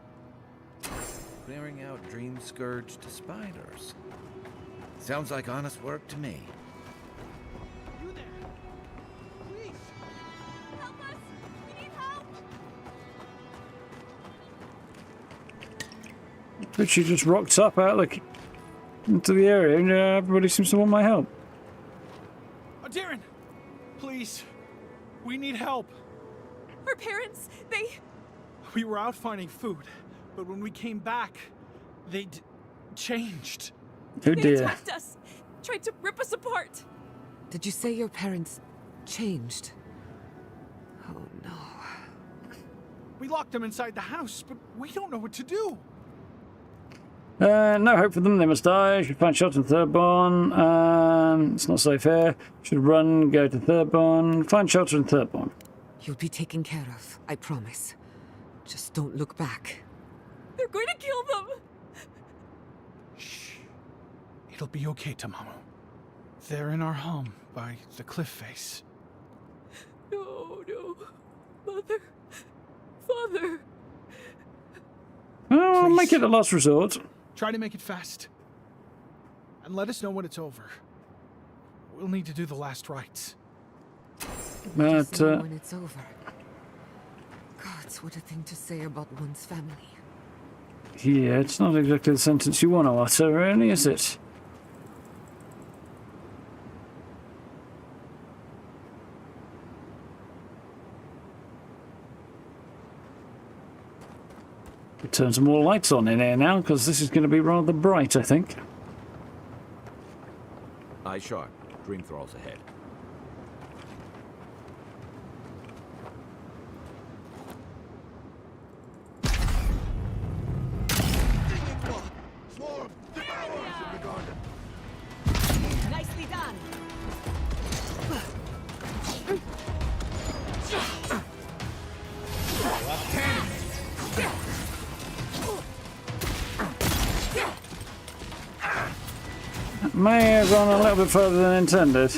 Clearing out Dreamscourge to spiders. Sounds like honest work to me. You there? Please! Help us! We need help! But she just rocked up out into the area and everybody seems to want my help. Adyran! Please! We need help! Our parents, We were out finding food, but when we came back, they'd changed. Oh They dear. attacked us, tried to rip us apart. Did you say your parents changed? Oh no. We locked them inside the house, but we don't know what to do. No hope for them, they must die. Should find shelter in Thirdborn. It's not safe here. Should run, go to Thirdborn. Find shelter in Thirdborn. You'll be taken care of, I promise. Just don't look back. They're going to kill them. Shh. It'll be okay, Tamamu. They're in our home by the cliff face. No, no. Mother. Father. I'll make it a last resort. Try to make it fast. And let us know when it's over. We'll need to do the last rites. But, Just know when it's over. Gods, what a thing to say about one's family. yeah, it's not exactly the sentence you want to utter, really, is it? Turn some more lights on in here now, because this is going to be rather bright, I think. Eye sharp. Dream thralls ahead. Nicely done. May have gone a little bit further than intended.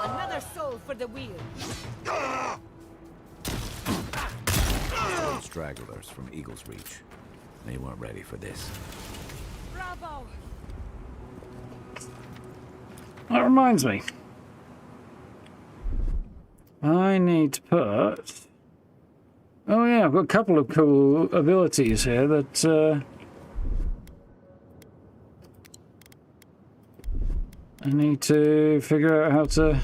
Another soul for the wheel. Those stragglers from Eagle's Reach. They weren't ready for this. Bravo. That reminds me. I need to put... Oh yeah, I've got a couple of cool abilities here that I need to figure out how to...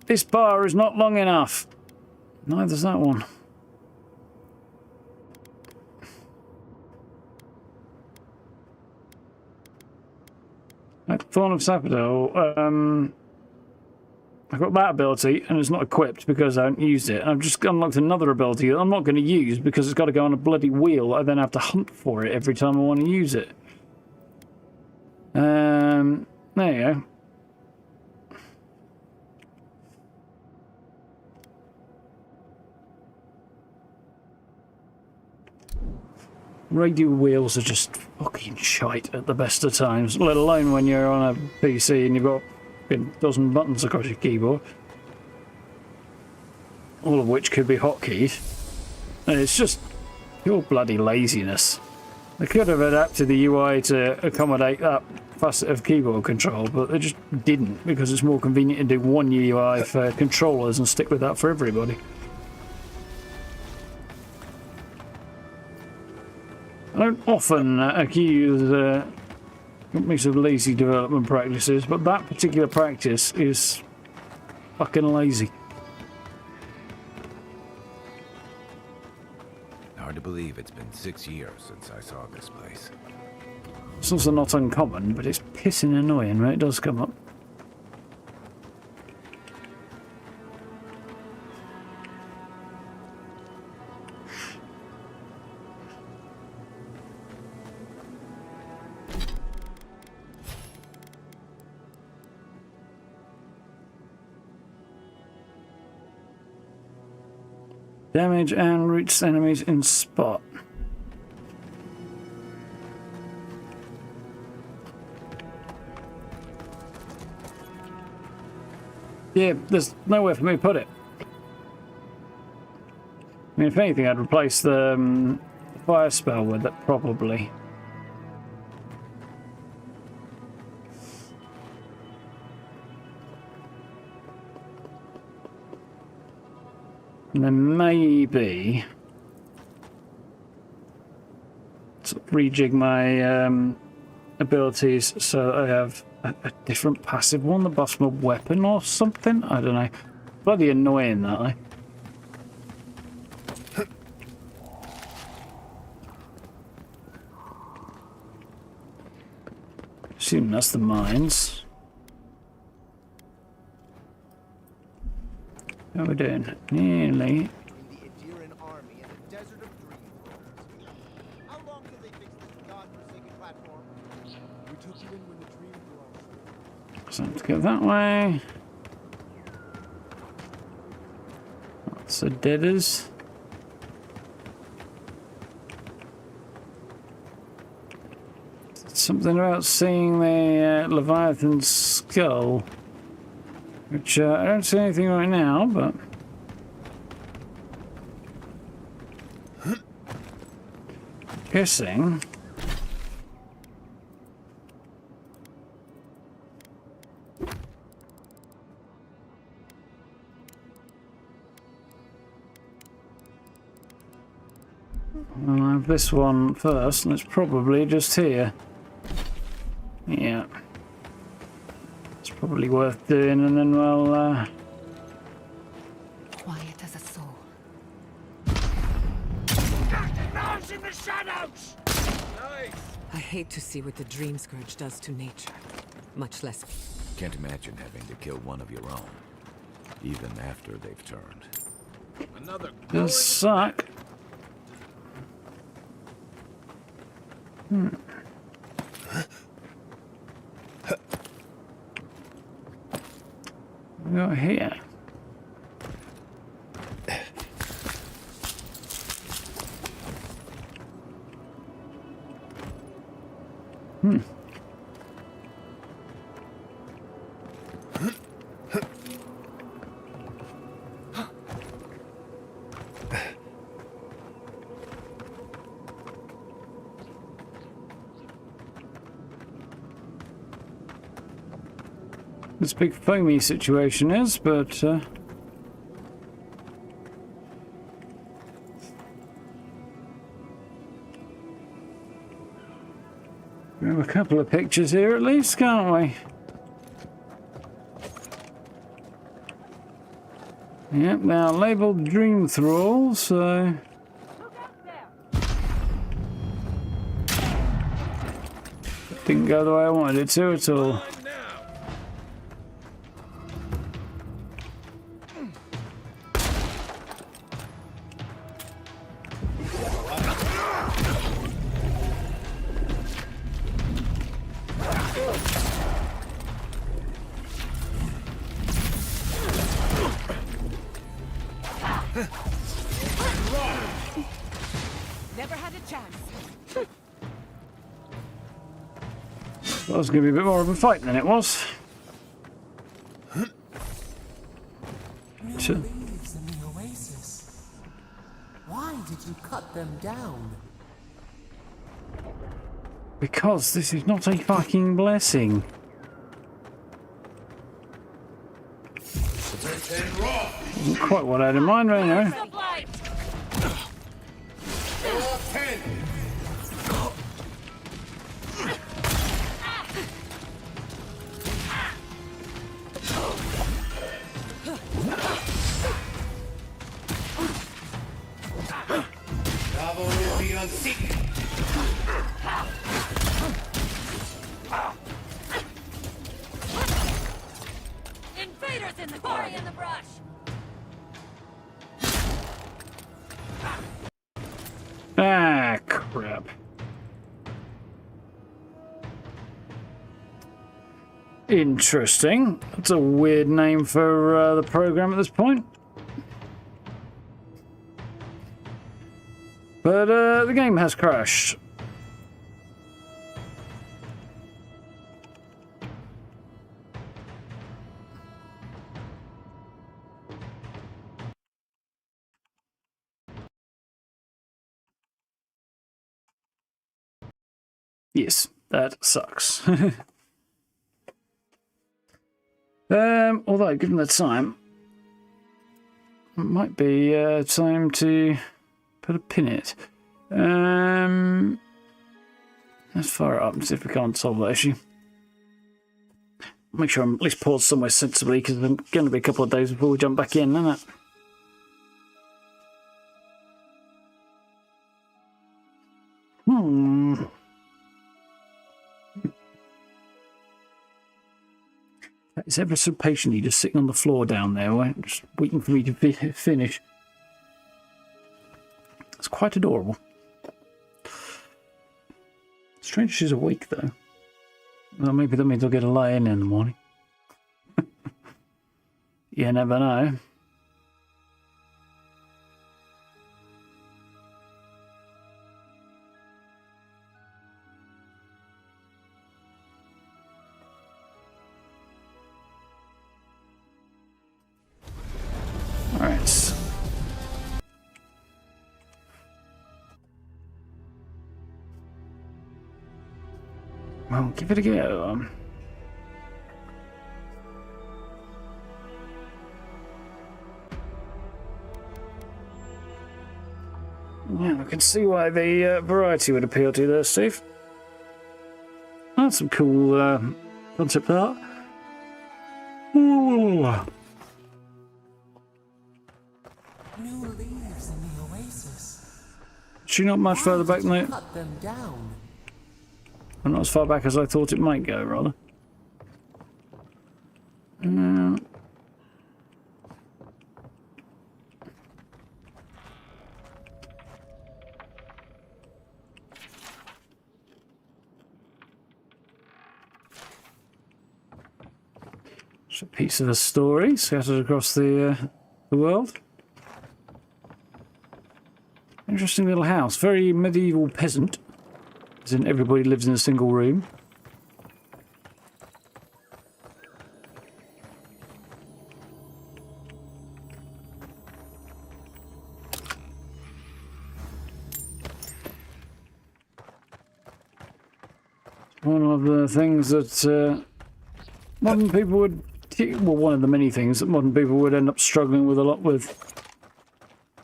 This bar is not long enough. Neither's that one. Thorn of Sapodel, I've got that ability and it's not equipped because I haven't used it. I've just unlocked another ability that I'm not going to use because it's got to go on a bloody wheel. I then have to hunt for it every time I want to use it. There you go. Radio wheels are just fucking shite at the best of times, let alone when you're on a PC and you've got a dozen buttons across your keyboard. All of which could be hotkeys. And it's just pure bloody laziness. They could have adapted the UI to accommodate that facet of keyboard control, but they just didn't because it's more convenient to do one UI for controllers and stick with that for everybody. I don't often accuse companies of lazy development practices, but that particular practice is fucking lazy. Hard to believe it's been 6 years since I saw this place. It's also not uncommon, but it's pissing annoying when it does come up. Damage and roots enemies in spot. Yeah, there's nowhere for me to put it. I mean, if anything, I'd replace the fire spell with it, probably. And then maybe sort of rejig my abilities so I have a different passive one that buffs my weapon or something. I don't know. Bloody annoying that. Assume that's the mines. How are we doing? Nearly. The Adyran army in the desert of Dreamscourge. How long till they fix this godforsaken platform? We took you in when the dream broke. So let's go that way. Lots of deaders. Something about seeing the Leviathan's skull. Which I don't see anything right now, but guessing I'll have this one first, and it's probably just here. Yeah. Probably worth doing, and then we'll Quiet as a soul. In the shadows! I hate to see what the Dreamscourge does to nature, much less. Can't imagine having to kill one of your own, even after they've turned. Another does suck. We got here. This big foamy situation is, but we have a couple of pictures here at least, can't we? Yep, they are labelled Dream Thrall, so didn't go the way I wanted it to at all. Never had a chance. That was going to be a bit more of a fight than it was. New leaves in the oasis. Why did you cut them down? Because this is not a fucking blessing. Wasn't quite what I had in mind right now. Interesting. That's a weird name for the program at this point. But the game has crashed. Yes, that sucks. Although, given the time, it might be time to put a pin in it. Let's fire it up and see if we can't solve that issue. Make sure I'm at least paused somewhere sensibly, because it's going to be a couple of days before we jump back in, isn't it? It's ever so patiently just sitting on the floor down there, right? Just waiting for me to finish. It's quite adorable. Strange she's awake, though. Well, maybe that means I'll get a lie in the morning. You never know. Alright. Well, give it a go. Yeah, I can see why the variety would appeal to you there, Steve. That's some cool concept art. Ooh. New leaves in the oasis. She not much further back than that. Cut them down. Well, not as far back as I thought it might go, rather. It's a piece of the story scattered across the world. Interesting little house. Very medieval peasant. As in everybody lives in a single room. One of the things that modern people would... Well, one of the many things that modern people would end up struggling with a lot with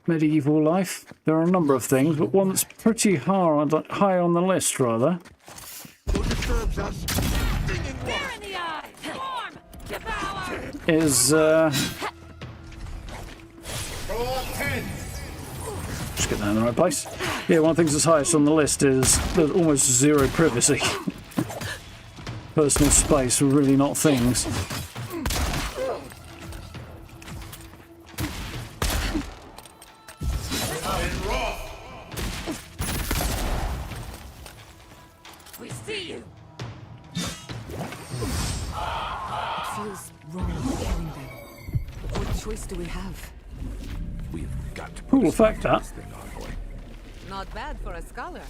medieval life. There are a number of things, but one that's pretty high on the list, rather, is just get that in the right place. Yeah, one of the things that's highest on the list is there's almost zero privacy. Personal space are really not things. Do we have? We've got to Cool fact, that. Not bad for a scholar.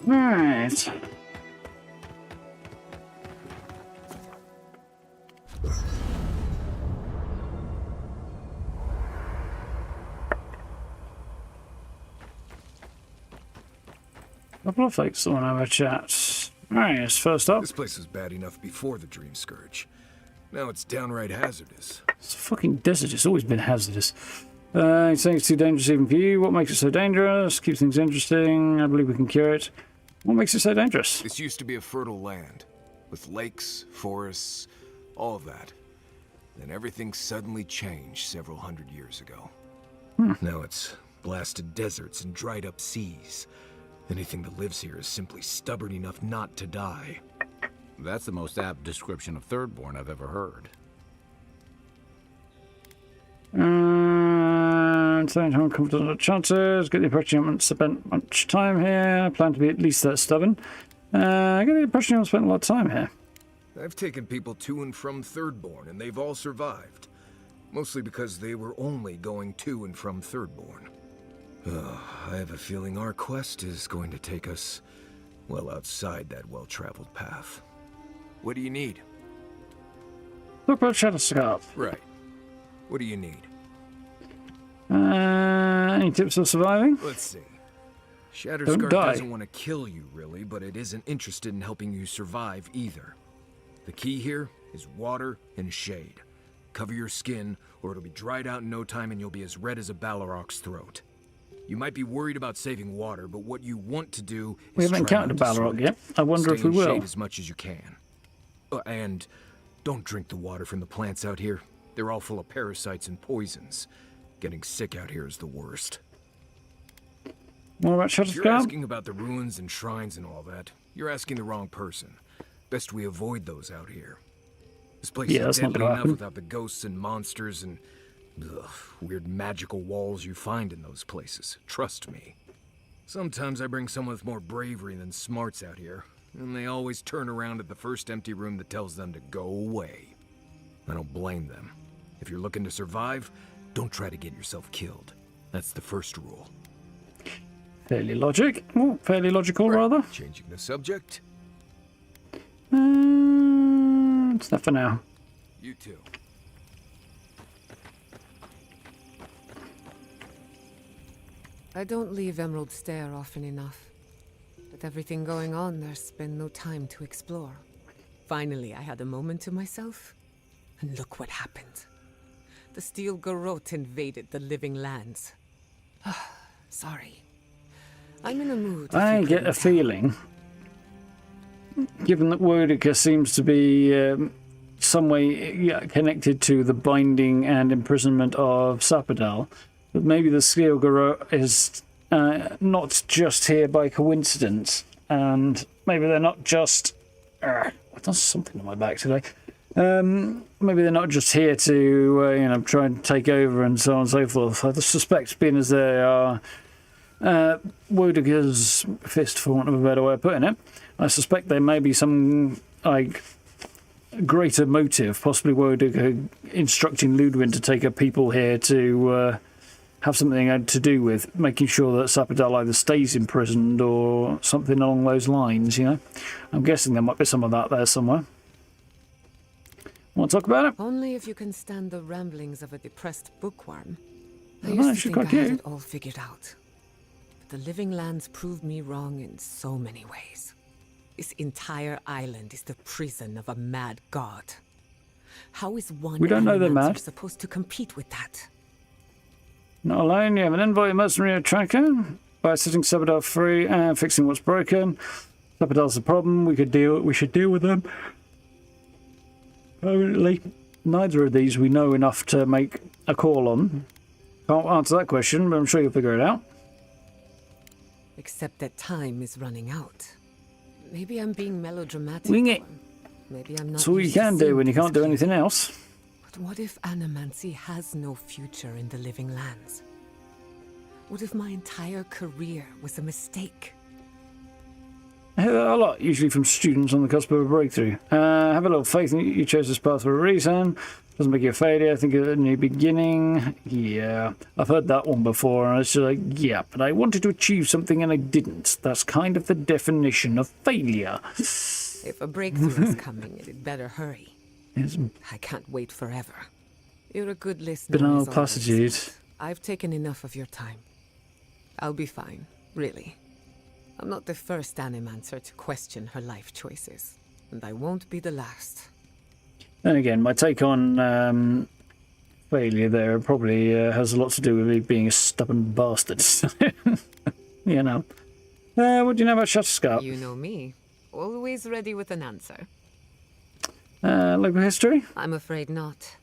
Right. Couple of folks want to have a chat. Alright, it's first up. This place was bad enough before the Dreamscourge. Now it's downright hazardous. It's a fucking desert. It's always been hazardous. You think it's too dangerous even for you? What makes it so dangerous? Keeps things interesting. I believe we can cure it. What makes it so dangerous? This used to be a fertile land, with lakes, forests, all of that. Then everything suddenly changed several hundred years ago. Now it's blasted deserts and dried up seas. Anything that lives here is simply stubborn enough not to die. That's the most apt description of Thirdborn I've ever heard. Saying how confident of chances. Get the impression you haven't spent much time here. I plan to be at least that stubborn. I get the impression you haven't spent a lot of time here. I've taken people to and from Thirdborn, and they've all survived. Mostly because they were only going to and from Thirdborn. I have a feeling our quest is going to take us well outside that well-traveled path. What do you need? Look about Shadow Scarf. Right. What do you need? Any tips for surviving? Let's see. Shatterscarf Don't die. doesn't want to kill you, really, but it isn't interested in helping you survive either. The key here is water and shade. Cover your skin, or it'll be dried out in no time and you'll be as red as a Balrog's throat. You might be worried about saving water, but what you want to do is We haven't encountered a Balrog yet. I wonder if we will. Stay in shade as much as you can. And don't drink the water from the plants out here. They're all full of parasites and poisons. Getting sick out here is the worst. What about Shadow If you're Scarf? asking about the ruins and shrines and all that, you're asking the wrong person. Best we avoid those out here. This place Yeah, is that's not deadly gonna enough happen. without the ghosts and monsters and weird magical walls you find in those places. Trust me. Sometimes I bring someone with more bravery than smarts out here, and they always turn around at the first empty room that tells them to go away. I don't blame them. If you're looking to survive, don't try to get yourself killed. That's the first rule. Fairly logical, rather. Changing the subject. It's enough for now. You too. I don't leave Emerald Stair often enough. With everything going on, there's been no time to explore. Finally, I had a moment to myself, and look what happened. The Steel Garrote invaded the Living Lands. Sorry. I'm in a mood. I get a feeling, given that Wodica seems to be some way connected to the binding and imprisonment of Sapadal, that maybe the Steel Garrote is not just here by coincidence, and maybe they're not just... There's something on my back today. Maybe they're not just here to, try and take over and so on and so forth. I suspect, being as they are Wodica's fist, for want of a better way of putting it, I suspect there may be some, greater motive, possibly Wodica instructing Ludwin to take her people here to have something to do with making sure that Sapadal either stays imprisoned or something along those lines, I'm guessing there might be some of that there somewhere. Want to talk about it? Only if you can stand the ramblings of a depressed bookworm. I Oh, used to she's think quite I had cute. it all figured out. But the Living Lands proved me wrong in so many ways. This entire island is the prison of a mad god. How is one We don't know they're Animancer mad. supposed to compete with that? Not alone, you have an Envoy mercenary tracker. By setting Sapadal free and fixing what's broken. Sapadal's the problem, we should deal with them. Permanently. Neither of these we know enough to make a call on. Can't answer that question, but I'm sure you'll figure it out. Except that time is running out. Maybe I'm being melodramatic. Wing it. Maybe I'm not. That's all you used to can do seeing when you things can't do clearly. anything else. But what if animancy has no future in the Living Lands? What if my entire career was a mistake? I hear that a lot, usually from students on the cusp of a breakthrough. Have a little faith in it. You chose this path for a reason. Doesn't make you a failure. Think of a new beginning. Yeah, I've heard that one before, and it's just like, yeah, but I wanted to achieve something and I didn't. That's kind of the definition of failure. If a breakthrough is coming, it'd better hurry. It's I can't wait forever. You're a good listener. banal as always. passages. I've taken enough of your time. I'll be fine, really. I'm not the first Animancer to question her life choices, and I won't be the last. And again, my take on failure there probably has a lot to do with me being a stubborn bastard. You know. What do you know about Shutterscarp? You know me. Always ready with an answer. Local history? I'm afraid not.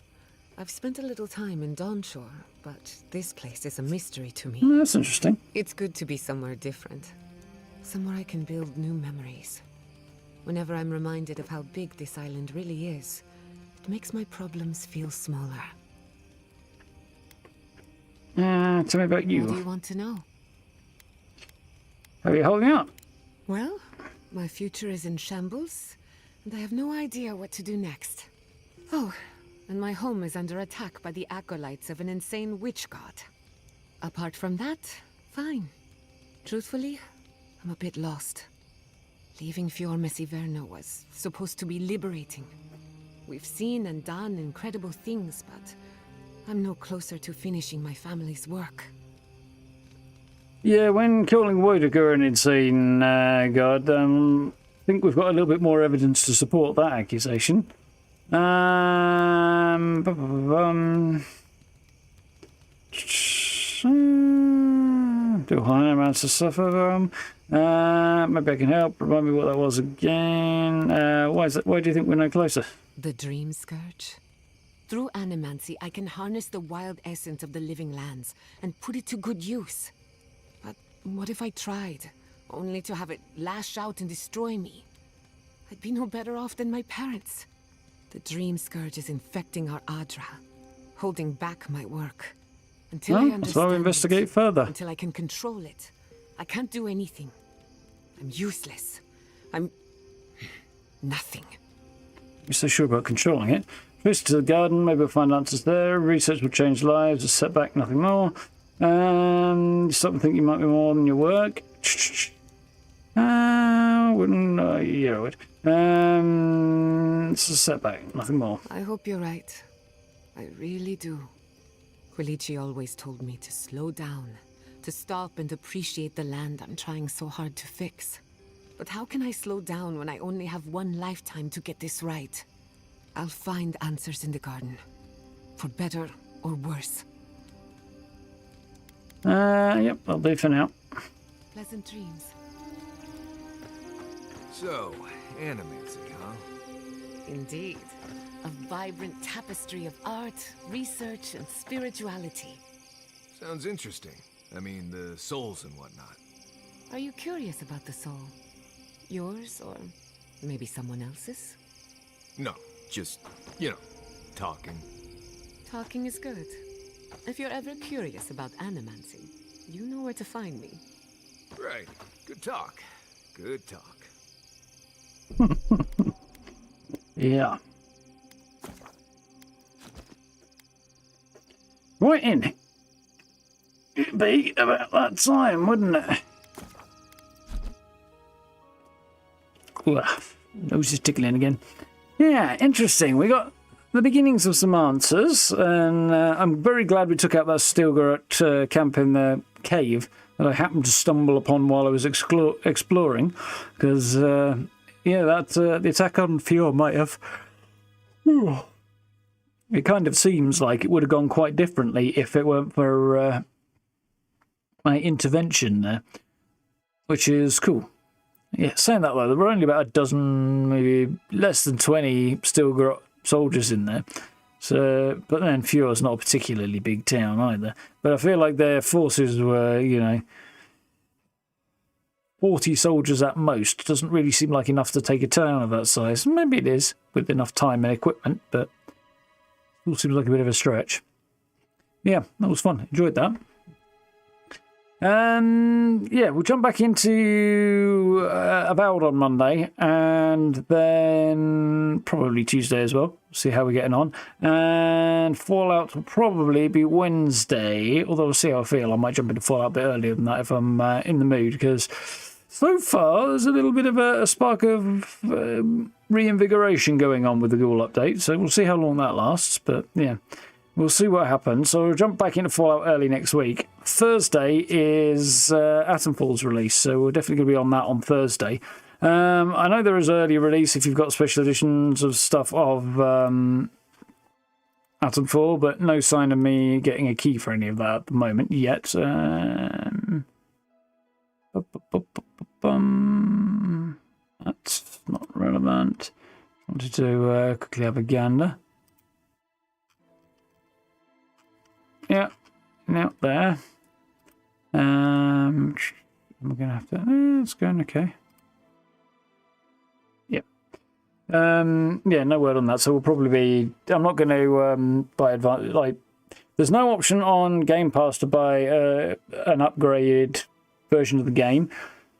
I've spent a little time in Dawnshore, but this place is a mystery to me. That's interesting. It's good to be somewhere different. Somewhere I can build new memories. Whenever I'm reminded of how big this island really is, it makes my problems feel smaller. Tell me about you. What do you want to know? How are you holding up? Well, my future is in shambles, and I have no idea what to do next. Oh, and my home is under attack by the acolytes of an insane witch god. Apart from that, fine. Truthfully, I'm a bit lost. Leaving Fior Messiverno was supposed to be liberating. We've seen and done incredible things, but I'm no closer to finishing my family's work. Yeah, when calling Wodager an insane god, I think we've got a little bit more evidence to support that accusation. Do high amounts of suffer. Maybe I can help. Remind me what that was again. Why is that? Why do you think we're no closer? The Dreamscourge. Through animancy, I can harness the wild essence of the living lands and put it to good use. But what if I tried, only to have it lash out and destroy me? I'd be no better off than my parents. The Dreamscourge is infecting our Adra, holding back my work. Until I understand that's why we investigate further. Until I can control it, I can't do anything. I'm useless. I'm nothing. You're so sure about controlling it. Visit to the garden, maybe we'll find answers there. Research will change lives. A setback, nothing more. You stop and think you might be more than your work. Wouldn't yeah, I would. It's a setback, nothing more. I hope you're right. I really do. Quilici always told me to slow down, to stop and appreciate the land I'm trying so hard to fix. But how can I slow down when I only have one lifetime to get this right? I'll find answers in the garden, for better or worse. Yep, that'll do for now. Pleasant dreams. So, animancy, huh? Indeed. A vibrant tapestry of art, research, and spirituality. Sounds interesting. I mean, the souls and whatnot. Are you curious about the soul? Yours, or maybe someone else's? No, just, you know, talking. Talking is good. If you're ever curious about animancy, you know where to find me. Right. Good talk. Good talk. Yeah. Right in. It'd be about that time, wouldn't it? Nose is tickling again. Yeah, interesting. We got the beginnings of some answers, and I'm very glad we took out that Stilgar camp in the cave that I happened to stumble upon while I was exploring, because yeah, that the attack on Fior might have. It kind of seems like it would have gone quite differently if it weren't for my intervention there, which is cool. Yeah, saying that though, there were only about a dozen, maybe less than 20 Stilgar soldiers in there. So, but then Fior's not a particularly big town either. But I feel like their forces were, you know, 40 soldiers at most. Doesn't really seem like enough to take a town of that size. Maybe it is, with enough time and equipment, but it all seems like a bit of a stretch. Yeah, that was fun. Enjoyed that. Yeah, we'll jump back into Avowed on Monday, and then probably Tuesday as well. See how we're getting on. And Fallout will probably be Wednesday, although we'll see how I feel. I might jump into Fallout a bit earlier than that if I'm in the mood, because so far there's a little bit of a spark of reinvigoration going on with the Ghoul update, so we'll see how long that lasts. But yeah, we'll see what happens. So we'll jump back into Fallout early next week. Thursday is Atomfall's release, so we're definitely going to be on that on Thursday. I know there is early release if you've got special editions of stuff of Atomfall, but no sign of me getting a key for any of that at the moment yet. That's not relevant. Wanted to quickly have a gander. Yeah, out there. We're gonna have to. It's going okay. Yep. Yeah, no word on that. So we'll probably be. I'm not going to buy advanced. Like, there's no option on Game Pass to buy an upgraded version of the game.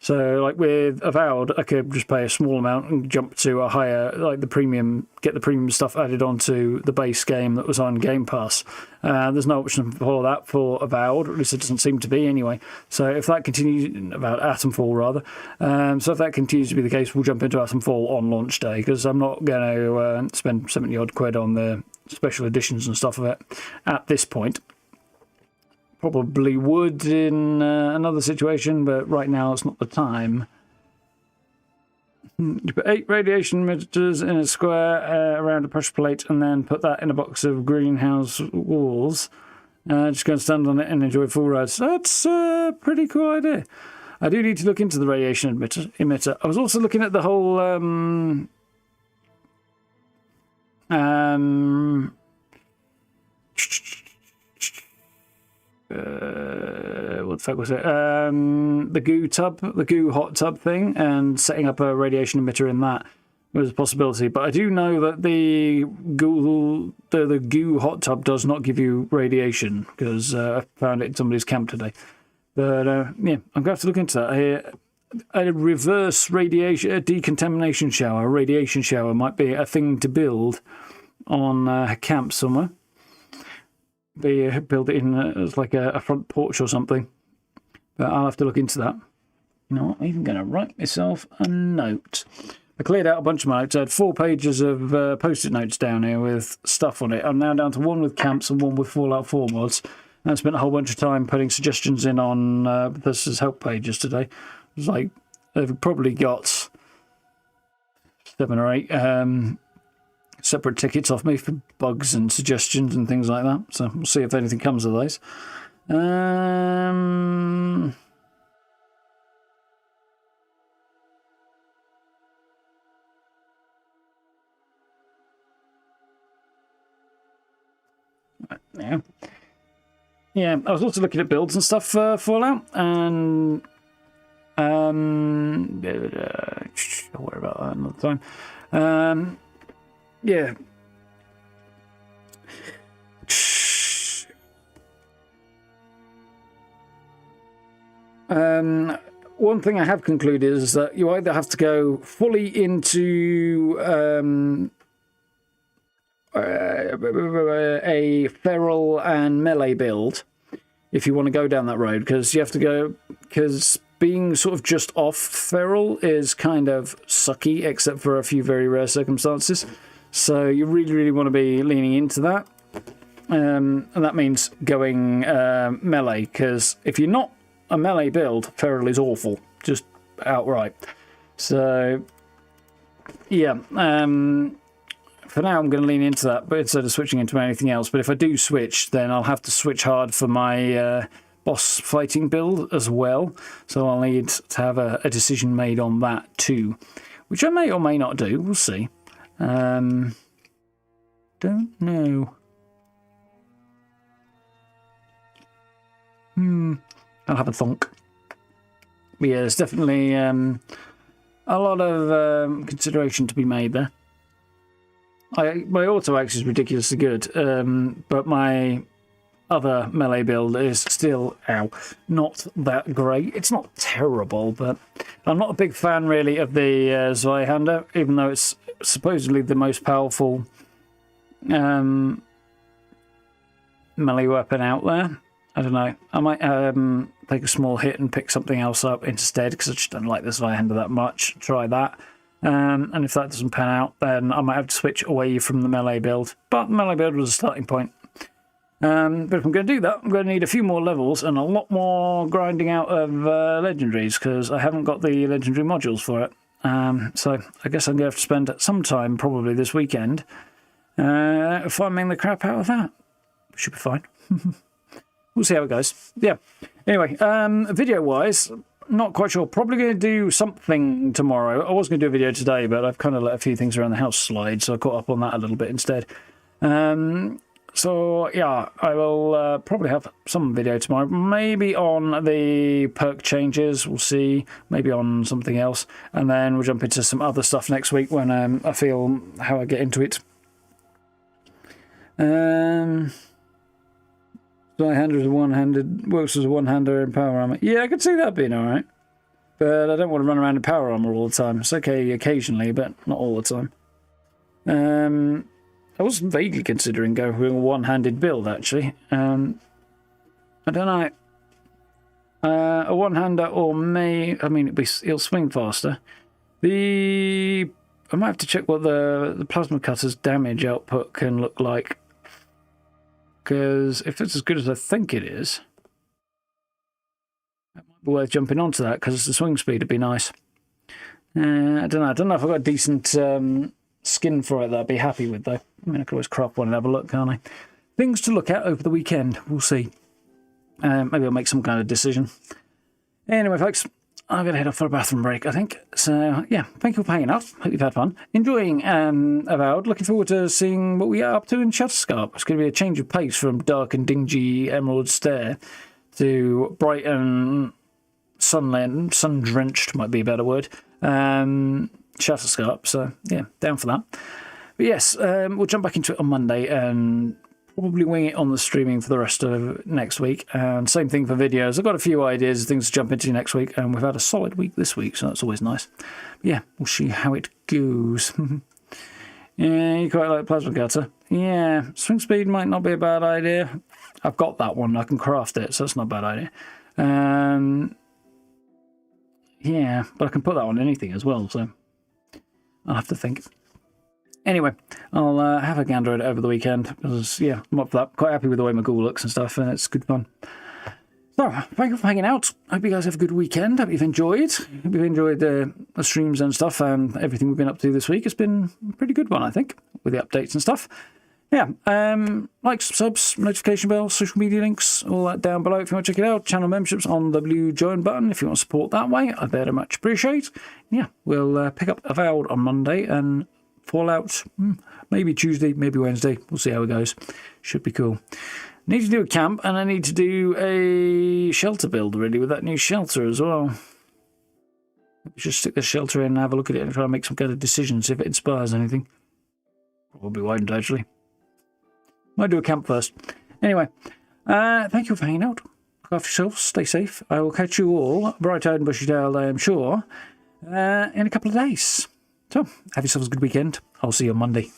So, like with Avowed, I could just pay a small amount and jump to a higher, like the premium, get the premium stuff added onto the base game that was on Game Pass. There's no option for that for Avowed, or at least it doesn't seem to be anyway. So if that continues, about Atomfall rather, so if that continues to be the case, we'll jump into Atomfall on launch day, because I'm not going to spend 70 odd quid on the special editions and stuff of it at this point. Probably would in another situation, but right now it's not the time. You put 8 radiation emitters in a square around a pressure plate and then put that in a box of greenhouse walls. Just go and stand on it and enjoy full rides. That's a pretty cool idea. I do need to look into the radiation emitter. I was also looking at the whole... what the fuck was it? The goo hot tub thing, and setting up a radiation emitter in that was a possibility. But I do know that the goo hot tub does not give you radiation, because I found it in somebody's camp today. But yeah, I'm going to have to look into that. A reverse decontamination shower, a radiation shower, might be a thing to build on a camp somewhere. Build it in as like a front porch or something. But I'll have to look into that. You know what? I'm even going to write myself a note. I cleared out a bunch of my notes. I had 4 pages of post-it notes down here with stuff on it. I'm now down to 1 with camps and 1 with Fallout 4 mods. And I spent a whole bunch of time putting suggestions in on Bethesda's help pages today. It was like, they've probably got 7 or 8 separate tickets off me for bugs and suggestions and things like that. So we'll see if anything comes of those. Yeah, I was also looking at builds and stuff for Fallout, and I'll worry about that another time. Yeah. One thing I have concluded is that you either have to go fully into a feral and melee build if you want to go down that road, because you have to go, because being sort of just off feral is kind of sucky, except for a few very rare circumstances. So you really, really want to be leaning into that. And that means going melee, because if you're not a melee build, feral is awful, just outright. So, yeah. For now, I'm going to lean into that, but instead of switching into anything else. But if I do switch, then I'll have to switch hard for my boss fighting build as well. So I'll need to have a decision made on that too, which I may or may not do. We'll see. Don't know. I'll have a thunk. But yeah, there's definitely a lot of consideration to be made there. My auto axe is ridiculously good, but my other melee build is still, not that great. It's not terrible, but I'm not a big fan really of the Zweihander, even though it's supposedly the most powerful melee weapon out there. I don't know. I might take a small hit and pick something else up instead, because I just don't like the Zweihander that much. Try that. And if that doesn't pan out, then I might have to switch away from the melee build. But the melee build was a starting point. But if I'm going to do that, I'm going to need a few more levels and a lot more grinding out of legendaries, because I haven't got the legendary modules for it. So I guess I'm going to have to spend some time, probably this weekend, farming the crap out of that. Should be fine. We'll see how it goes. Yeah. Anyway, video-wise, not quite sure. Probably going to do something tomorrow. I was going to do a video today, but I've kind of let a few things around the house slide, so I caught up on that a little bit instead. So, yeah, I will probably have some video tomorrow. Maybe on the perk changes, we'll see. Maybe on something else. And then we'll jump into some other stuff next week when I feel how I get into it. Right-hander is one-handed, works as a one-hander in power armor. Yeah, I could see that being alright. But I don't want to run around in power armor all the time. It's okay occasionally, but not all the time. I was vaguely considering going with a one-handed build, actually. I don't know. A one-hander or I mean, it'll swing faster. I might have to check what the plasma cutter's damage output can look like. Because if it's as good as I think it is, it might be worth jumping onto that, because the swing speed would be nice. I don't know. I don't know if I've got a decent skin for it that I'd be happy with, though. I mean, I could always craft one and have a look, can't I? Things to look at over the weekend. We'll see. Maybe I'll make some kind of decision. Anyway, folks, I'm going to head off for a bathroom break, I think. So, yeah, thank you for hanging out. Hope you've had fun. Enjoying Avowed. Looking forward to seeing what we are up to in Shutterscarp. It's going to be a change of pace from dark and dingy Emerald Stair to bright and sun-drenched, might be a better word, Shutterscarp. So, yeah, down for that. But yes, we'll jump back into it on Monday and probably wing it on the streaming for the rest of next week. And same thing for videos. I've got a few ideas of things to jump into next week, and we've had a solid week this week, so that's always nice. But yeah, we'll see how it goes. Yeah, you quite like plasma cutter. Yeah, swing speed might not be a bad idea. I've got that one. I can craft it, so that's not a bad idea. Yeah, but I can put that on anything as well, so I'll have to think. Anyway, I'll have a gander at it over the weekend, because, yeah, I'm up for that. Quite happy with the way my ghoul looks and stuff, and it's good fun. So, thank you for hanging out. Hope you guys have a good weekend. Hope you've enjoyed. Hope you've enjoyed the streams and stuff, and everything we've been up to this week. It's been a pretty good one, I think, with the updates and stuff. Yeah, likes, subs, notification bells, social media links, all that down below if you want to check it out. Channel memberships on the blue join button if you want to support that way. I very much appreciate. Yeah, we'll pick up Avowed on Monday and Fallout maybe Tuesday, maybe Wednesday. We'll see how it goes. Should be cool. Need to do a camp, and I need to do a shelter build really with that new shelter as well. Just stick the shelter in and have a look at it and try to make some kind of decision, see if it inspires anything. Probably won't, actually. Might do a camp first. Anyway, thank you for hanging out. Look after yourselves. Stay safe. I will catch you all, bright-eyed and bushy-tailed, I am sure, in a couple of days. So, have yourselves a good weekend. I'll see you on Monday.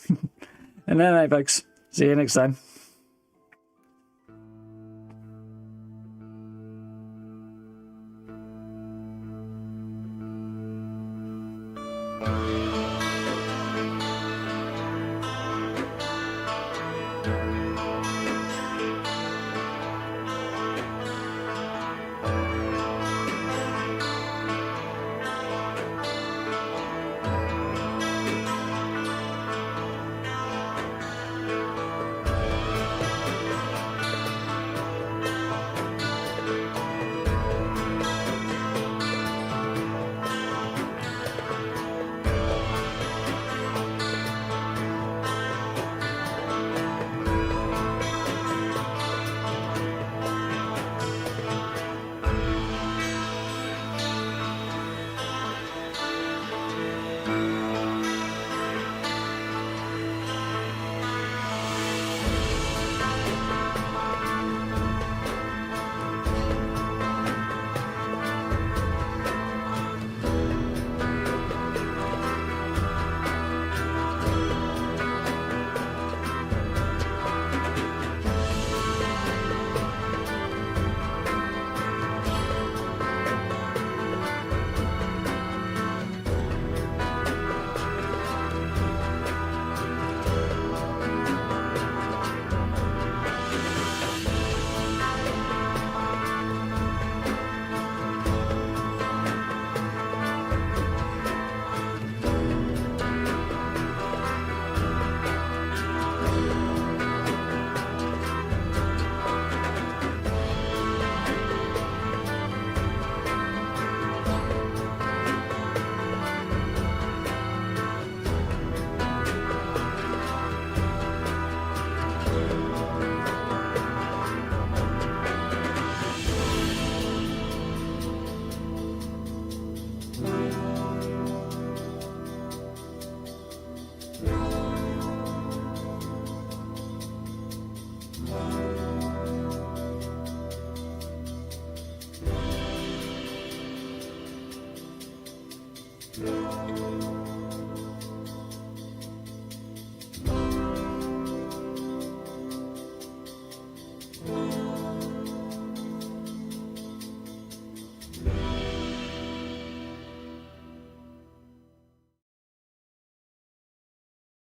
And then, folks. See you next time.